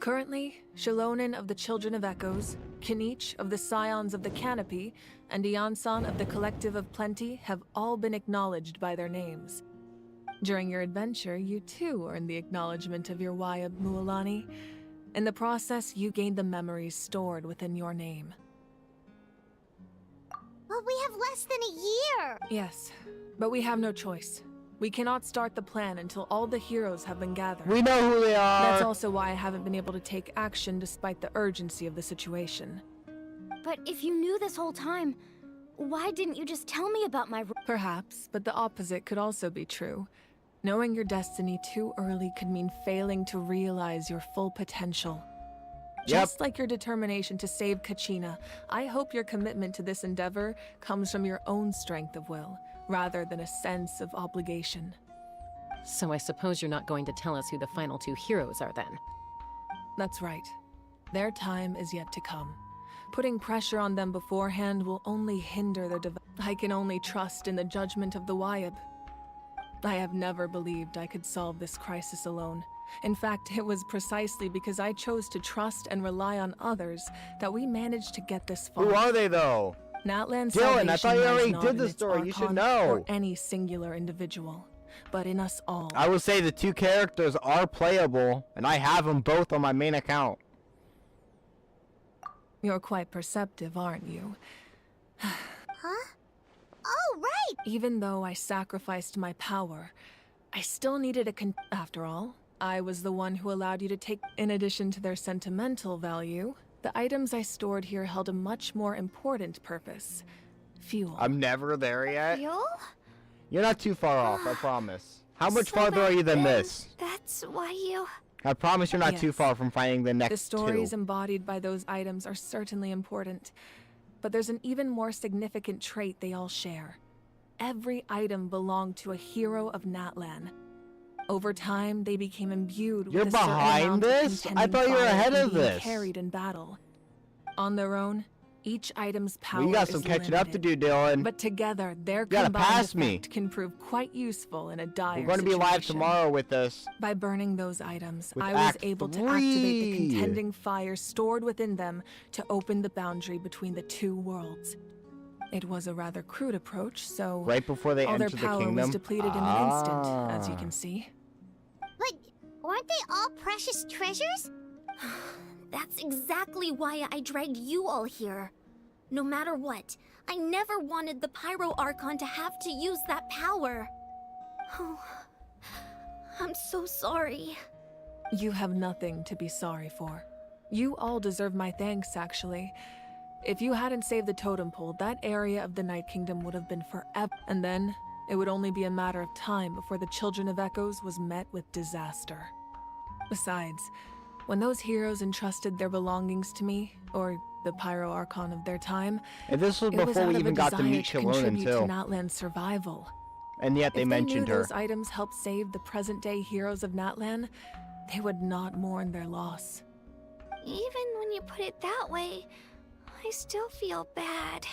Currently, Shilonin of the Children of Echoes, Kinich of the Scions of the Canopy, and Iansan of the Collective of Plenty have all been acknowledged by their names. During your adventure, you too earned the acknowledgement of your Wayab Mualani. In the process, you gained the memories stored within your name. But we have less than a year! Yes, but we have no choice. We cannot start the plan until all the heroes have been gathered. We know who they are! That's also why I haven't been able to take action despite the urgency of the situation. But if you knew this whole time, why didn't you just tell me about my... Perhaps, but the opposite could also be true. Knowing your destiny too early could mean failing to realize your full potential. Just like your determination to save Kachina, I hope your commitment to this endeavor comes from your own strength of will, rather than a sense of obligation. So I suppose you're not going to tell us who the final 2 heroes are then? That's right. Their time is yet to come. Putting pressure on them beforehand will only hinder their I can only trust in the judgment of the Wayab. I have never believed I could solve this crisis alone. In fact, it was precisely because I chose to trust and rely on others that we managed to get this far. Who are they, though? Natlan Dylan, I thought you salvation already lies not did in the its story. You should archon know. Or any singular individual, but in us all. I will say the 2 characters are playable, and I have them both on my main account. You're quite perceptive, aren't you? Huh? Oh, right! Even though I sacrificed my power, I still needed After all, I was the one who allowed you to take... In addition to their sentimental value, the items I stored here held a much more important purpose. Fuel. I'm never there yet. Fuel? You're not too far off, I promise. How much farther are you than this? That's why you... I promise you're not too Yes. far from finding the next The stories 2. embodied by those items are certainly important, but there's an even more significant trait they all share. Every item belonged to a hero of Natlan. Over time, they became imbued You're with a certain behind amount this? of I thought you were contending fire ahead and of being this. carried in battle. On their own, each item's power We got some is catching up to limited, do, Dylan. but together, their You gotta combined pass me. effect can prove quite useful in a dire We're going to be live situation. tomorrow with this. By burning those items, With I was Act able to 3. activate the contending fire stored within them to open the boundary between the two worlds. It was a rather crude approach, so Right before they all their enter the power was kingdom? depleted in an instant, as you can see. But weren't they all precious treasures? That's exactly why I dragged you all here. No matter what, I never wanted the Pyro Archon to have to use that power. Oh, I'm so sorry. You have nothing to be sorry for. You all deserve my thanks, actually. If you hadn't saved the totem pole, that area of the Night Kingdom would have been forever. And then, it would only be a matter of time before the Children of Echoes was met with disaster. Besides, when those heroes entrusted their belongings to me, or the Pyro Archon of their time, And this was it was before out we of a even got to desire meet to Shalona contribute too. to Natlan's survival. And yet they If mentioned they knew her. those items helped save the present-day heroes of Natlan, they would not mourn their loss. Even when you put it that way, I still feel bad.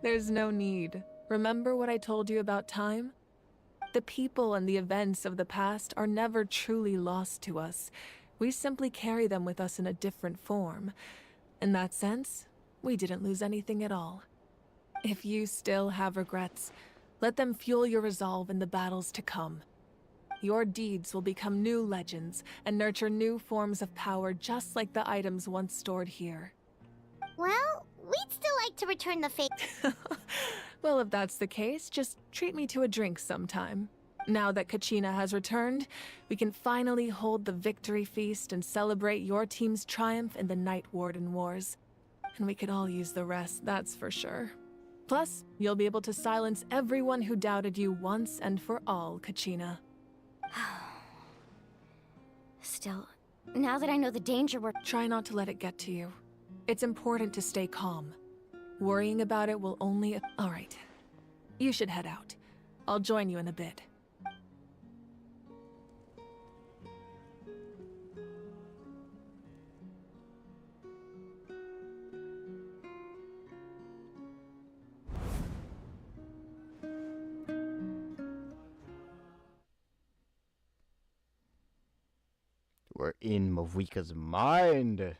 There's no need. Remember what I told you about time? The people and the events of the past are never truly lost to us. We simply carry them with us in a different form. In that sense, we didn't lose anything at all. If you still have regrets, let them fuel your resolve in the battles to come. Your deeds will become new legends and nurture new forms of power just like the items once stored here. Well, we'd still like to return the favor. Well, if that's the case, just treat me to a drink sometime. Now that Kachina has returned, we can finally hold the victory feast and celebrate your team's triumph in the Night Warden Wars. And we could all use the rest, that's for sure. Plus, you'll be able to silence everyone who doubted you once and for all, Kachina. Still, now that I know the danger we're— Try not to let it get to you. It's important to stay calm. Worrying about it will only— Alright. You should head out. I'll join you in a bit. We're in Mavika's mind.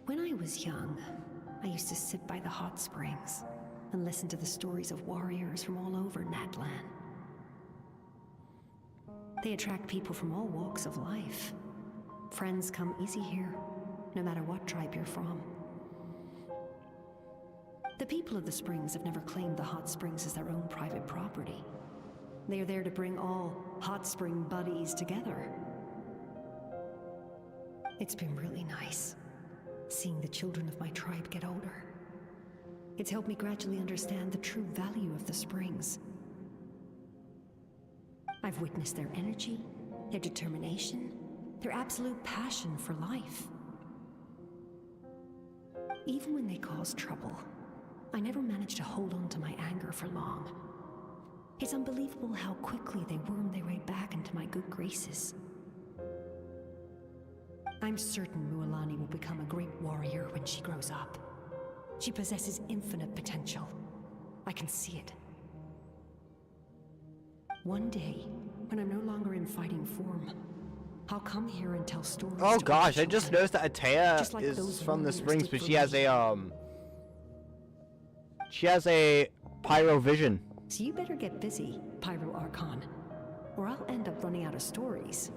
When I was young, I used to sit by the hot springs and listen to the stories of warriors from all over Natlan. They attract people from all walks of life. Friends come easy here, no matter what tribe you're from. The people of the springs have never claimed the hot springs as their own private property. They are there to bring all hot spring buddies together. It's been really nice, seeing the children of my tribe get older. It's helped me gradually understand the true value of the springs. I've witnessed their energy, their determination, their absolute passion for life. Even when they cause trouble, I never managed to hold on to my anger for long. It's unbelievable how quickly they worm their way back into my good graces. I'm certain Mualani will become a great warrior when she grows up. She possesses infinite potential. I can see it. One day, when I'm no longer in fighting form, I'll come here and tell stories. Oh to gosh, other I just children. noticed that Atea Just like is those from the warriors springs, did but for she has me. a pyro vision. So you better get busy, Pyro Archon, or I'll end up running out of stories.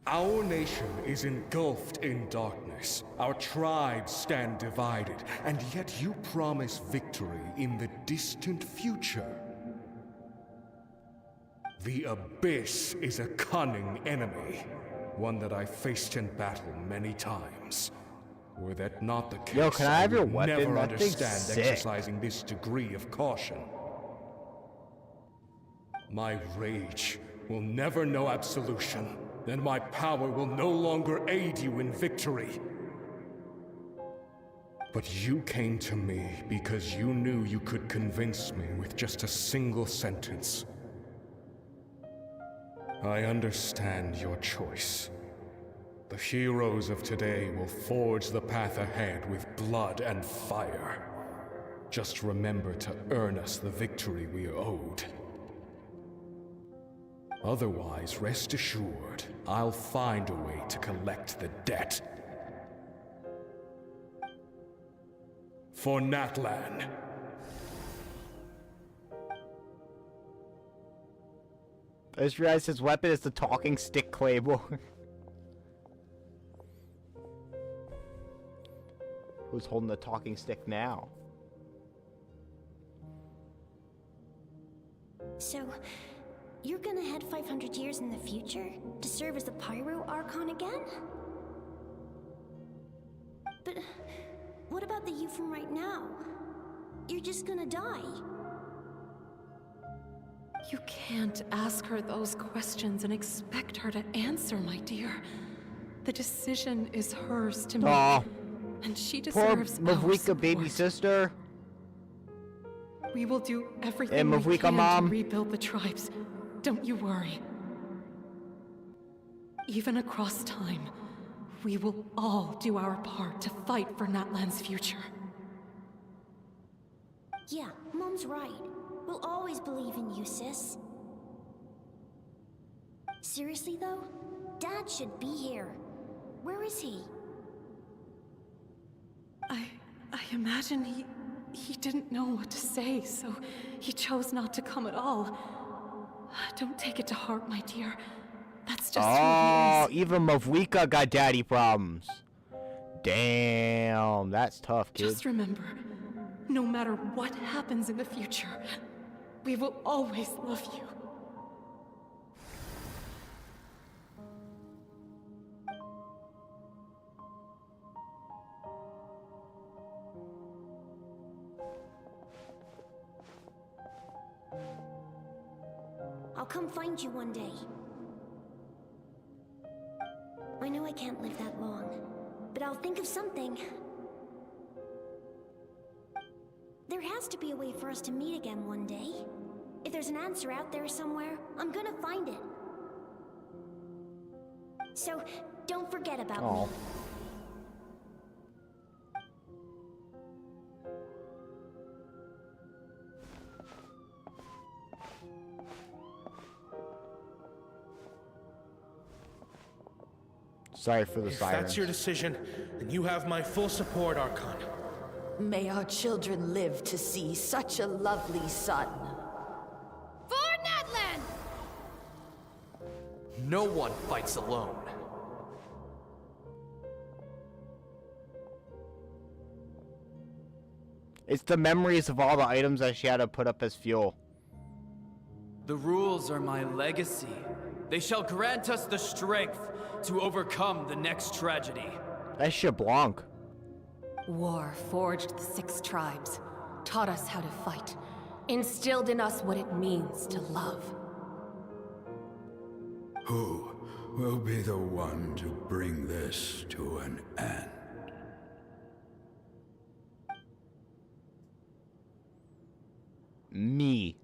Our nation is engulfed in darkness. Our tribes stand divided, and yet you promise victory in the distant future. The Abyss is a cunning enemy, one that I faced in battle many times. Were that not the case, Yo, can I have your would weapon? never That thing's understand sick. exercising this degree of caution. My rage will never know absolution, and my power will no longer aid you in victory. But you came to me because you knew you could convince me with just a single sentence. I understand your choice. The heroes of today will forge the path ahead with blood and fire. Just remember to earn us the victory we are owed. Otherwise, rest assured, I'll find a way to collect the debt. For Natlan. I just realized his weapon is the talking stick Claymore. Who's holding the talking stick now? So, you're gonna head 500 years in the future to serve as the Pyro Archon again? But what about the you from right now? You're just gonna die. You can't ask her those questions and expect her to answer, my dear. The decision is hers to make. Aw. And she Poor deserves our Mavwika baby support. sister. We will do everything And we Mavwika can mom. to rebuild the tribes. Don't you worry. Even across time, we will all do our part to fight for Natlan's future. Yeah, Mom's right. We'll always believe in you, sis. Seriously, though? Dad should be here. Where is he? I imagine he didn't know what to say, so he chose not to come at all. Don't take it to heart, my dear. That's just Oh, who he is. even Mavwika got daddy problems. Damn, that's tough, kid. Just remember, no matter what happens in the future, we will always love you. I'll come find you one day. I know I can't live that long, but I'll think of something. There has to be a way for us to meet again one day. If there's an answer out there somewhere, I'm gonna find it. So, don't forget about me. Sorry for the If sirens. that's your decision, then you have my full support, Archon. May our children live to see such a lovely son. For Natlan! No one fights alone. It's the memories of all the items that she had to put up as fuel. The rules are my legacy. They shall grant us the strength to overcome the next tragedy. That's Shablanc. War forged the 6 tribes, taught us how to fight, instilled in us what it means to love. Who will be the one to bring this to an end? Me.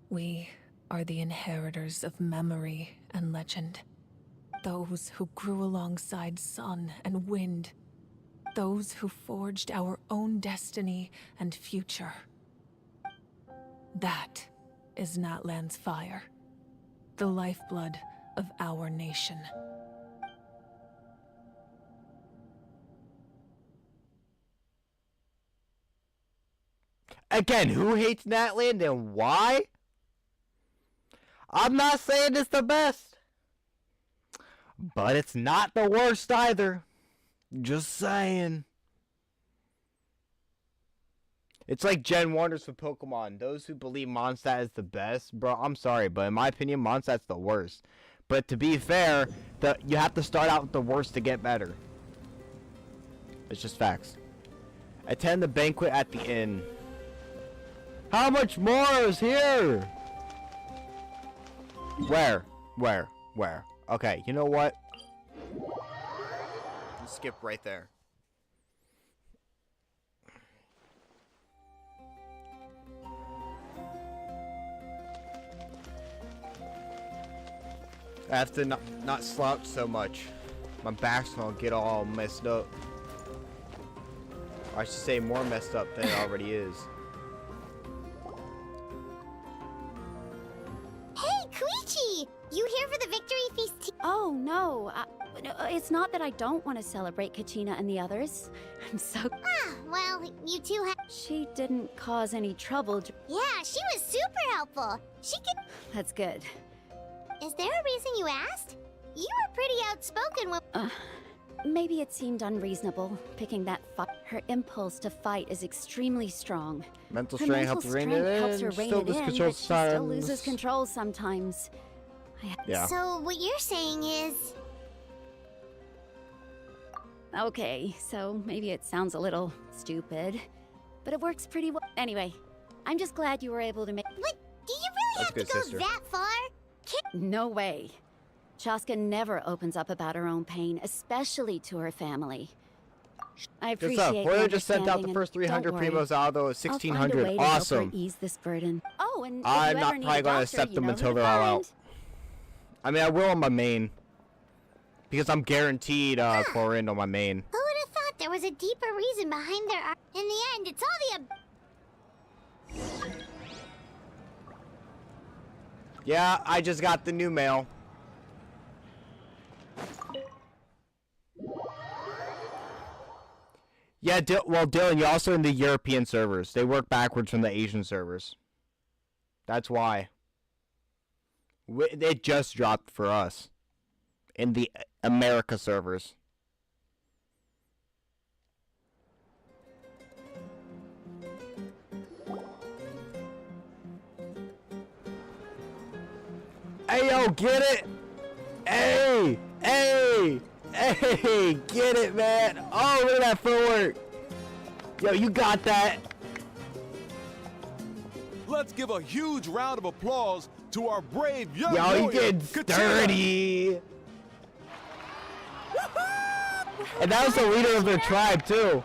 We are the inheritors of memory and legend. Those who grew alongside sun and wind. Those who forged our own destiny and future. That is Natlan's fire. The lifeblood of our nation. Again, who hates Natlan and why? I'm not saying it's the best. But it's not the worst either. Just saying. It's like Gen Wonders for Pokemon. Those who believe Mondstadt is the best, bro, I'm sorry, but in my opinion, Mondstadt's the worst. But to be fair, you have to start out with the worst to get better. It's just facts. Attend the banquet at the inn. How much more is here? Where? Okay, you know what? Let's skip right there. I have to not slouch so much. My back's gonna get all messed up. Or I should say more messed up than it already is. Hey, Koichi! You here for the victory feast? Oh, no. It's not that I don't want to celebrate Kachina and the others. I'm so... well, you two have... She didn't cause any trouble. Yeah, she was super helpful. She could... That's good. Is there a reason you asked? You were pretty outspoken when... Maybe it seemed unreasonable, picking that fight. Her impulse to fight is extremely strong. Mental Her strength mental helps rein strength it helps in. her rein Still it loses in, control but she still sometimes. loses control sometimes. Yeah. So what you're saying is... Okay, so maybe it sounds a little stupid, but it works pretty well. Anyway, I'm just glad you were able to make... What? Do you really have to go that far? No way. Chaska never opens up about her own pain, especially to her family. I appreciate Good stuff. Boyle just sent out the understanding, first and 300 don't worry. primos out of the I'll find a 1600. way to help her Awesome. ease this burden. Oh, and if I'm you not ever need probably a going to doctor, accept you them know until who to they're all find. out. I mean, I will on my main. Because I'm guaranteed chlorine on my main. Who would have thought there was a deeper reason behind their art? In the end, it's all the... Yeah, I just got the new mail. Yeah, well, Dylan, you're also in the European servers. They work backwards from the Asian servers. That's why. It just dropped for us. In the America servers. Hey, yo, get it? Hey! Hey! Hey! Get it, man! Oh, look at that footwork! Yo, you got that! Let's give a huge round of applause to our brave young Yo, warrior, you getting Kachina. dirty! And that was the leader of their tribe, too.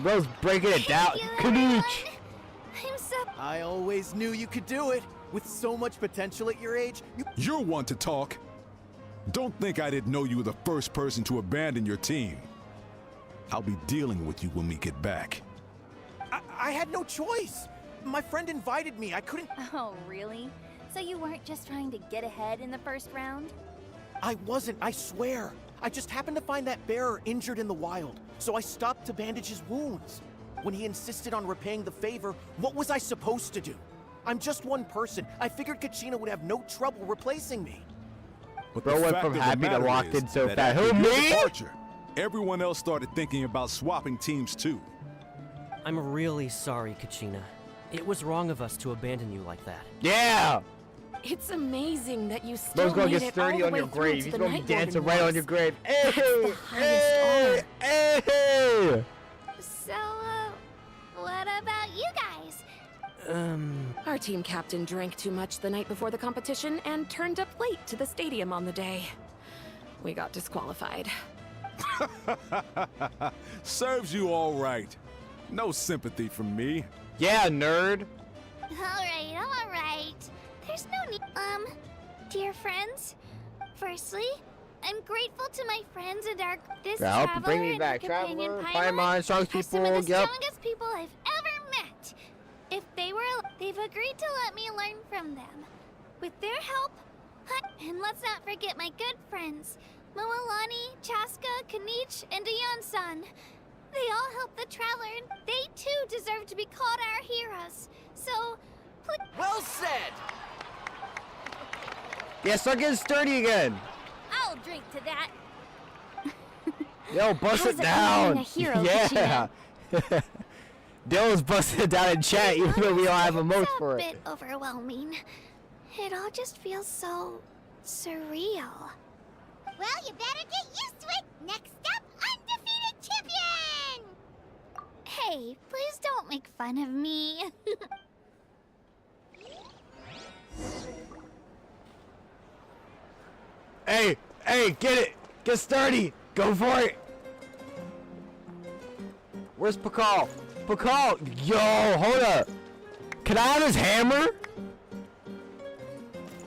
Bro's breaking it down. Kanooch! I always knew you could do it. With so much potential at your age, You're one to talk. Don't think I didn't know you were the first person to abandon your team. I'll be dealing with you when we get back. I had no choice. My friend invited me. I couldn't... Oh, really? So you weren't just trying to get ahead in the first round? I wasn't, I swear. I just happened to find that bearer injured in the wild, so I stopped to bandage his wounds. When he insisted on repaying the favor, what was I supposed to do? I'm just one person. I figured Kachina would have no trouble replacing me. But Bro the went fact from of the happy to matter locked is in so that fast. after Who, your me? departure, everyone else started thinking about swapping teams too. I'm really sorry, Kachina. It was wrong of us to abandon you like that. Yeah! It's amazing that you still Bro's gonna made get it all sturdy the on way your through grave. to He's the gonna be Night dancing Warden right on once. your grave. That's the Hey! highest honor. Hey! So, what about you guys? Our team captain drank too much the night before the competition and turned up late to the stadium on the day. We got disqualified. Serves you all right. No sympathy from me. Yeah, nerd. Alright. There's no need. Dear friends, firstly, I'm grateful to my friends and our this Yeah, help traveler bring me and back. her companion Traveler, Paimon Paimon, strong are some people, of the yep. strongest people I've ever met. If they were, they've agreed to let me learn from them. With their help, and let's not forget my good friends, Moalani, Chaska, Kanich, and Ayan-san. They all helped the traveler, and they too deserve to be called our heroes. So, please. Well said! Yeah, start getting sturdy again. Oh, I'll drink to that. Yo, bust How's it it down. being a hero, Yeah. Dylan's busting it down in chat, even though we don't have emotes for It's a it. bit overwhelming. It all just feels so surreal. Well, you better get used to it. Next up, undefeated champion! Hey, please don't make fun of me. Hey, get it. Get sturdy. Go for it. Where's Pakal? Pakal! Yo, hold up. Can I have his hammer?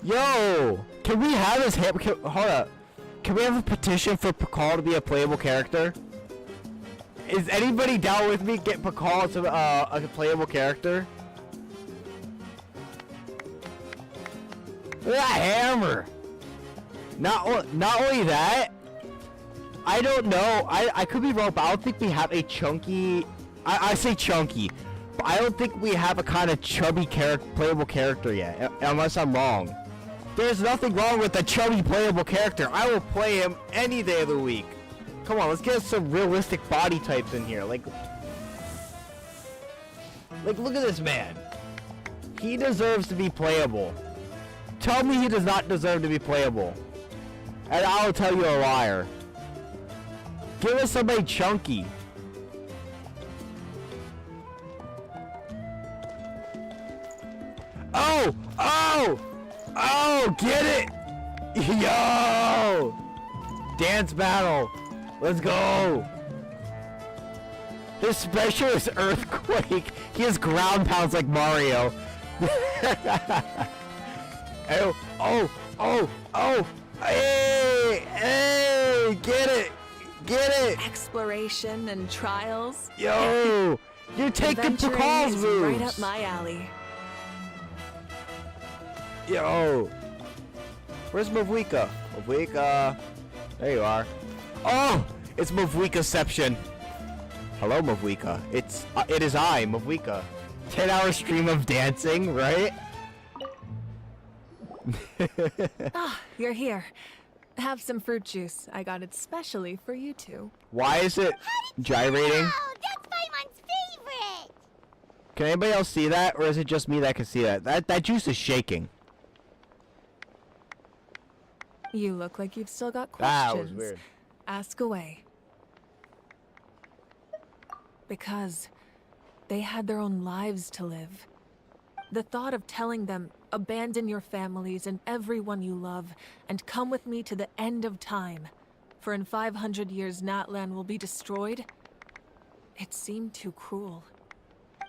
Yo, can we have his hammer? Hold up. Can we have a petition for Pakal to be a playable character? Is anybody down with me get Pakal to a playable character? Look at that hammer. Not only that, I don't know. I could be wrong, but I don't think we have a chunky. I say chunky, but I don't think we have a kind of chubby playable character yet, unless I'm wrong. There's nothing wrong with a chubby playable character. I will play him any day of the week. Come on, let's get some realistic body types in here. Like look at this man. He deserves to be playable. Tell me he does not deserve to be playable, and I will tell you a liar. Give us somebody chunky. Oh, get it! Yo! Dance battle. Let's go. His special is earthquake. He has ground pounds like Mario. Oh. Hey, get it. Exploration and trials. Yo, you're taking Pakal's moves. Right up my alley. Yo, where's Mavwika? Mavwika, there you are. Oh, it's Mavwikaception. Hello, Mavwika. It is I, Mavwika. 10-hour stream of dancing, right? You're here. Have some fruit juice. I got it specially for you two. Why is it gyrating? Oh, that's Paimon's favorite! Can anybody else see that, or is it just me that can see that? That juice is shaking. You look like you've still got That questions. was weird. Ask away. Because they had their own lives to live. The thought of telling them, abandon your families and everyone you love, and come with me to the end of time, for in 500 years Natlan will be destroyed, it seemed too cruel.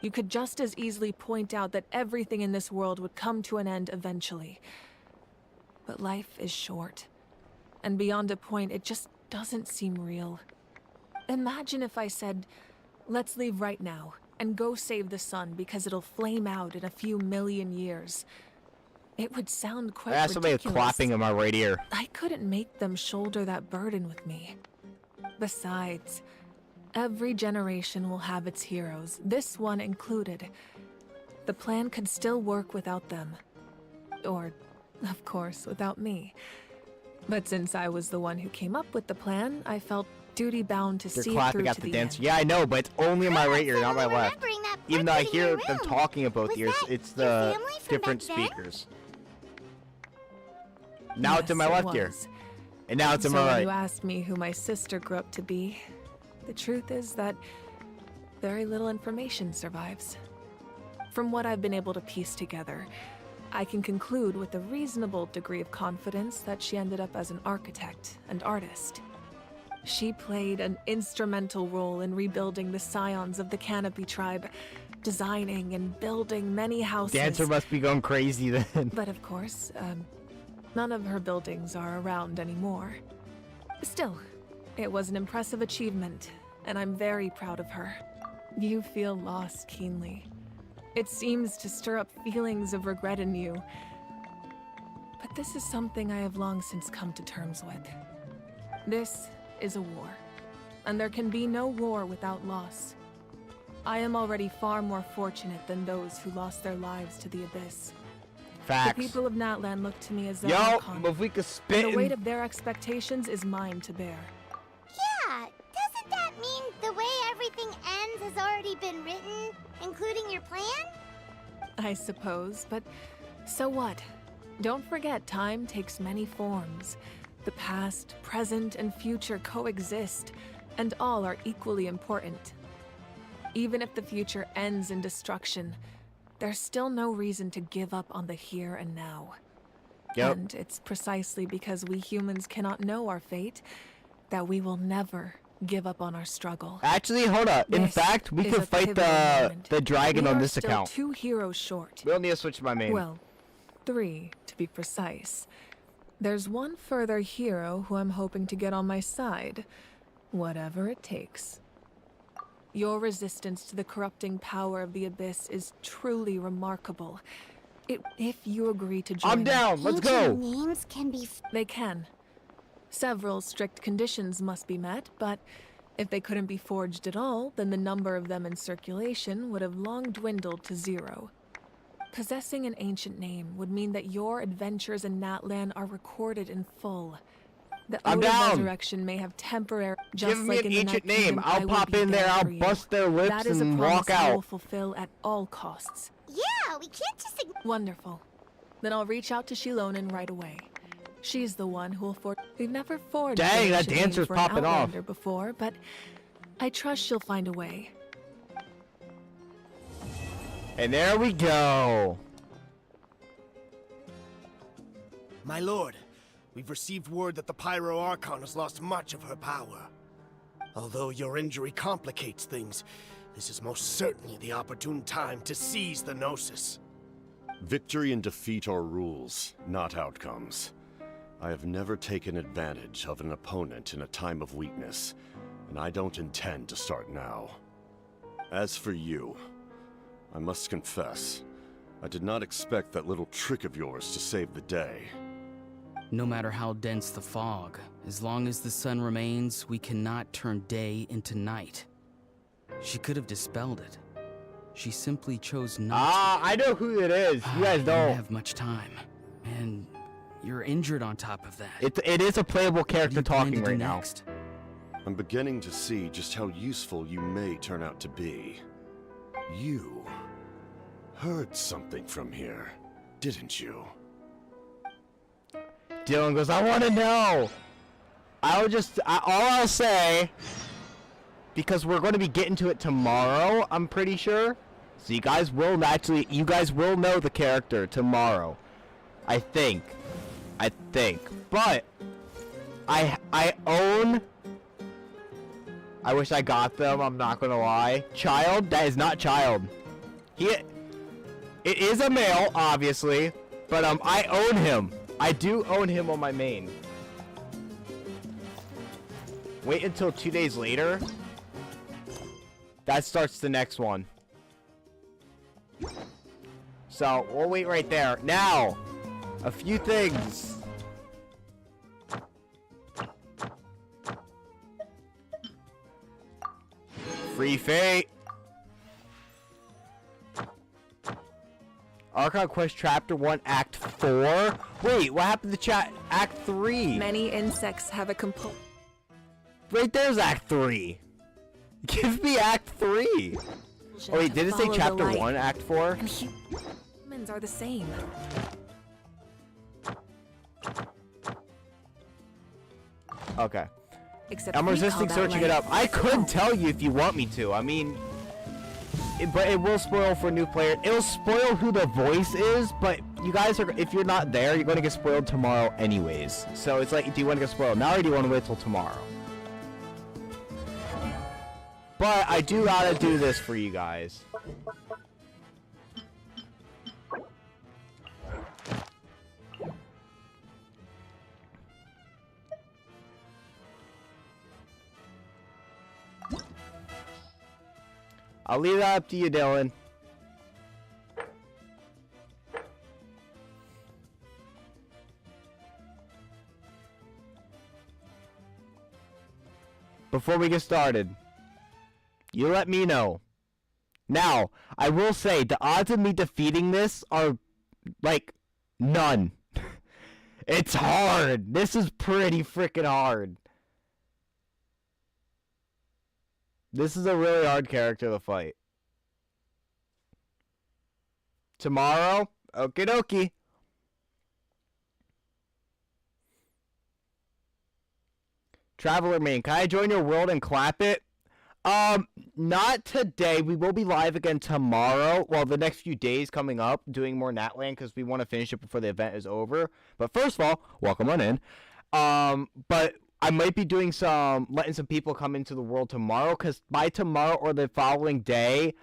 You could just as easily point out that everything in this world would come to an end eventually. But life is short, and beyond a point, it just doesn't seem real. Imagine if I said, let's leave right now, and go save the sun because it'll flame out in a few million years. It would sound quite ridiculous. Somebody clapping in my right ear. I couldn't make them shoulder that burden with me. Besides, every generation will have its heroes, this one included. The plan could still work without them. Or, of course, without me. But since I was the one who came up with the plan, I felt duty-bound to see it through clapping at to the the dance. end. Yeah, I know, but it's only in my right ear, not my left. Even though I hear them talking about the ears, it's the different speakers. Now it's in my left ear. And now it's in my So when right. you asked me who my sister grew up to be, the truth is that very little information survives. From what I've been able to piece together, I can conclude with a reasonable degree of confidence that she ended up as an architect and artist. She played an instrumental role in rebuilding the scions of the Canopy tribe, designing and building many houses. Dancer must be going crazy then. But of course, none of her buildings are around anymore. Still, it was an impressive achievement, and I'm very proud of her. You feel loss keenly. It seems to stir up feelings of regret in you. But this is something I have long since come to terms with. This is a war, and there can be no war without loss. I am already far more fortunate than those who lost their lives to the Abyss. Facts. The people of Natlan look to me as their Yo, archon. if we could spit And the weight in- of their expectations is mine to bear. Yeah, doesn't that mean the way everything ends has already been written, including your plan? I suppose, but so what? Don't forget, time takes many forms. The past, present, and future coexist, and all are equally important. Even if the future ends in destruction, there's still no reason to give up on the here and now. Yep. And it's precisely because we humans cannot know our fate that we will never give up on our struggle. Actually, hold up. In This fact, we is could a fight pivotal the moment. dragon We on are this still account. 2 heroes short. We don't need to switch my main. Well, 3 to be precise. There's one further hero who I'm hoping to get on my side, whatever it takes. Your resistance to the corrupting power of the Abyss is truly remarkable. If you agree to join I'm down. Let's go. Names can be. They can. Several strict conditions must be met, but if they couldn't be forged at all, then the number of them in circulation would have long dwindled to 0. Possessing an ancient name would mean that your adventures in Natlan are recorded in full. The I'm Ode of down. Resurrection may have temporary. Just Give me like an in the ancient Night name. Kingdom, I I'll will pop be in there. I'll for you. bust their lips That is a and promise walk I will out. fulfill at all costs. Yeah, we can't just. Wonderful. Then I'll reach out to Shilonen right away. She's the one who will forge. We've never forged. Dang, an that ancient name dancer's for an popping off. Outlander before, but I trust she'll find a way. And there we go. My lord, we've received word that the Pyro Archon has lost much of her power. Although your injury complicates things, this is most certainly the opportune time to seize the Gnosis. Victory and defeat are rules, not outcomes. I have never taken advantage of an opponent in a time of weakness, and I don't intend to start now. As for you, I must confess, I did not expect that little trick of yours to save the day. No matter how dense the fog, as long as the sun remains, we cannot turn day into night. She could have dispelled it. She simply chose not to. I know who it is. You guys I don't. don't have much time. And you're injured on top of that. It is a playable character talking right now. I'm beginning to see just how useful you may turn out to be. You heard something from here, didn't you? Dylan goes, I want to know. All I'll say, because we're going to be getting to it tomorrow, I'm pretty sure. So you guys will know the character tomorrow. I think. But I own. I wish I got them. I'm not gonna lie. Child, that is not Child. It is a male, obviously, but I own him. I do own him on my main. Wait until 2 days later. That starts the next one. So, we'll wait right there. Now, a few things. Free Fate. Archon Quest Chapter 1, Act 4? Wait, what happened to Act 3? Many insects have a component. Right there's Act 3. Give me Act 3. Oh wait, did it say Follow the Chapter light. 1, Act 4? And humans are the same. Okay. Except I'm we resisting call that searching it light. up. I could tell you if you want me to. I mean, but it will spoil for new players. It'll spoil who the voice is, but you guys are, if you're not there, you're going to get spoiled tomorrow anyways. So it's like, do you want to get spoiled now or do you want to wait till tomorrow? But I do gotta do this for you guys. I'll leave that up to you, Dylan. Before we get started, you let me know. Now, I will say, the odds of me defeating this are, like, None. It's hard. This is pretty freaking hard. This is a really hard character to fight. Tomorrow? Okie dokie. Traveler main, can I join your world and clap it? Not today. We will be live again tomorrow. Well, the next few days coming up, doing more Natlan because we want to finish it before the event is over. But first of all, welcome on in. But I might be doing letting some people come into the world tomorrow because by tomorrow or the following day,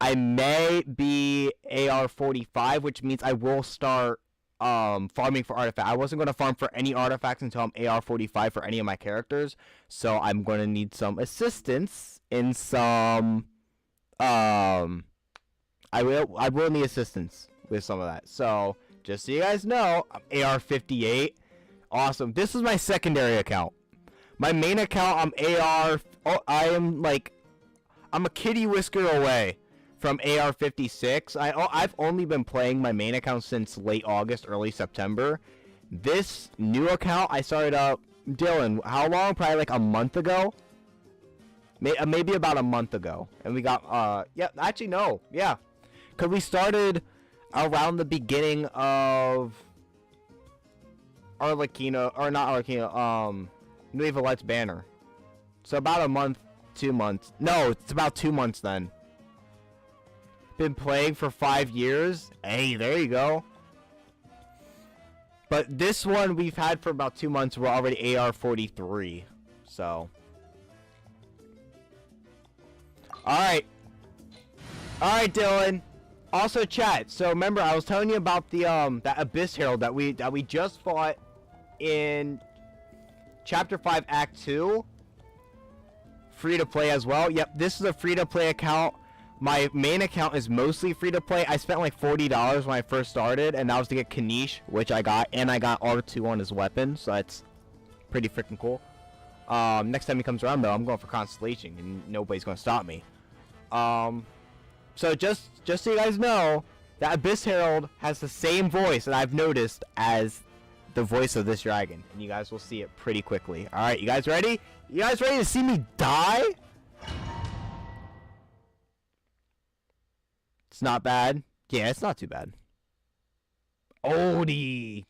I may be AR-45, which means I will start farming for artifacts. I wasn't going to farm for any artifacts until I'm AR-45 for any of my characters, so I'm going to need some assistance in some I will need assistance with some of that. So just so you guys know, I'm AR-58. Awesome. This is my secondary account. My main account, I'm a kitty whisker away from AR-56. I've only been playing my main account since late August, early September. This new account I started up, Dylan, how long? Probably like a month ago? Maybe about a month ago. And we got, yeah, actually no, yeah. Because we started around the beginning of Arlecchino, or not Arlecchino, Nueva Light's banner. So about a month, 2 months. No, it's about 2 months then. Been playing for 5 years. Hey, there you go. But this one we've had for about 2 months. We're already AR-43. So. Alright. Alright, Dylan. Also, chat. So remember, I was telling you about the that Abyss Herald that we just fought in Chapter 5, Act 2. Free to play as well. Yep, this is a free to play account. My main account is mostly free to play. I spent like $40 when I first started, and that was to get Kanish, which I got, and I got R2 on his weapon, so that's pretty freaking cool. Next time he comes around, though, I'm going for Constellation, and nobody's going to stop me. So just so you guys know, that Abyss Herald has the same voice that I've noticed as the voice of this dragon, and you guys will see it pretty quickly. All right, you guys ready? You guys ready to see me die? It's not bad. Yeah, it's not too bad. Oldie.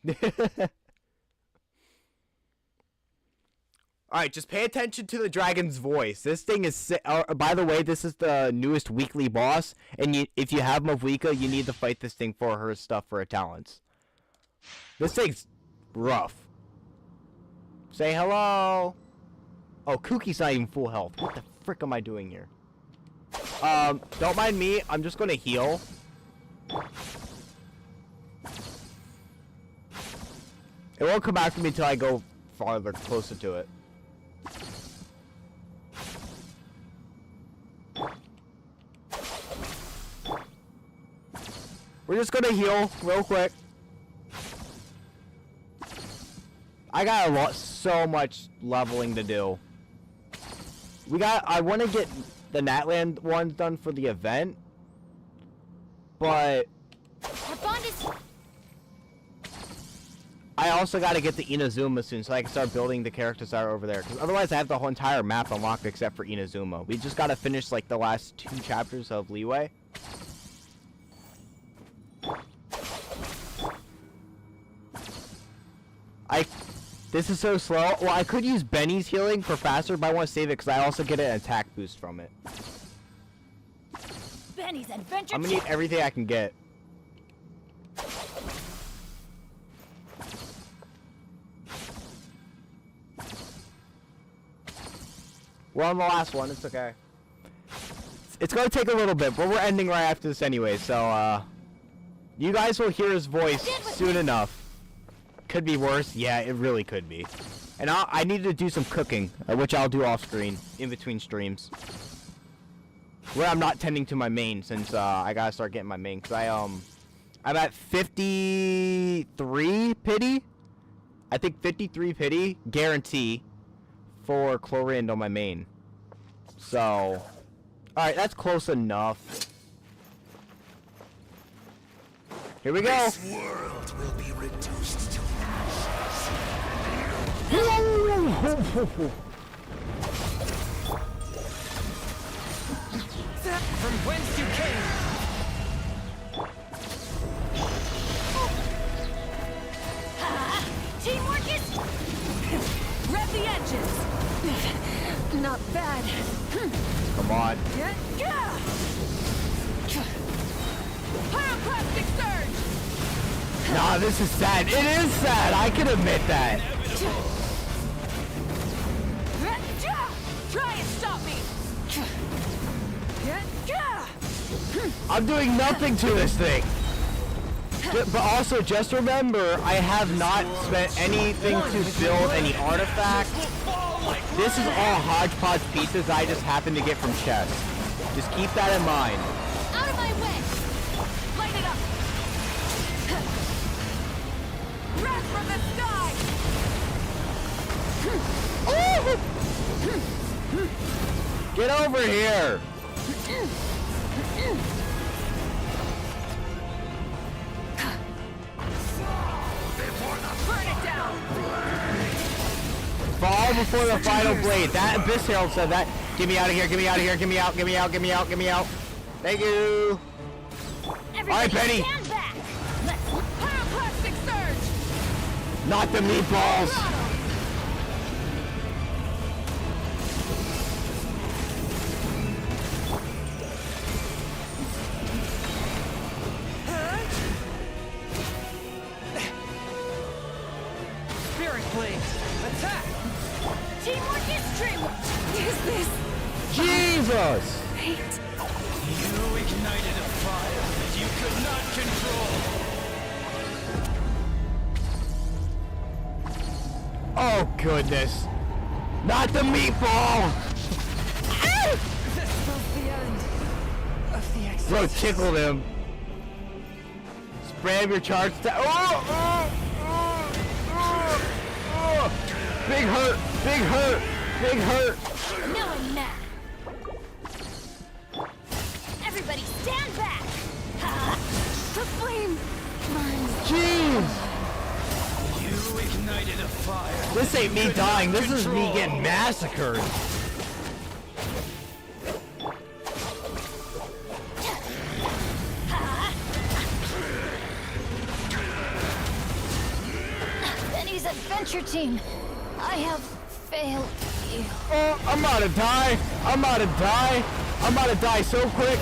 Alright, just pay attention to the dragon's voice. This thing is by the way, this is the newest weekly boss. And if you have Mavlika, you need to fight this thing for her stuff, for her talents. This thing's rough. Say hello. Oh, Kuki's not even full health. What the frick am I doing here? Don't mind me. I'm just gonna heal. It won't come back to me until I go farther, closer to it. We're just gonna heal real quick. I got so much leveling to do. I want to get the Natlan ones done for the event, but I also got to get the Inazuma soon so I can start building the characters that are over there, because otherwise I have the whole entire map unlocked except for Inazuma. We just got to finish like the last 2 chapters of Leeway. This is so slow. Well, I could use Benny's healing for faster, but I want to save it because I also get an attack boost from it. Benny's adventure. I'm gonna need everything I can get. We're on the last one. It's okay. It's gonna take a little bit, but we're ending right after this anyway. So, you guys will hear his voice soon enough. Could be worse. Yeah, it really could be. And I need to do some cooking, which I'll do off screen in between streams, where I'm not tending to my main, since I gotta start getting my main. Cause I'm at 53 pity. I think 53 pity guarantee for Chlorinde on my main. So, all right, that's close enough. Here we go. This world will be reduced to ashes. From whence you came. Teamwork is... Rev the engines. Not bad. Come on. Pyroclastic surge. Nah, this is sad. It is sad. I can admit that. Try and stop me. I'm doing nothing to this thing. But also, just remember, I have not spent anything to build any artifacts. This is all hodgepodge pieces I just happen to get from chests. Just keep that in mind. Out of my way. Light it up. Wrath from the sky. Get over here. Burn it down. Fall before the final blade. That Abyss Herald said that. Get me out of here. Get me out of here. Get me out. Get me out. Get me out. Get me out. Thank you. Alright, Penny. Stand back. Pyroclastic surge. Not the meatballs. Spirit blade. Attack. Teamwork is dreamwork. Is this? Jesus. Fate. You ignited a fire that you could not control. Oh goodness. Not the meatball. This was the end of the exercise. Bro tickled him. Spam your charge. Big hurt. Big hurt. Big hurt. No one now. Everybody stand back. The flame burns. Jeez. You ignited a fire. This ain't me dying. This is me getting massacred. Benny's adventure team. I have failed you. Oh, I'm about to die. I'm about to die. I'm about to die so quick.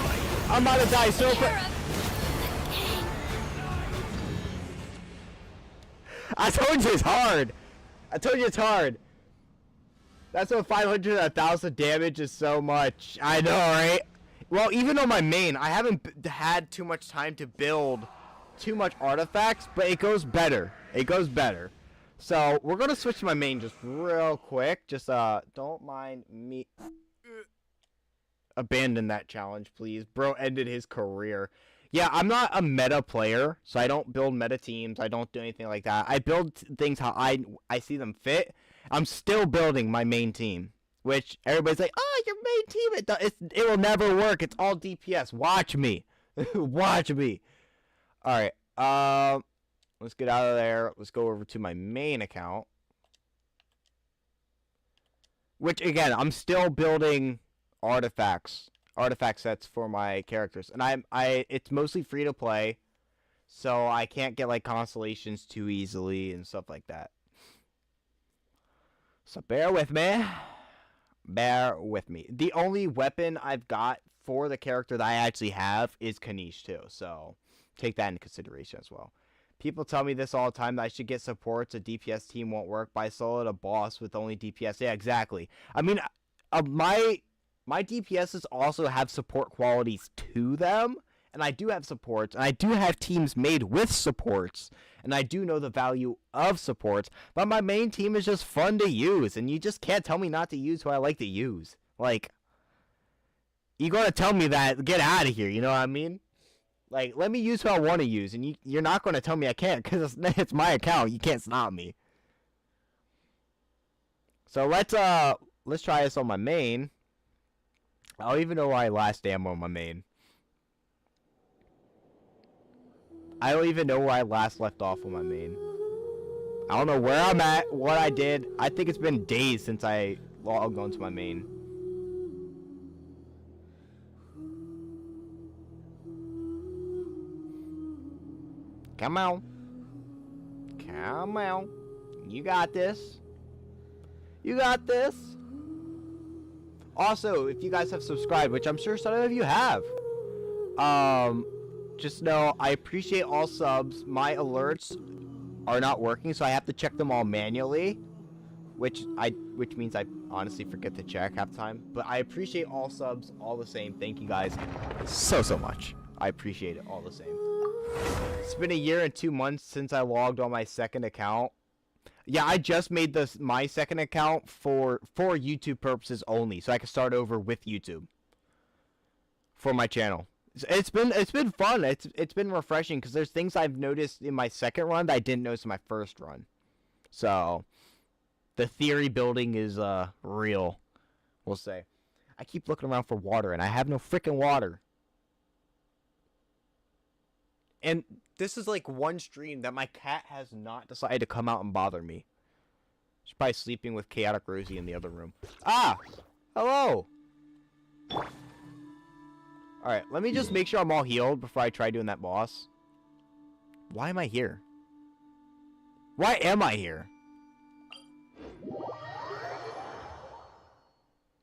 I'm about to die so quick. I told you it's hard. I told you it's hard. That's what 500 and 1,000 damage is so much. I know, right? Well, even on my main, I haven't had too much time to build too much artifacts, but it goes better. It goes better. So, we're going to switch to my main just real quick. Just, don't mind me. Abandon that challenge, please. Bro ended his career. Yeah, I'm not a meta player, so I don't build meta teams. I don't do anything like that. I build things how I see them fit. I'm still building my main team, which everybody's like, oh, your main team, it will never work. It's all DPS. Watch me. Watch me. All right. Let's get out of there. Let's go over to my main account. Which, again, I'm still building artifact sets for my characters. And it's mostly free to play. So I can't get, like, constellations too easily and stuff like that. So bear with me. Bear with me. The only weapon I've got for the character that I actually have is Kanish, too. So take that into consideration as well. People tell me this all the time that I should get supports. A DPS team won't work, but I soloed a boss with only DPS. Yeah, exactly. I mean, my DPSs also have support qualities to them, and I do have supports, and I do have teams made with supports, and I do know the value of supports, but my main team is just fun to use, and you just can't tell me not to use who I like to use. Like, you gotta tell me that, get out of here, you know what I mean? Like, let me use who I want to use, and you're not going to tell me I can't, because it's my account. You can't stop me. So let's try this on my main. I don't even know why I last ammo on my main. I don't even know where I last left off with my main. I don't know where I'm at, what I did. I think it's been days since I logged on to my main. Come on. Come on. You got this. You got this. Also, if you guys have subscribed, which I'm sure some of you have, just know I appreciate all subs. My alerts are not working, so I have to check them all manually, which means I honestly forget to check half the time. But I appreciate all subs all the same. Thank you guys so much. I appreciate it all the same. It's been a year and 2 months since I logged on my second account. Yeah, I just made my second account for YouTube purposes only, so I can start over with YouTube for my channel. It's been fun. It's been refreshing because there's things I've noticed in my second run that I didn't notice in my first run. So the theory building is real, we'll say. I keep looking around for water and I have no freaking water. And this is like one stream that my cat has not decided to come out and bother me. She's probably sleeping with Chaotic Rosie in the other room. Ah! Hello! Alright, let me just make sure I'm all healed before I try doing that boss. Why am I here? Why am I here?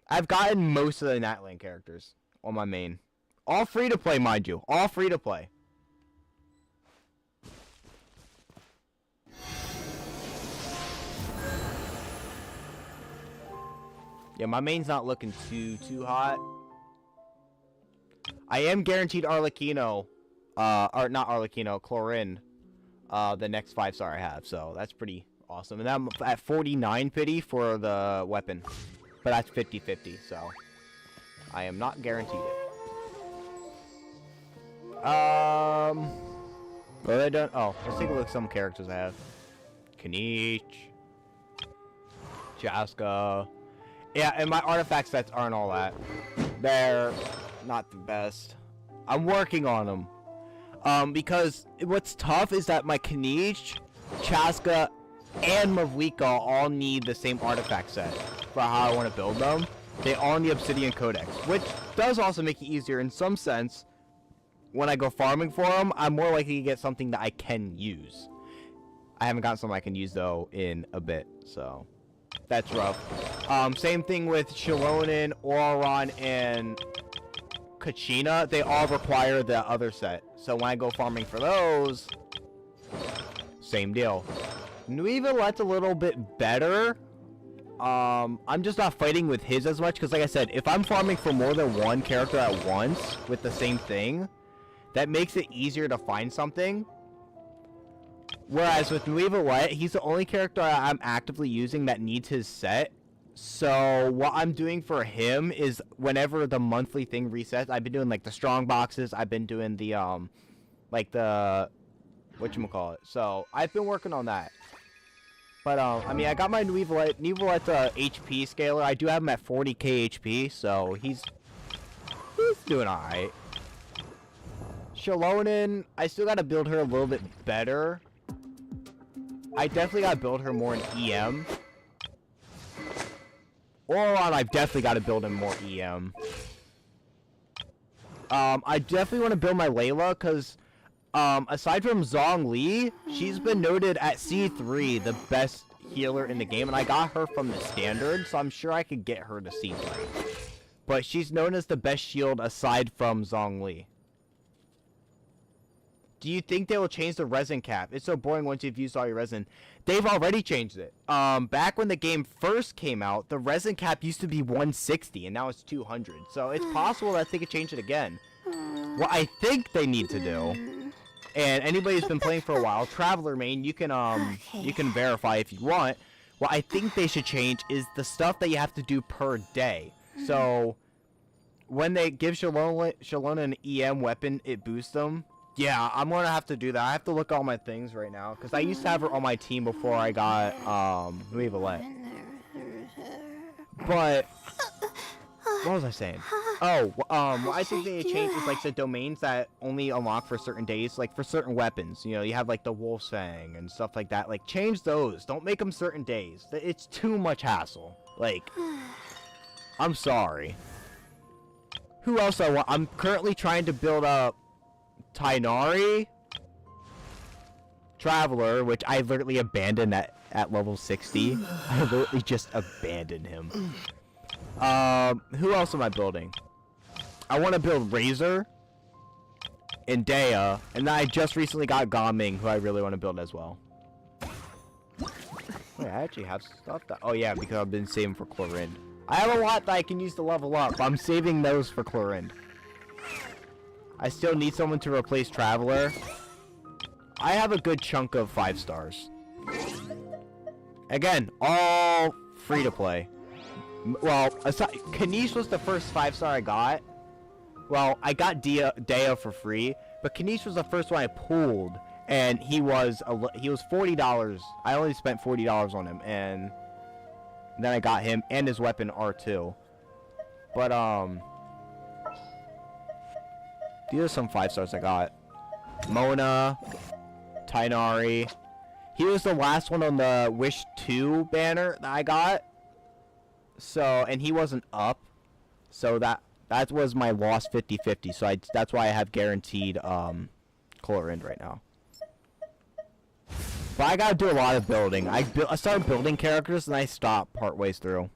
I've gotten most of the Natlan characters on my main. All free to play, mind you. All free to play. Yeah, my main's not looking too hot. I am guaranteed Arlecchino, or not Arlecchino, Chlorine, the next 5-star I have, so that's pretty awesome. And I'm at 49 pity for the weapon, but that's 50-50, so I am not guaranteed it. What have I done? Oh, let's take a look at some characters I have. Kanich, Jaska. Yeah, and my artifact sets aren't all that. They're not the best. I'm working on them. Because what's tough is that my Kanich, Chaska, and Mavlika all need the same artifact set for how I want to build them. They all need the Obsidian Codex, which does also make it easier in some sense. When I go farming for them, I'm more likely to get something that I can use. I haven't gotten something I can use, though, in a bit, so that's rough. Same thing with Shilonin, Auron, and Kachina. They all require the other set. So when I go farming for those, same deal. Nuivalet's a little bit better. I'm just not fighting with his as much, because like I said, if I'm farming for more than one character at once with the same thing, that makes it easier to find something. Whereas with Nuivalet, he's the only character I'm actively using that needs his set. So what I'm doing for him is whenever the monthly thing resets, I've been doing like the strong boxes, I've been doing the like the whatchamacallit. So I've been working on that. But I mean, I got my Nuivalet's HP scaler. I do have him at 40k HP, so he's doing alright. Shilonin, I still gotta build her a little bit better. I definitely gotta build her more in EM. Auron, I've definitely gotta build him more EM. I definitely want to build my Layla, because aside from Zhongli, she's been noted at C3, the best healer in the game, and I got her from the standard, so I'm sure I could get her to C3. But she's known as the best shield aside from Zhongli. Do you think they will change the resin cap? It's so boring once you've used all your resin. They've already changed it. Back when the game first came out, the resin cap used to be 160, and now it's 200. So it's possible that they could change it again. What I think they need to do, and anybody who's been playing for a while, Traveler Main, you can verify if you want. What I think they should change is the stuff that you have to do per day. So when they give Shalona an EM weapon, it boosts them. Yeah, I'm gonna have to do that. I have to look at all my things right now, because I used to have her on my team before I got Nuivalet. But what was I saying? Oh, what I think they need to change is like the domains that only unlock for certain days, like for certain weapons. You know, you have like the Wolf's Fang and stuff like that. Like, change those. Don't make them certain days. It's too much hassle. Like, I'm sorry. Who else I want? I'm currently trying to build up Tainari Traveler, which I literally abandoned at level 60. I literally just abandoned him. Who else am I building? I want to build Razor and Dea, and then I just recently got Gaming, who I really want to build as well. Wait, I actually have stuff that... Oh yeah, because I've been saving for Chlorinde. I have a lot that I can use to level up, but I'm saving those for Chlorinde. I still need someone to replace Traveler. I have a good chunk of 5 stars. Again, all free to play. Well, Kanish was the first 5-star I got. Well, I got Dea for free, but Kanish was the first one I pulled, and he was $40. I only spent $40 on him, and then I got him and his weapon R2. But these are some 5 stars I got. Mona, Tainari. He was the last one on the Wish 2 banner that I got. So, and he wasn't up. So that was my lost 50-50. So that's why I have guaranteed Chlorinde right now. But I gotta do a lot of building. I started building characters and I stopped part ways through.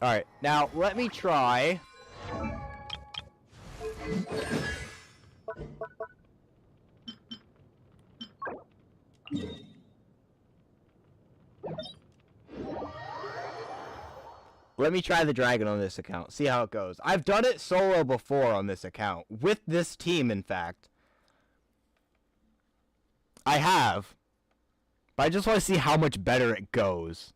Alright, now let me try. Let me try the dragon on this account. See how it goes. I've done it solo before on this account. With this team, in fact. I have. But I just want to see how much better it goes.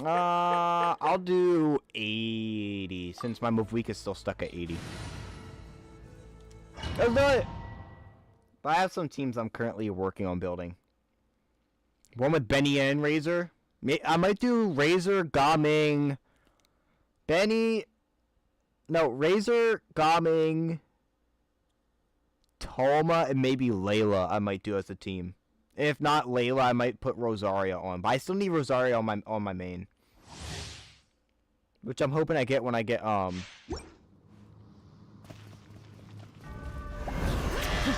I'll do 80, since my move week is still stuck at 80. Let's do it! But I have some teams I'm currently working on building. One with Benny and Razor. I might do Razor, Gaming, Benny. No, Razor, Gaming, Toma, and maybe Layla I might do as a team. If not Layla, I might put Rosaria on. But I still need Rosaria on my main. Which I'm hoping I get when I get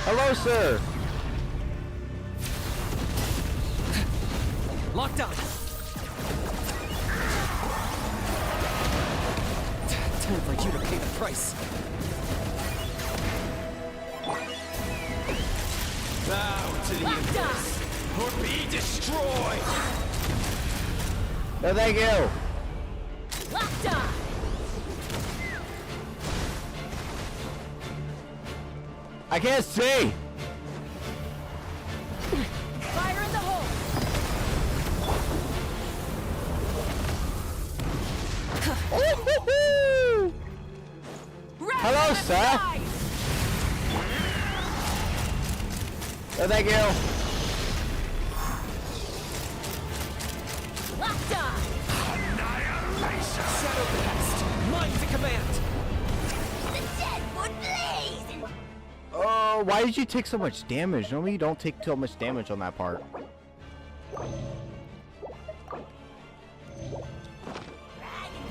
Hello, sir. Locked on. Time for you to pay the price. Bow to the abyss, or be destroyed. No, thank you. Locked on. I can't see. Fire in the hole. Hello, sir. No, thank you. Locked on. Annihilation. Shadow Blast. Mine to command. The dead would blaze! Oh, why did you take so much damage? Normally you don't take so much damage on that part.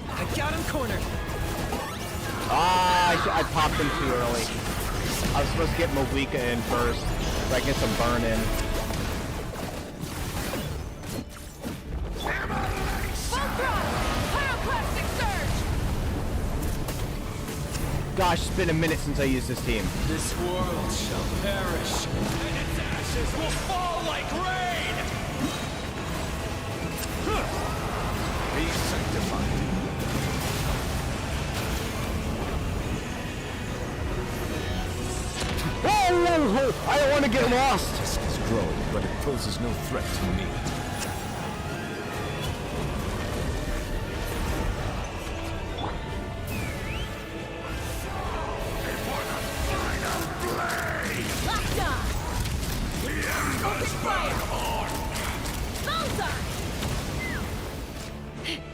I got him cornered. I popped him too early. I was supposed to get Moblika in first, so I get some burn in. Gosh, it's been a minute since I used this team. This world shall perish, and its ashes will fall like rain! Be sanctified. Whoa! I don't want to get lost! Risk is growing, but it poses no threat to me.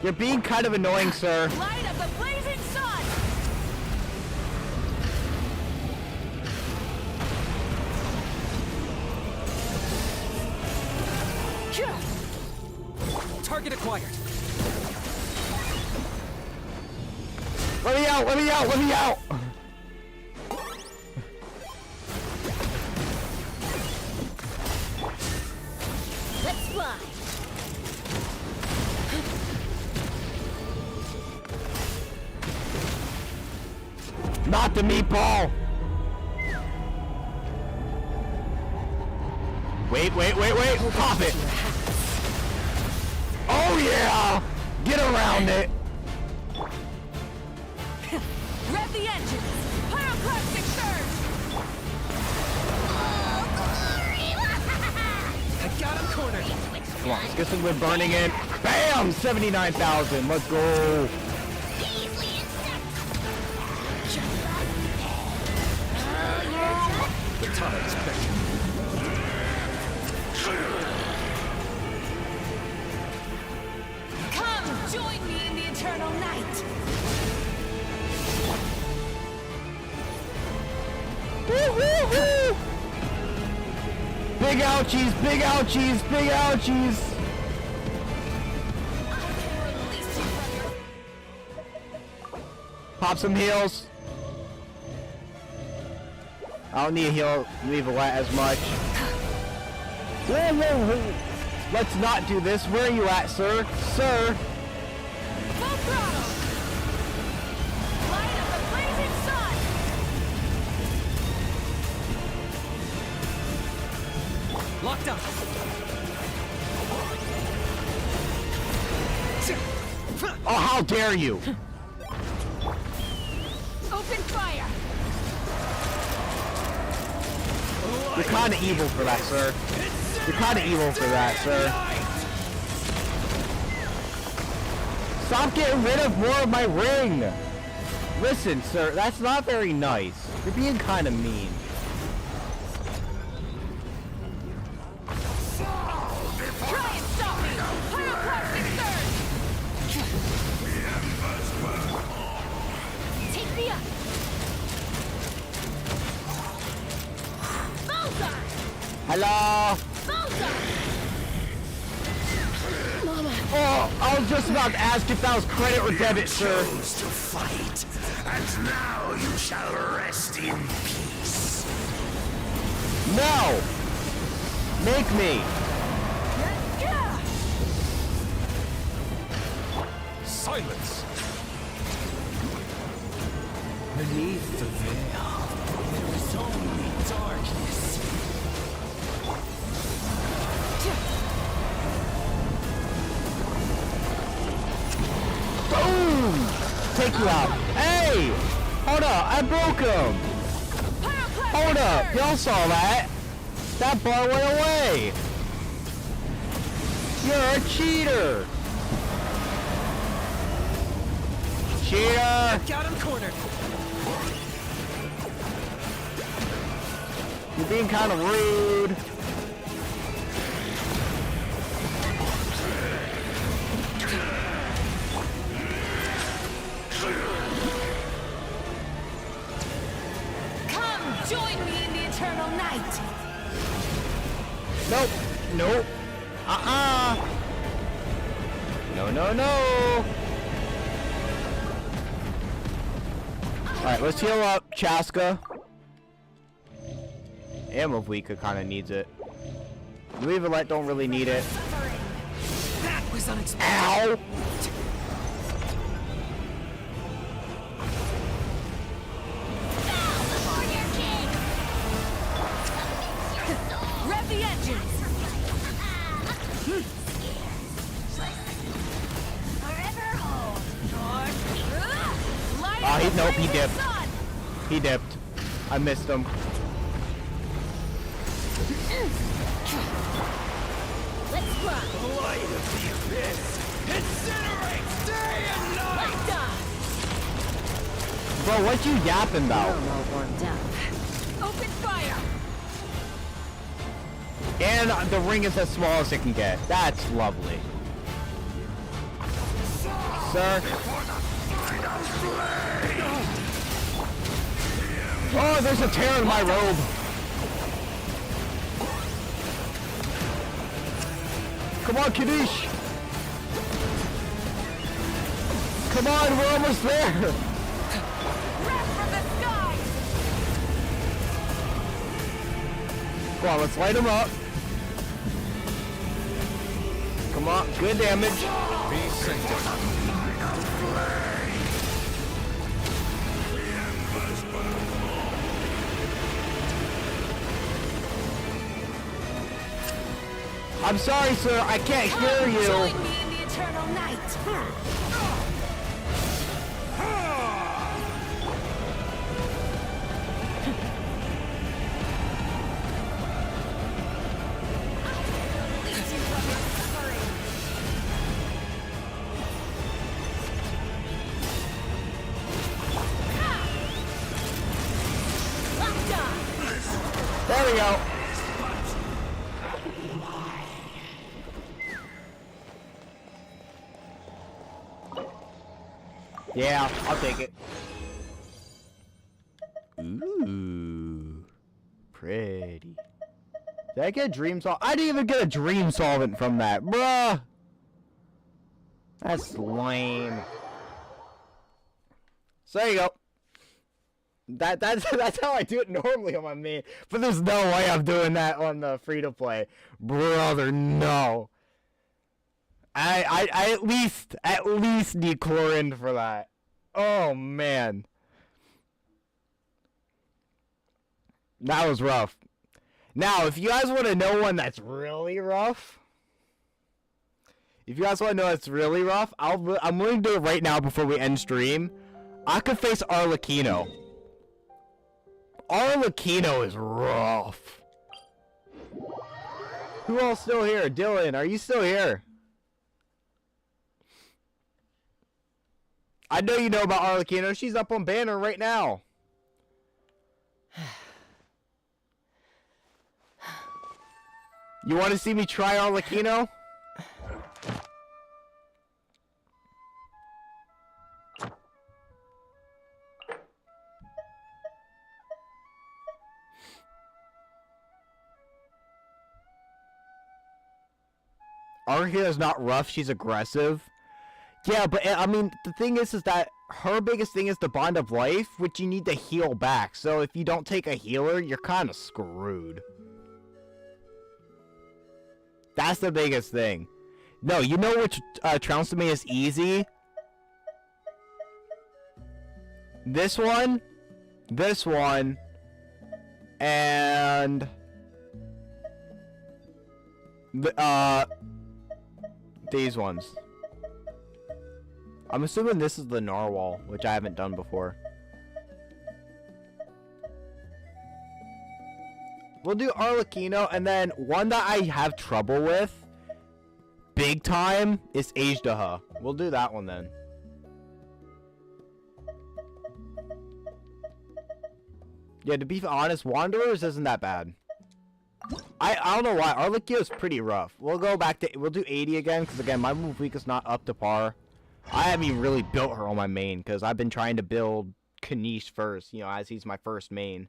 You're being kind of annoying, sir. Light of the blazing sun! Target acquired. Let me out! Let me out! Let me out! Let's fly. Not the meatball! Wait, wait, wait, wait! Pop it! Oh yeah! Get around it! Rev the engines! Pyroclastic surge! I got him cornered. Come on, let's get some wood burning in. Bam! 79,000. Let's go. The tide is beckoning. Come, join me in the eternal night! Woo-hoo-hoo! Big ouchies, big ouchies, big ouchies. Pop some heals. I don't need to heal leave a lot as much. Whoa, whoa, whoa. Let's not do this. Where are you at, sir? Sir? Full throttle! Light of the blazing sun! Locked up. Oh, how dare you! Open fire! You're kinda evil for that, sir. You're kinda evil for that, sir. Stop getting rid of more of my ring! Listen, sir, that's not very nice. You're being kinda mean. Try and stop me! Pyroclastic surge! Take me up! Bullseye! Hello? Bullseye! Mama. Oh, I was just about to ask if that was credit or debit, sir. Chose to fight, and now you shall rest in peace. No! Make me! Silence! Beneath the veil, there is only darkness. Boom! Take you out. Hey! Hold up, I broke him! Hold up, y'all saw that? That bar went away! You're a cheater! Cheater! Got him cornered. You're being kind of rude. Come, join me in the eternal night! Nope. Nope. No, no, no. Alright, let's heal up Chaska. Amavika kinda needs it. Leave Light don't really need it. That was unexpected. Ow! Rev the engines! Nope, he dipped. He dipped. I missed him. Let's fly! Light of the abyss incinerates day and night! Bro, what you yapping about? all warmed up. Open fire! And the ring is as small as it can get. That's lovely. sir. Oh, there's a tear in my robe. Come on, Kadish. Come on, we're almost there. Wrath from the sky! Come on, let's light him up. Come on, good damage. Be sanctified. I'm sorry, sir. I can't hear you. Join me in the eternal night. There we go. Yeah, I'll take it. Ooh, pretty. Did I get a dream solvent? I didn't even get a dream solvent from that, bruh. That's lame. So there you go. That's how I do it normally on my main, but there's no way I'm doing that on the free to play, brother. No. I at least need chlorine for that. Oh man, that was rough. Now, if you guys want to know one that's really rough, I'm willing to do it right now before we end stream. I could face Arlecchino. Arlecchino is rough. Who all still here? Dylan, are you still here? I know you know about Arlecchino. She's up on banner right now. You want to see me try Arlecchino? Arlecchino's not rough. She's aggressive. Yeah, but I mean, the thing is that her biggest thing is the bond of life, which you need to heal back. So if you don't take a healer, you're kind of screwed. That's the biggest thing. No, you know which trounce to me is easy? This one, and these ones. I'm assuming this is the narwhal, which I haven't done before. We'll do Arlecchino, and then one that I have trouble with, big time, is Ajdaha. We'll do that one then. Yeah, to be honest, Wanderers isn't that bad. I don't know why. Arlecchino is pretty rough. We'll go back to, we'll do 80 again, because again, my move week is not up to par. I haven't even really built her on my main, because I've been trying to build Kanish first, you know, as he's my first main.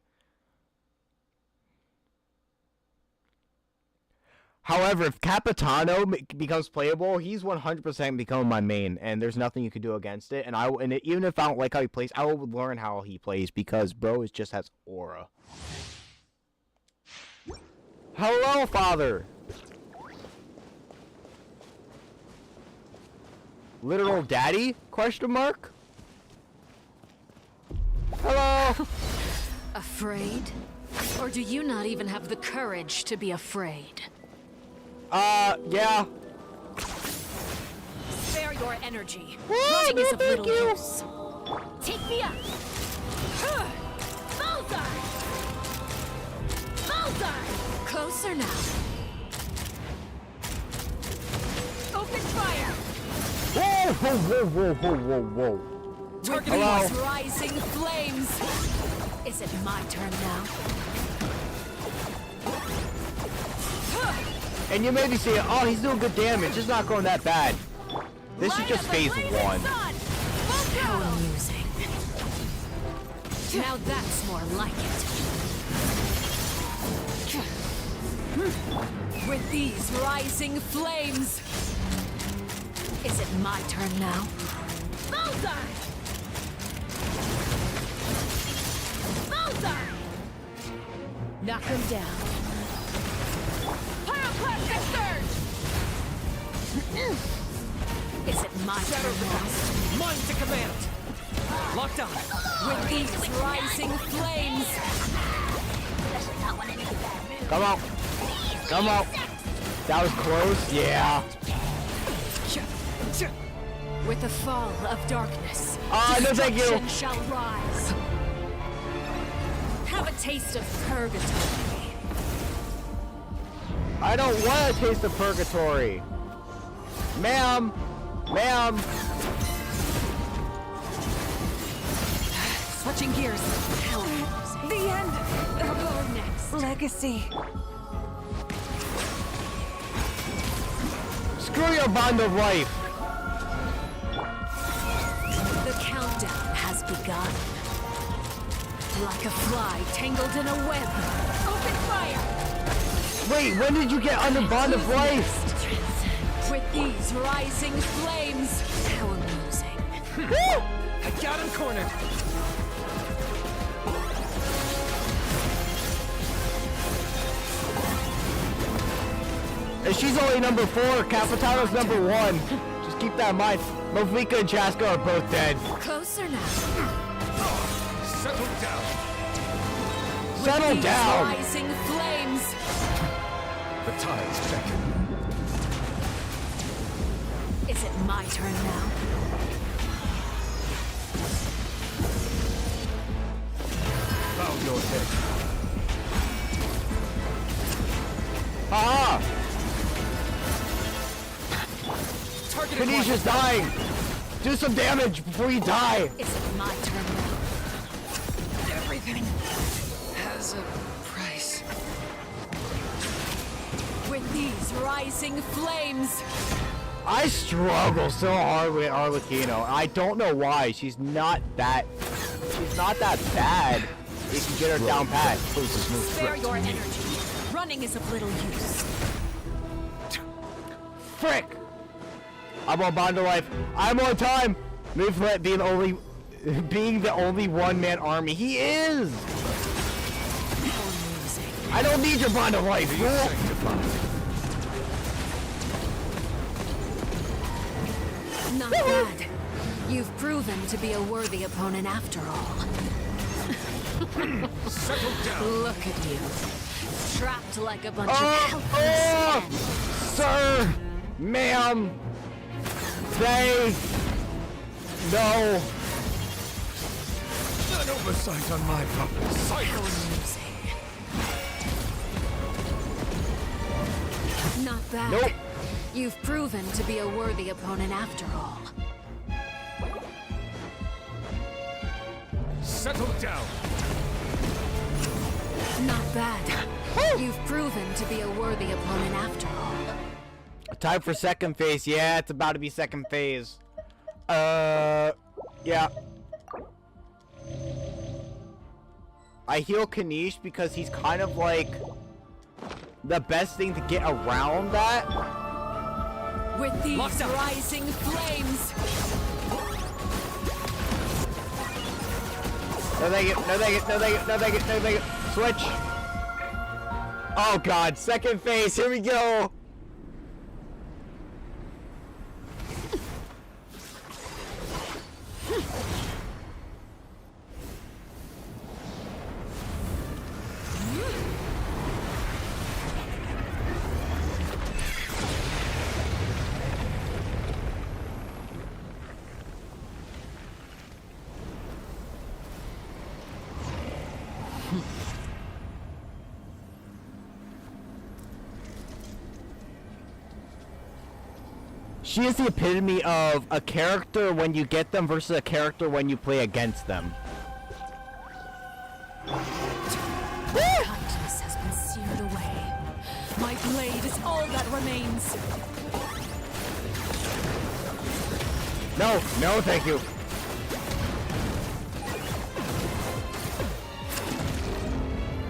However, if Capitano becomes playable, he's 100% becoming my main, and there's nothing you can do against it. And even if I don't like how he plays, I will learn how he plays, because bro just has aura. Hello, father! Literal daddy? Question mark? Hello? Afraid? Or do you not even have the courage to be afraid? Yeah. Spare your energy. Running is of little use. Take me up! Bullseye! Bullseye! Closer now. Open fire! Whoa, whoa, whoa, whoa, whoa, whoa, whoa. Targeting those rising flames. Is it my turn now? And you maybe say, oh, he's doing good damage. It's not going that bad. This is just phase 1. How amusing. Now that's more like it. With these rising flames. Is it my turn now? Bullseye! Bullseye! Knock him down. Pyroclastic surge! Is it my turn now? Mine to command! Locked on! With these rising flames! Come out! Come out! That was close, yeah. With the fall of darkness, no thank you! destruction shall rise. Have a taste of purgatory. I don't want a taste of purgatory. Ma'am! Ma'am! Switching gears. The end of our next legacy. Screw your bond of life. The countdown has begun. Like a fly tangled in a web. Open fire! Wait, when did you get under bond of life? With these rising flames. How amusing. I got him cornered. And she's only number 4, Capitano's number 1. Just keep that in mind. Mofika and Chaska are both dead. Closer now. Settle down. Settle down. Rising flames. The tides beckon. Is it my turn now? Bow your head. Ah! Kanisha's dying! Do some damage before you die! Is it my turn now? Everything has a price. With these rising flames. I struggle so hard with Arlecchino. I don't know why. She's not that bad. You can get her down pat. Spare your energy. Running is of little use. Frick! I'm on bond of life. I'm on time. Movement being the only one-man army. He is. I don't need your bond of life. Not bad. You've proven to be a worthy opponent after all. Settle down. Look at you. Trapped like a bunch of helpless ants. Sir, ma'am, they, no. An oversight on my part. Silence. Not bad. Nope. You've proven to be a worthy opponent after all. Settle down. Not bad. You've proven to be a worthy opponent after all. Time for second phase. Yeah, it's about to be second phase. Yeah. I heal Kanish because he's kind of like the best thing to get around that. With these rising flames. No thank it, no thank it, no thank it, no thank it, no thank it. Switch. Oh god, second phase, here we go. She is the epitome of a character when you get them versus a character when you play against them. Darkness has been seared away. My blade is all that remains. No, no, thank you.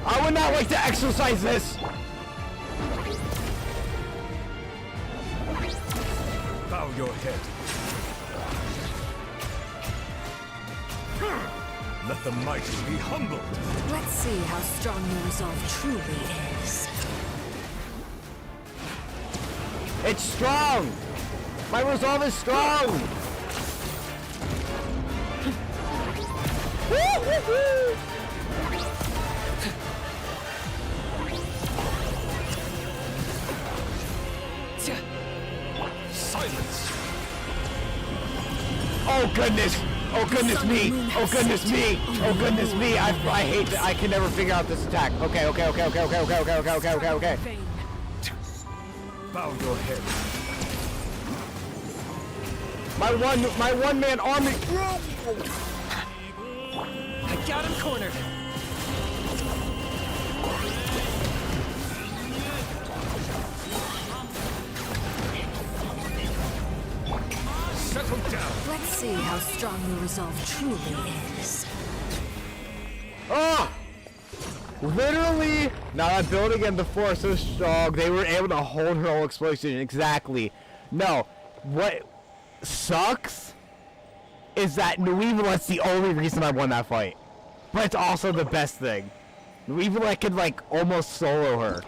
I would not like to exercise this. Bow your head. Let the mighty be humbled. Let's see how strong your resolve truly is. It's strong. My resolve is strong. Woo-hoo-hoo. Silence. Oh goodness! Oh goodness me! Oh goodness me! Oh goodness me! I hate that. I can never figure out this attack. Okay. Bow your head. My one man army. I got him cornered. Settle down. Let's see how strong your resolve truly is. Ah! Literally, now that building and the force so strong, they were able to hold her whole explosion. Exactly. No, what sucks is that Nuevalet's the only reason I won that fight. But it's also the best thing. Nuevalet could like almost solo her.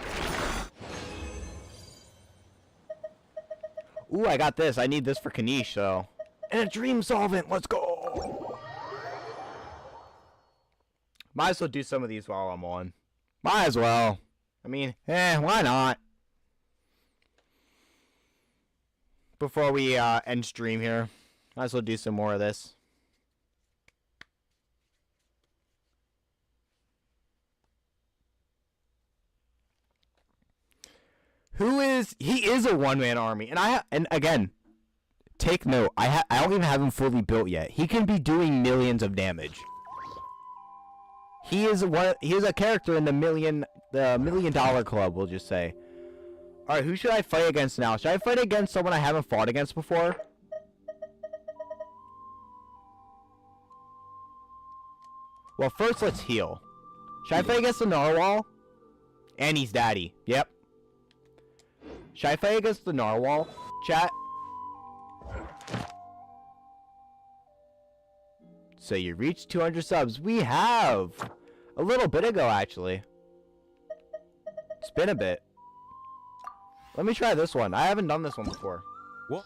Ooh, I got this. I need this for Kanish, though. And a dream solvent. Let's go. Might as well do some of these while I'm on. Might as well. I mean, why not? Before we end stream here, might as well do some more of this. He is a one-man army, and again, take note. I don't even have him fully built yet. He can be doing millions of damage. He is a character in the $1 million club, we'll just say. All right, who should I fight against now? Should I fight against someone I haven't fought against before? Well, first let's heal. Should I fight against the Narwhal? And he's daddy. Yep. Should I fight against the Narwhal? Chat? So you reached 200 subs. We have! A little bit ago, actually. It's been a bit. Let me try this one. I haven't done this one before. What?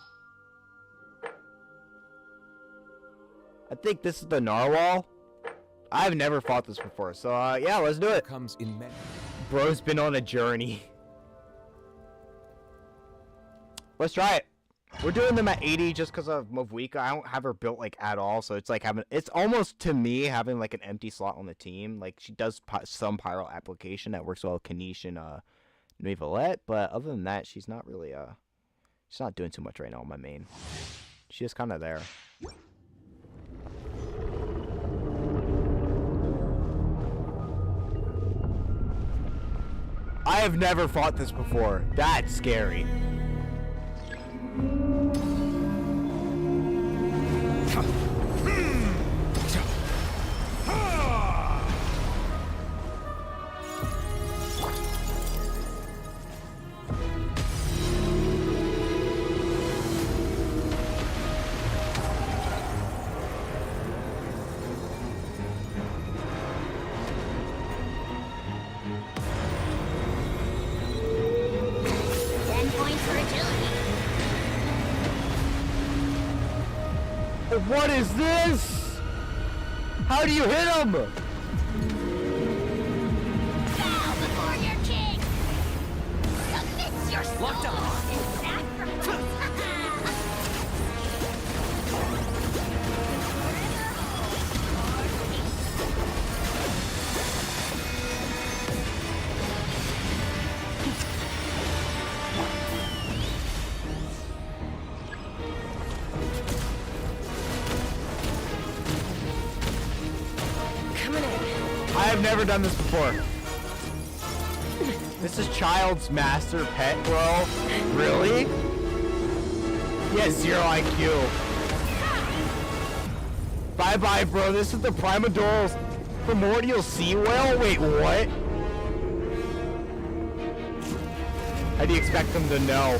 I think this is the Narwhal. I've never fought this before, so yeah, let's do it. Comes in Bro's been on a journey. Let's try it. We're doing them at 80 just because of Movwika. I don't have her built like at all, so it's like it's almost to me having like an empty slot on the team. Like she does some pyro application that works well with Kanish and Nuevalet, but other than that, she's not really she's not doing too much right now on my main. She's just kind of there. I have never fought this before. That's scary. What is this? How do you hit him? Bow before your king! Submit your soul Locked up. and sacrifice! I've never done this before. This is child's master pet, bro. Really? He has 0 IQ. Bye-bye, bro. This is the primordial sea whale? Wait, what? How do you expect them to know?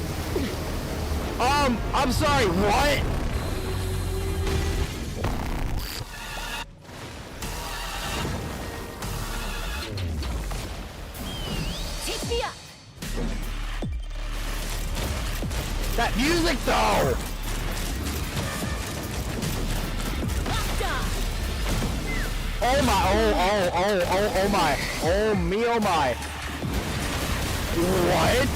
I'm sorry, what? Take me up. That music, though! Oh my, oh my. Oh me, oh my. What?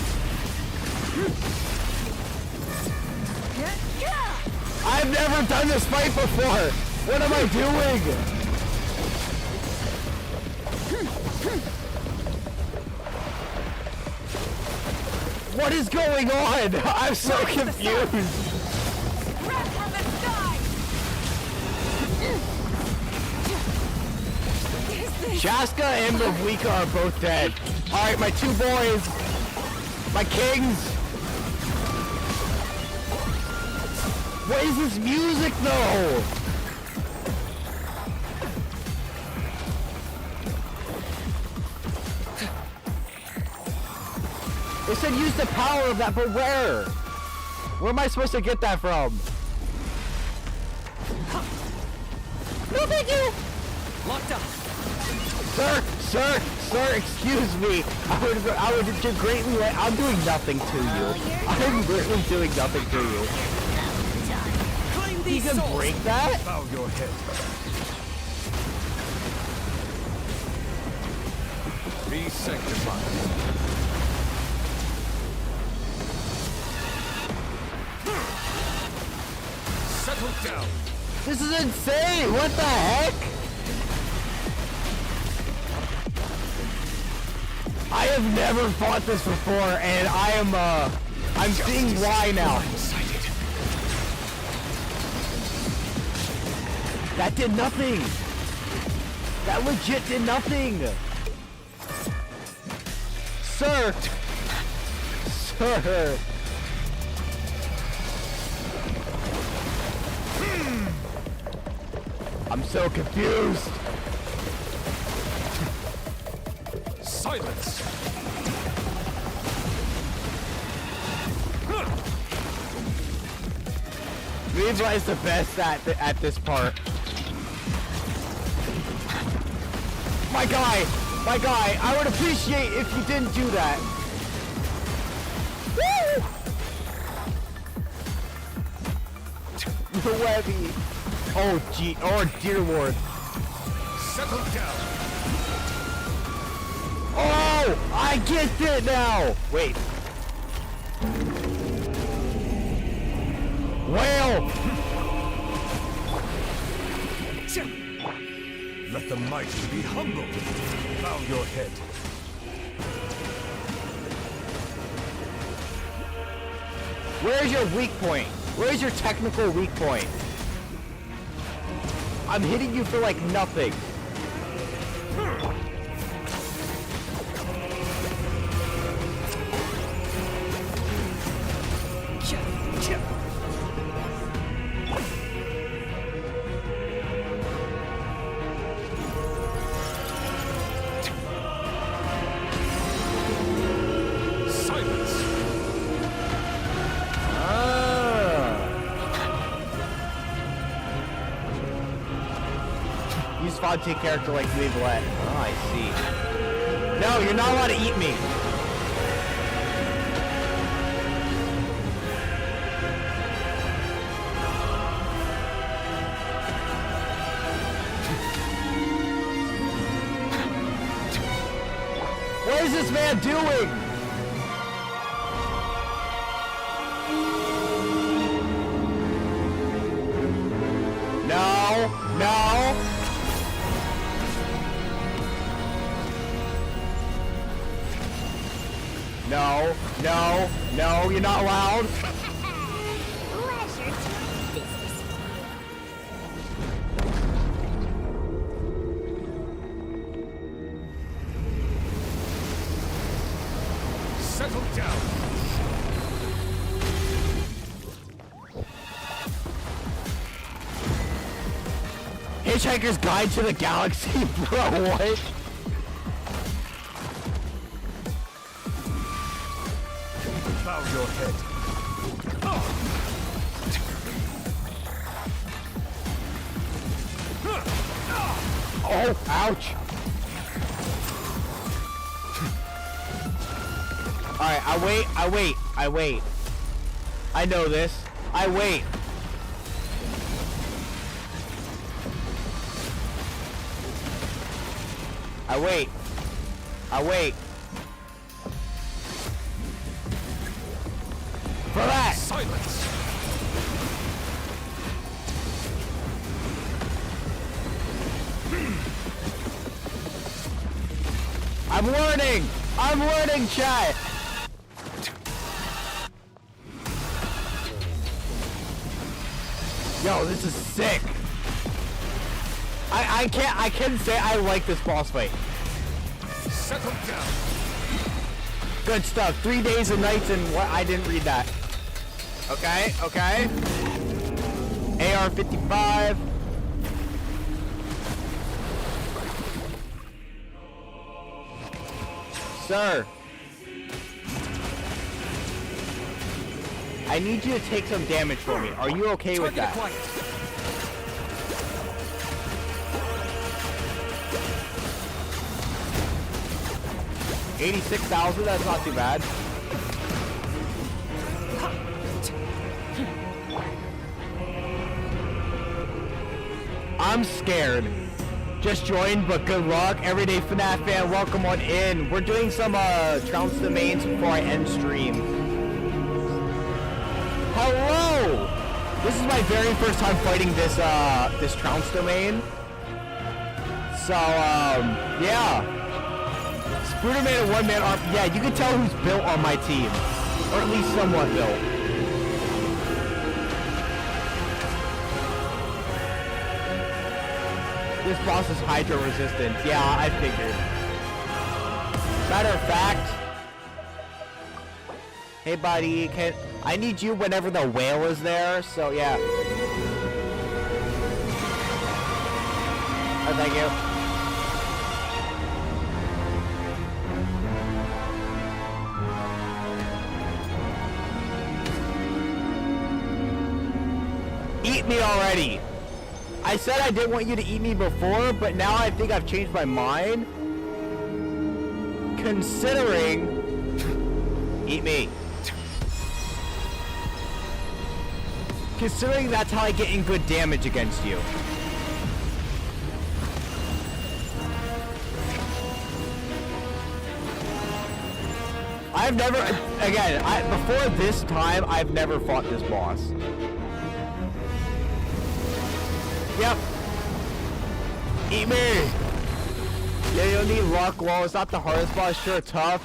I've never done this fight before! What am I doing? What is going on? I'm so confused. Shaska and Mavlika are both dead. Alright, my two boys. My kings. What is this music though? They said use the power of that, but where? Where am I supposed to get that from? No, thank you! Locked up. Sir, excuse me. I would do greatly. I'm doing nothing to you. I'm really doing nothing to you. You can break that? Bow your head. Be sanctified. Settle down. This is insane. What the heck? I have never fought this before, and I'm seeing why now. That did nothing. That legit did nothing. Sir. I'm so confused. Silence. Libra is the best at this part. My guy, I would appreciate if you didn't do that. Woo! The Webby. Oh dear Lord. Settle down. Oh, I get it now. Wait. Whale. Let the mighty be humble. Bow your head. Where's your weak point? Where's your technical weak point? I'm hitting you for like nothing. Fonte character like Weavelet. Oh, I see. No, you're not allowed to eat me. What is this man doing? No. No, you're not allowed. Pleasure to business. Settle down. Hitchhiker's Guide to the Galaxy, bro, what? Bow your head. Oh, ouch. Alright, I wait. I know this. I wait. For that! Silence! I'm learning, chat! Yo, this is sick! I can't say I like this boss fight. Settle down. Good stuff. 3 days and nights and what? I didn't read that. Okay. AR-55. Sir. I need you to take some damage for me. Are you okay with that? 86,000, that's not too bad. I'm scared. Just joined, but good luck. Everyday FNAF fan, welcome on in. We're doing some trounce domains before I end stream. Hello! This is my very first time fighting this this trounce domain. So yeah. Spooderman and one-man arm. Yeah, you can tell who's built on my team. Or at least somewhat built. This boss is hydro resistant. Yeah, I figured. Matter of fact. Hey buddy, I need you whenever the whale is there, so yeah. Oh, thank you. Eat me already. I said I didn't want you to eat me before, but now I think I've changed my mind. Considering... Eat me. Considering that's how I get in good damage against you. I've never... Again, before this time, I've never fought this boss. Yep. Eat me! Yeah, you'll need luck. Well, it's not the hardest boss. Sure, tough.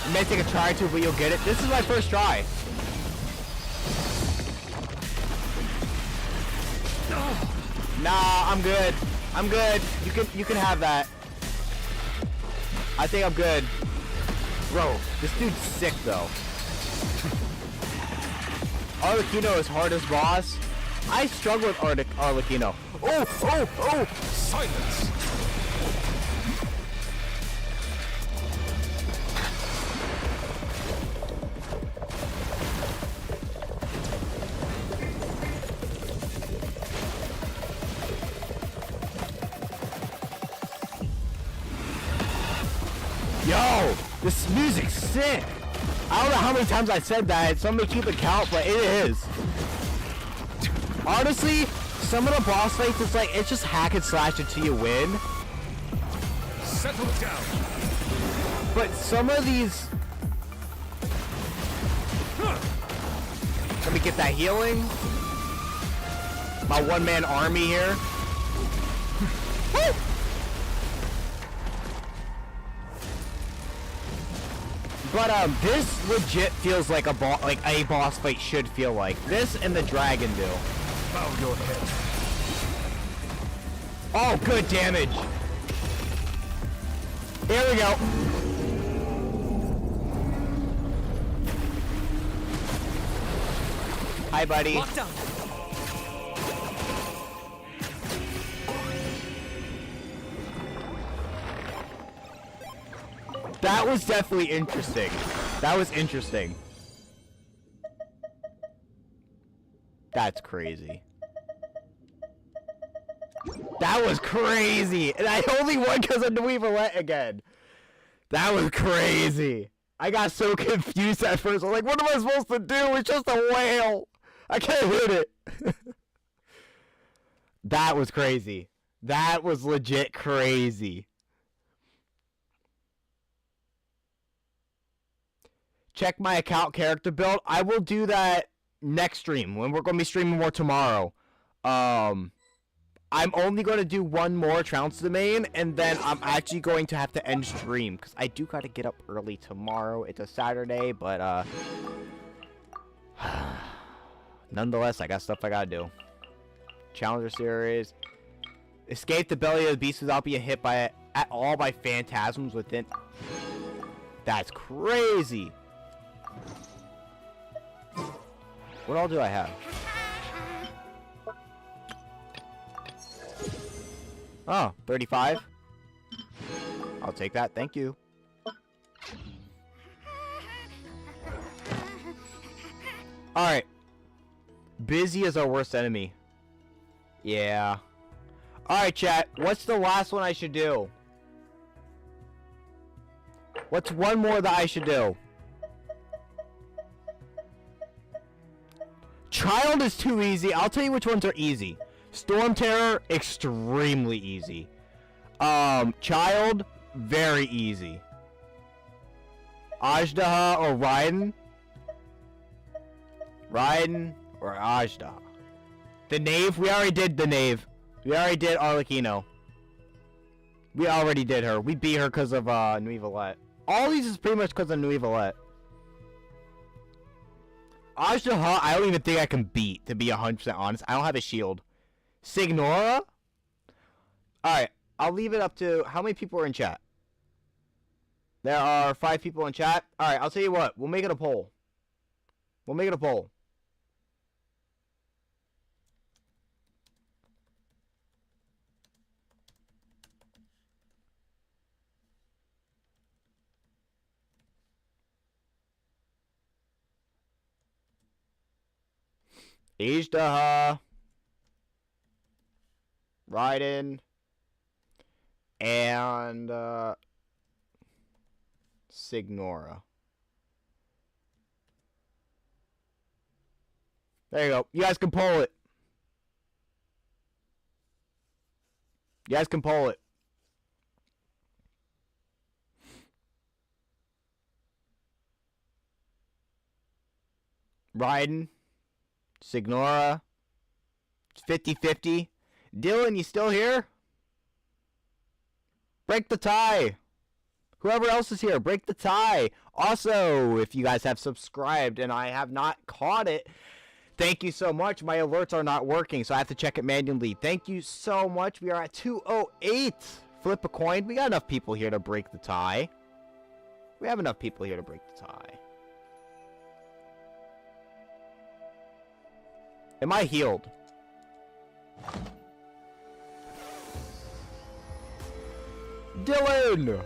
It may take a try or two, but you'll get it. This is my first try. Nah, I'm good. I'm good. You can have that. I think I'm good. Bro, this dude's sick though. Arlecchino is hardest boss. I struggle with Arlecchino. Oh! Silence! Yo! This music's sick! I don't know how many times I said that. Somebody keep a count, but it is. Honestly, some of the boss fights, it's just hack and slash until you win. Settle down. But some of these... Let me get that healing. My one-man army here. Woo! But this legit feels like a boss fight should feel like. This and the dragon do. Bow your head. Oh, good damage. Here we go. Hi, buddy. Lockdown. That was definitely interesting. That was interesting. That's crazy. That was crazy. And I only won because of Nuivalette again. That was crazy. I got so confused at first. I was like, what am I supposed to do? It's just a whale. I can't hit it. That was crazy. That was legit crazy. Check my account character build. I will do that next stream when we're going to be streaming more tomorrow. I'm only going to do one more Trounce Domain, and then I'm actually going to have to end stream because I do got to get up early tomorrow. It's a Saturday, but nonetheless, I got stuff I got to do. Challenger series. Escape the belly of the beast without being hit by it at all by phantasms within. That's crazy. What all do I have? Oh, 35. I'll take that. Thank you. Alright. Busy is our worst enemy. Yeah. Alright, chat. What's the last one I should do? What's one more that I should do? Child is too easy. I'll tell you which ones are easy. Storm Terror, extremely easy. Child, very easy. Ajdaha or Raiden? Raiden or Ajdaha? The Knave? We already did the Knave. We already did Arlecchino. We already did her. We beat her because of Nuivalette. All these is pretty much because of Nuivalette. Ajdaha, I don't even think I can beat, to be 100% honest. I don't have a shield. Signora? Alright, I'll leave it up to... How many people are in chat? There are 5 people in chat. Alright, I'll tell you what. We'll make it a poll. We'll make it a poll. Ajdaha, Raiden, and Signora. There you go. You guys can poll it. You guys can poll it. Raiden. Signora. It's 50-50. Dylan, you still here? Break the tie. Whoever else is here, break the tie. Also, if you guys have subscribed and I have not caught it, thank you so much. My alerts are not working, so I have to check it manually. Thank you so much. We are at 208. Flip a coin. We got enough people here to break the tie. We have enough people here to break the tie. Am I healed? Dylan!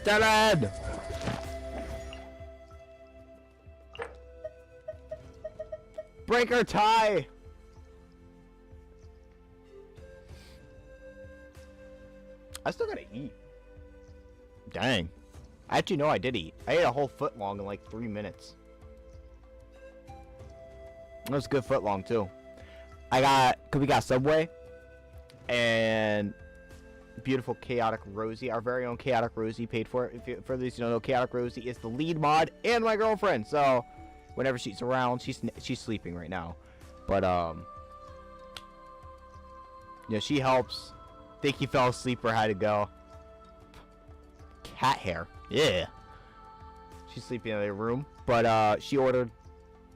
Dylan! Break our tie! I still gotta eat. Dang. I actually know I did eat. I ate a whole foot long in like 3 minutes. It was a good foot long too. Cause we got Subway and beautiful Chaotic Rosie, our very own Chaotic Rosie paid for it. For those who don't know, Chaotic Rosie is the lead mod and my girlfriend. So whenever she's around, she's sleeping right now. But yeah, she helps. Think he fell asleep or had to go. Cat hair, yeah. She's sleeping in the room, but she ordered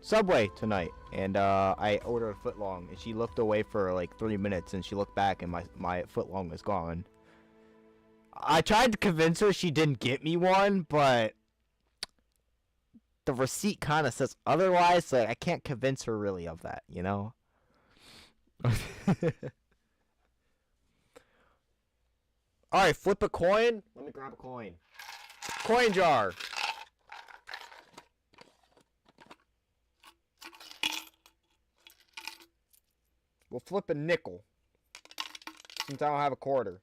Subway tonight, and I ordered a footlong, and she looked away for like 3 minutes, and she looked back, and my footlong was gone. I tried to convince her she didn't get me one, but the receipt kind of says otherwise, so I can't convince her really of that, you know? Alright, flip a coin. Let me grab a coin. Coin jar. We'll flip a nickel. Since I don't have a quarter.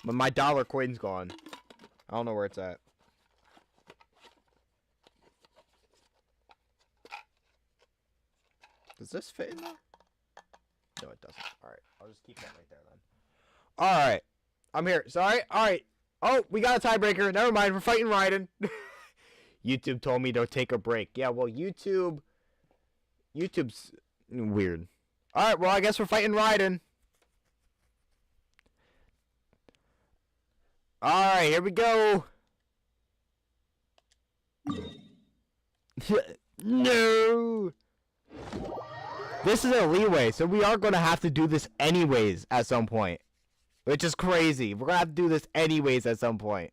But my dollar coin's gone. I don't know where it's at. Does this fit in there? No, it doesn't. Alright, I'll just keep that right there then. Alright. I'm here. Sorry. Alright. Oh, we got a tiebreaker. Never mind. We're fighting Raiden. YouTube told me to take a break. Yeah, well, YouTube's weird. Alright, well, I guess we're fighting Raiden. Alright, here we go. No! This is a leeway, so we are going to have to do this anyways at some point. Which is crazy. We're going to have to do this anyways at some point.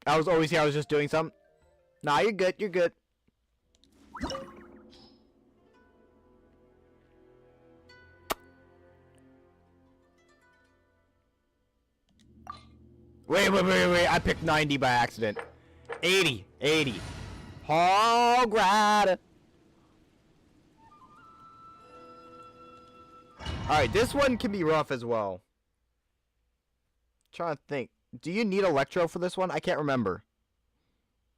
I was always here. I was just doing something. Nah, you're good. You're good. Wait. I picked 90 by accident. 80. Hog rider. Alright, this one can be rough as well. Trying to think. Do you need Electro for this one? I can't remember.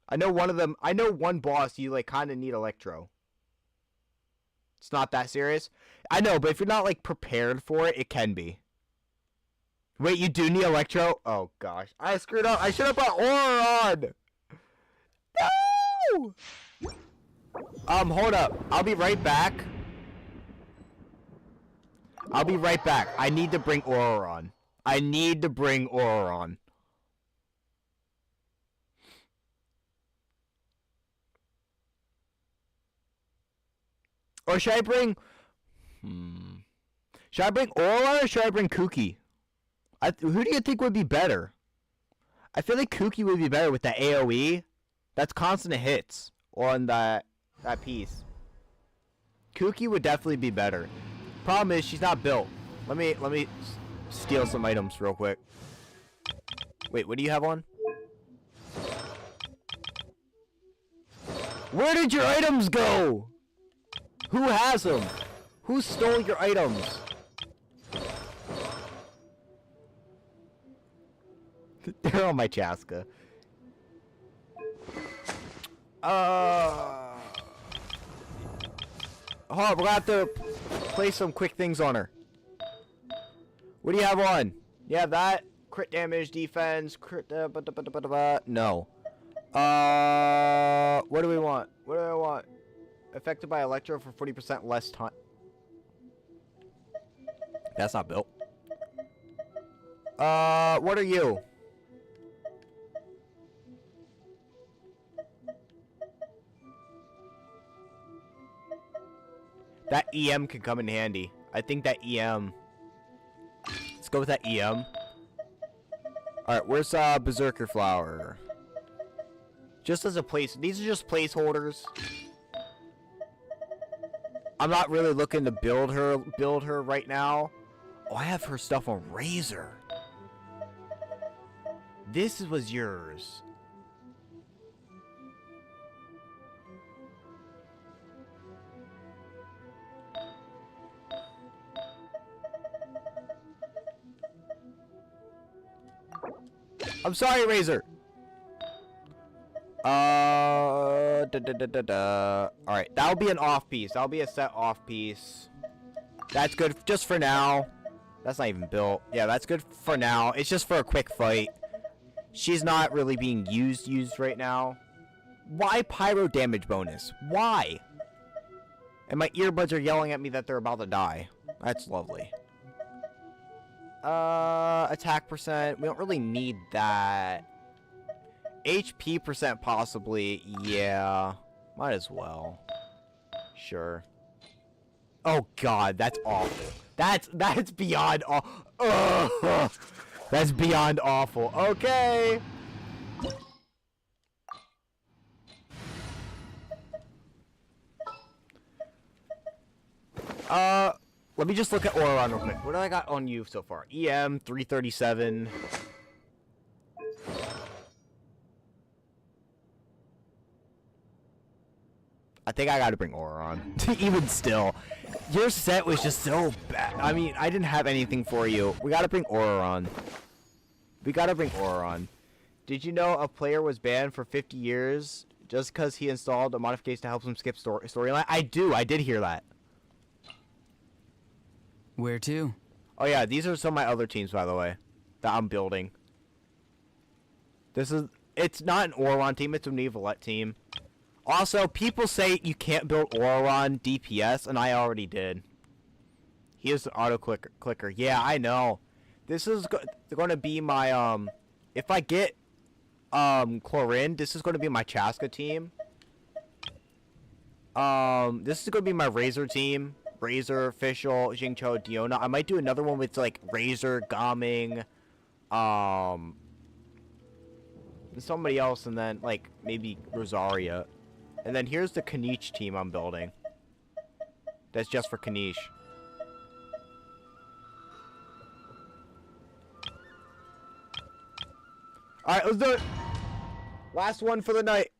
I know one of them. I know one boss you like kind of need Electro. It's not that serious. I know, but if you're not like prepared for it, it can be. Wait, you do need Electro? Oh gosh, I screwed up. I should have put Aura on. No. Hold up. I'll be right back. I need to bring Aura on. Or should I bring... Should I bring Aura or should I bring Kuki? Who do you think would be better? I feel like Kuki would be better with that AoE. That's constant hits on that piece. Kuki would definitely be better. Problem is she's not built. Let me steal some items real quick. Wait, what do you have on? Where did your items go? Who has them? Who stole your items? They're on my Chaska. Hold on, we're gonna have to play some quick things on her. What do you have on? You have that? Crit damage, defense, crit... No. What do we want? What do I want? Affected by Electro for 40% less time. That's not built. What are you? That EM can come in handy. I think that EM... Let's go with that EM. Alright, where's Berserker Flower? Just as a place... These are just placeholders. I'm not really looking to build her right now. Oh, I have her stuff on Razor. This was yours. I'm sorry, Razor. Alright, that'll be an off piece. That'll be a set off piece. That's good just for now. That's not even built. Yeah, that's good for now. It's just for a quick fight. She's not really being used right now. Why pyro damage bonus? Why? And my earbuds are yelling at me that they're about to die. That's lovely. Attack percent. We don't really need that. HP percent possibly. Yeah. Might as well. Sure. Oh god, that's awful. That's beyond awful. That's beyond awful. Okay. Let me just look at Auron real quick. What do I got on you so far? EM 337. I think I gotta bring Auron. Even still, your set was just so bad. I mean, I didn't have anything for you. We gotta bring Auron. We gotta bring Auron. Did you know a player was banned for 50 years just because he installed a modification to help him skip storyline? I did hear that. Where to? Oh yeah, these are some of my other teams, by the way, that I'm building. It's not an Auron team, it's a Nevalette team. Also, people say you can't build Auron DPS, and I already did. He is the auto clicker. Yeah, I know. This is going to be my, if I get, Chlorine, this is going to be my Chaska team. This is going to be my Razor team. Razor, Official, Jingcho, Diona. I might do another one with, like, Razor, Gaming, somebody else, and then, like, maybe Rosaria. And then here's the Kanish team I'm building. That's just for Kanish. Alright, let's do it! Last one for the night.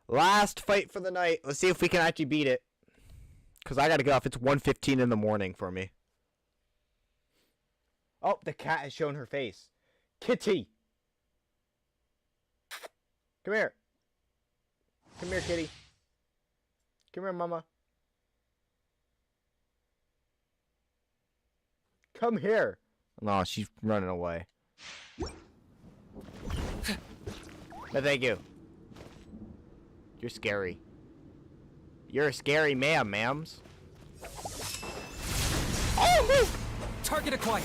Last fight for the night. Let's see if we can actually beat it. Because I gotta get off. It's 1:15 in the morning for me. Oh, the cat has shown her face. Kitty! Come here. Come here, kitty. Come here, mama. Come here. No, she's running away. No, thank you. You're scary. You're a scary man, ma'ams. Oh! Target acquired.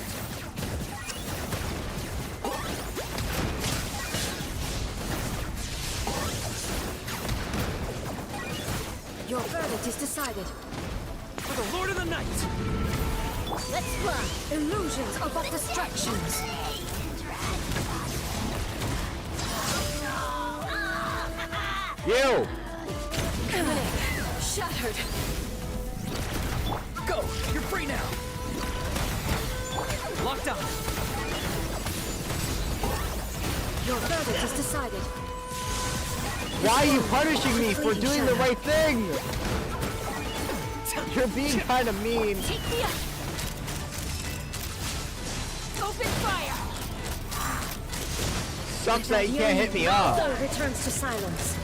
Your verdict is decided. For the Lord of the Night! Let's fly! Illusions are but distractions. You! Shattered. Go! You're free now! Locked on! Your verdict is decided. Why are you punishing me for doing the right thing? You're being kind of mean. Take me up! Open fire! Sucks that you can't hit me up. Soul returns to silence.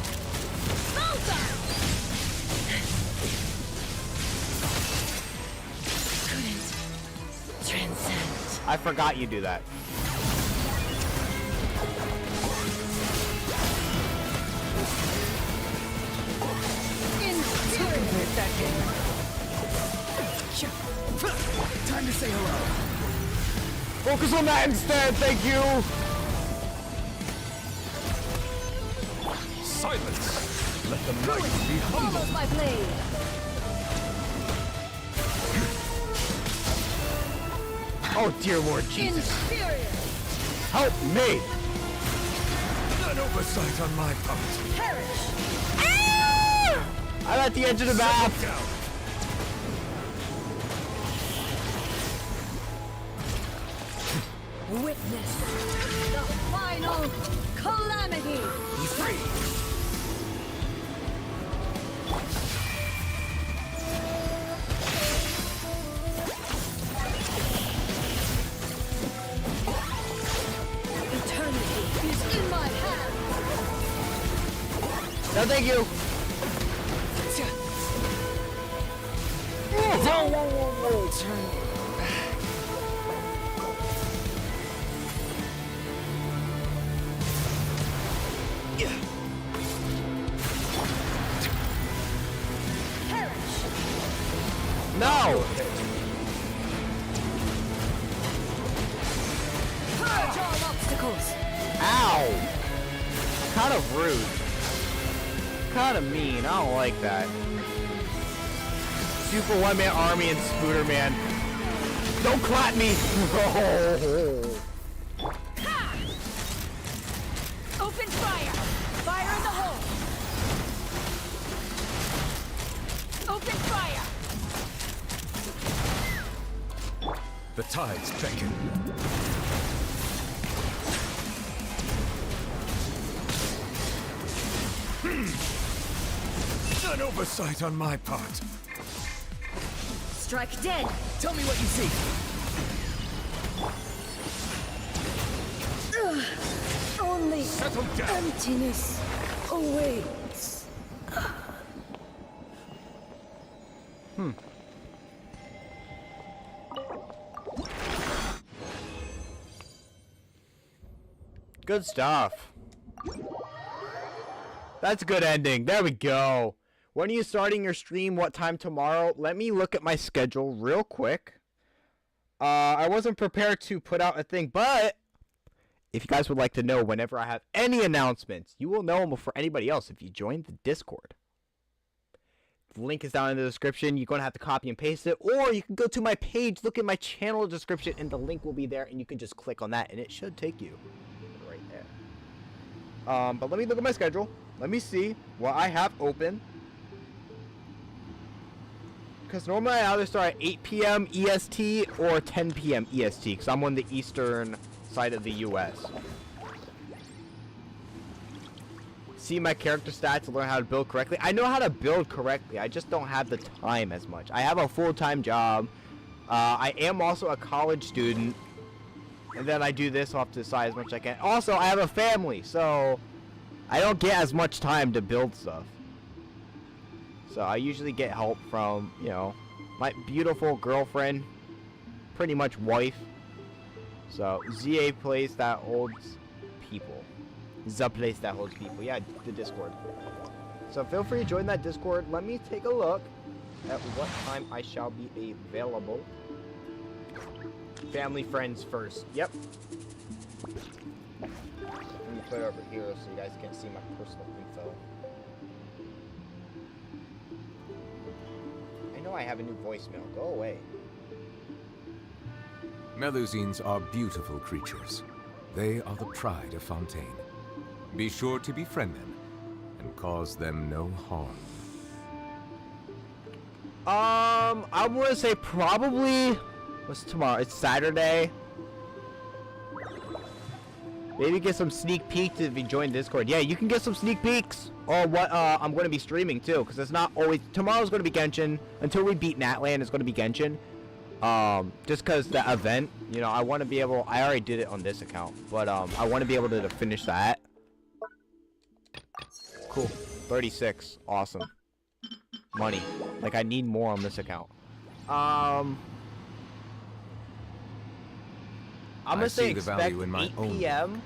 Couldn't transcend. I forgot you do that. Circumvent that game. Time to say hello. Focus on that instead, thank you. Silence. Let the night be humble. Follows my blade. Oh dear Lord Jesus. Inferior. Help me. An oversight on my part. Perish. I'm at the edge of the map. Witness the final calamity. Be free. Eternity is in my hand. No, thank you. No! Purge all obstacles. Ow! Kind of rude. Kind of mean. I don't like that. Super one-man army and Spooder Man. Don't clap me! Open fire! Fire in the hole! Open fire! The tides beckon. An oversight on my part. Strike dead! Tell me what you see. Only Settle down. emptiness awaits. Good stuff. That's a good ending. There we go. When are you starting your stream? What time tomorrow? Let me look at my schedule real quick. I wasn't prepared to put out a thing, but if you guys would like to know whenever I have any announcements, you will know them before anybody else if you join the Discord. The link is down in the description. You're going to have to copy and paste it, or you can go to my page, look at my channel description, and the link will be there, and you can just click on that, and it should take you right there. But let me look at my schedule. Let me see what I have open. Because normally I either start at 8 p.m. EST or 10 p.m. EST, because I'm on the eastern side of the U.S. See my character stats to learn how to build correctly. I know how to build correctly. I just don't have the time as much. I have a full-time job. I am also a college student. And then I do this off to the side as much as I can. Also, I have a family, so I don't get as much time to build stuff. So I usually get help from, you know, my beautiful girlfriend, pretty much wife. So ZA place that holds people. The place that holds people. Yeah, the Discord. So feel free to join that Discord. Let me take a look at what time I shall be available. Family, friends first. Yep. Let me put it over here so you guys can see my personal info. I know I have a new voicemail. Go away. Melusines are beautiful creatures. They are the pride of Fontaine. Be sure to befriend them and cause them no harm. I want to say probably... What's tomorrow? It's Saturday. Maybe get some sneak peeks if you join Discord. Yeah, you can get some sneak peeks. Or what I'm going to be streaming too, because it's not always... Tomorrow's going to be Genshin. Until we beat Natlan, it's going to be Genshin. Just because the event, you know, I want to be able... I already did it on this account, but I want to be able to finish that. Cool. 36. Awesome. Money. Like, I need more on this account. I'm gonna say expect 8 p.m.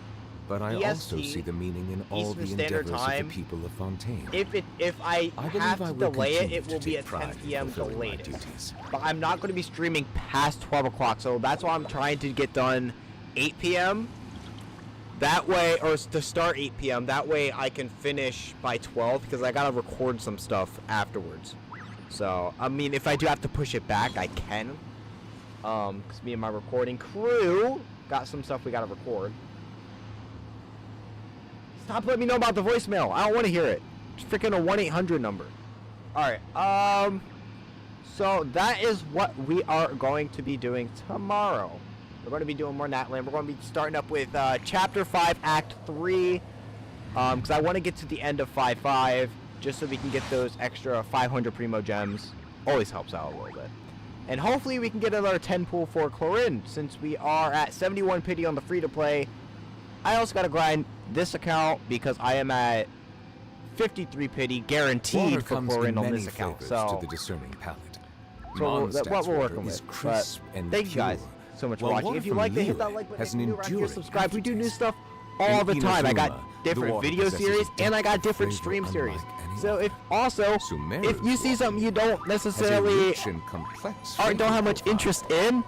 But I EST, also see the meaning in all Eastern the Standard endeavors Time. of the people of Fontaine. If I have to delay it, it will be at 10 pride in p.m. the fulfilling my latest. duties. But I'm not going to be streaming past 12 o'clock, so that's why I'm trying to get done 8 p.m. That way, or to start 8 p.m. That way I can finish by 12, because I gotta record some stuff afterwards. So, I mean, if I do have to push it back, I can. Because me and my recording crew got some stuff we gotta record. Stop letting me know about the voicemail. I don't want to hear it. It's freaking a 1-800 number. Alright, so that is what we are going to be doing tomorrow. We're going to be doing more Natlan. We're going to be starting up with Chapter 5, Act 3. Because I want to get to the end of 5.5. Just so we can get those extra 500 primogems. Always helps out a little bit. And hopefully we can get another 10 pool for Chlorine. Since we are at 71 pity on the free-to-play. I also got to grind this account because I am at 53 pity guaranteed for Chlorine on this account. So, to the discerning palate. so that's what we're working with. But thank you guys so much for watching. If you like it, hit that like button. If you're new around here, subscribe. We do new stuff all the time. I got different video series and I got different stream series. So if you see something you don't necessarily or don't have much interest in,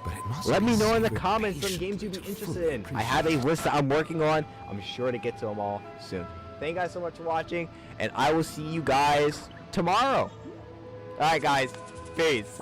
let me know in the comments some games you'd be interested in. I have a list that I'm working on. I'm sure to get to them all soon. Thank you guys so much for watching, and I will see you guys tomorrow. Alright guys, peace.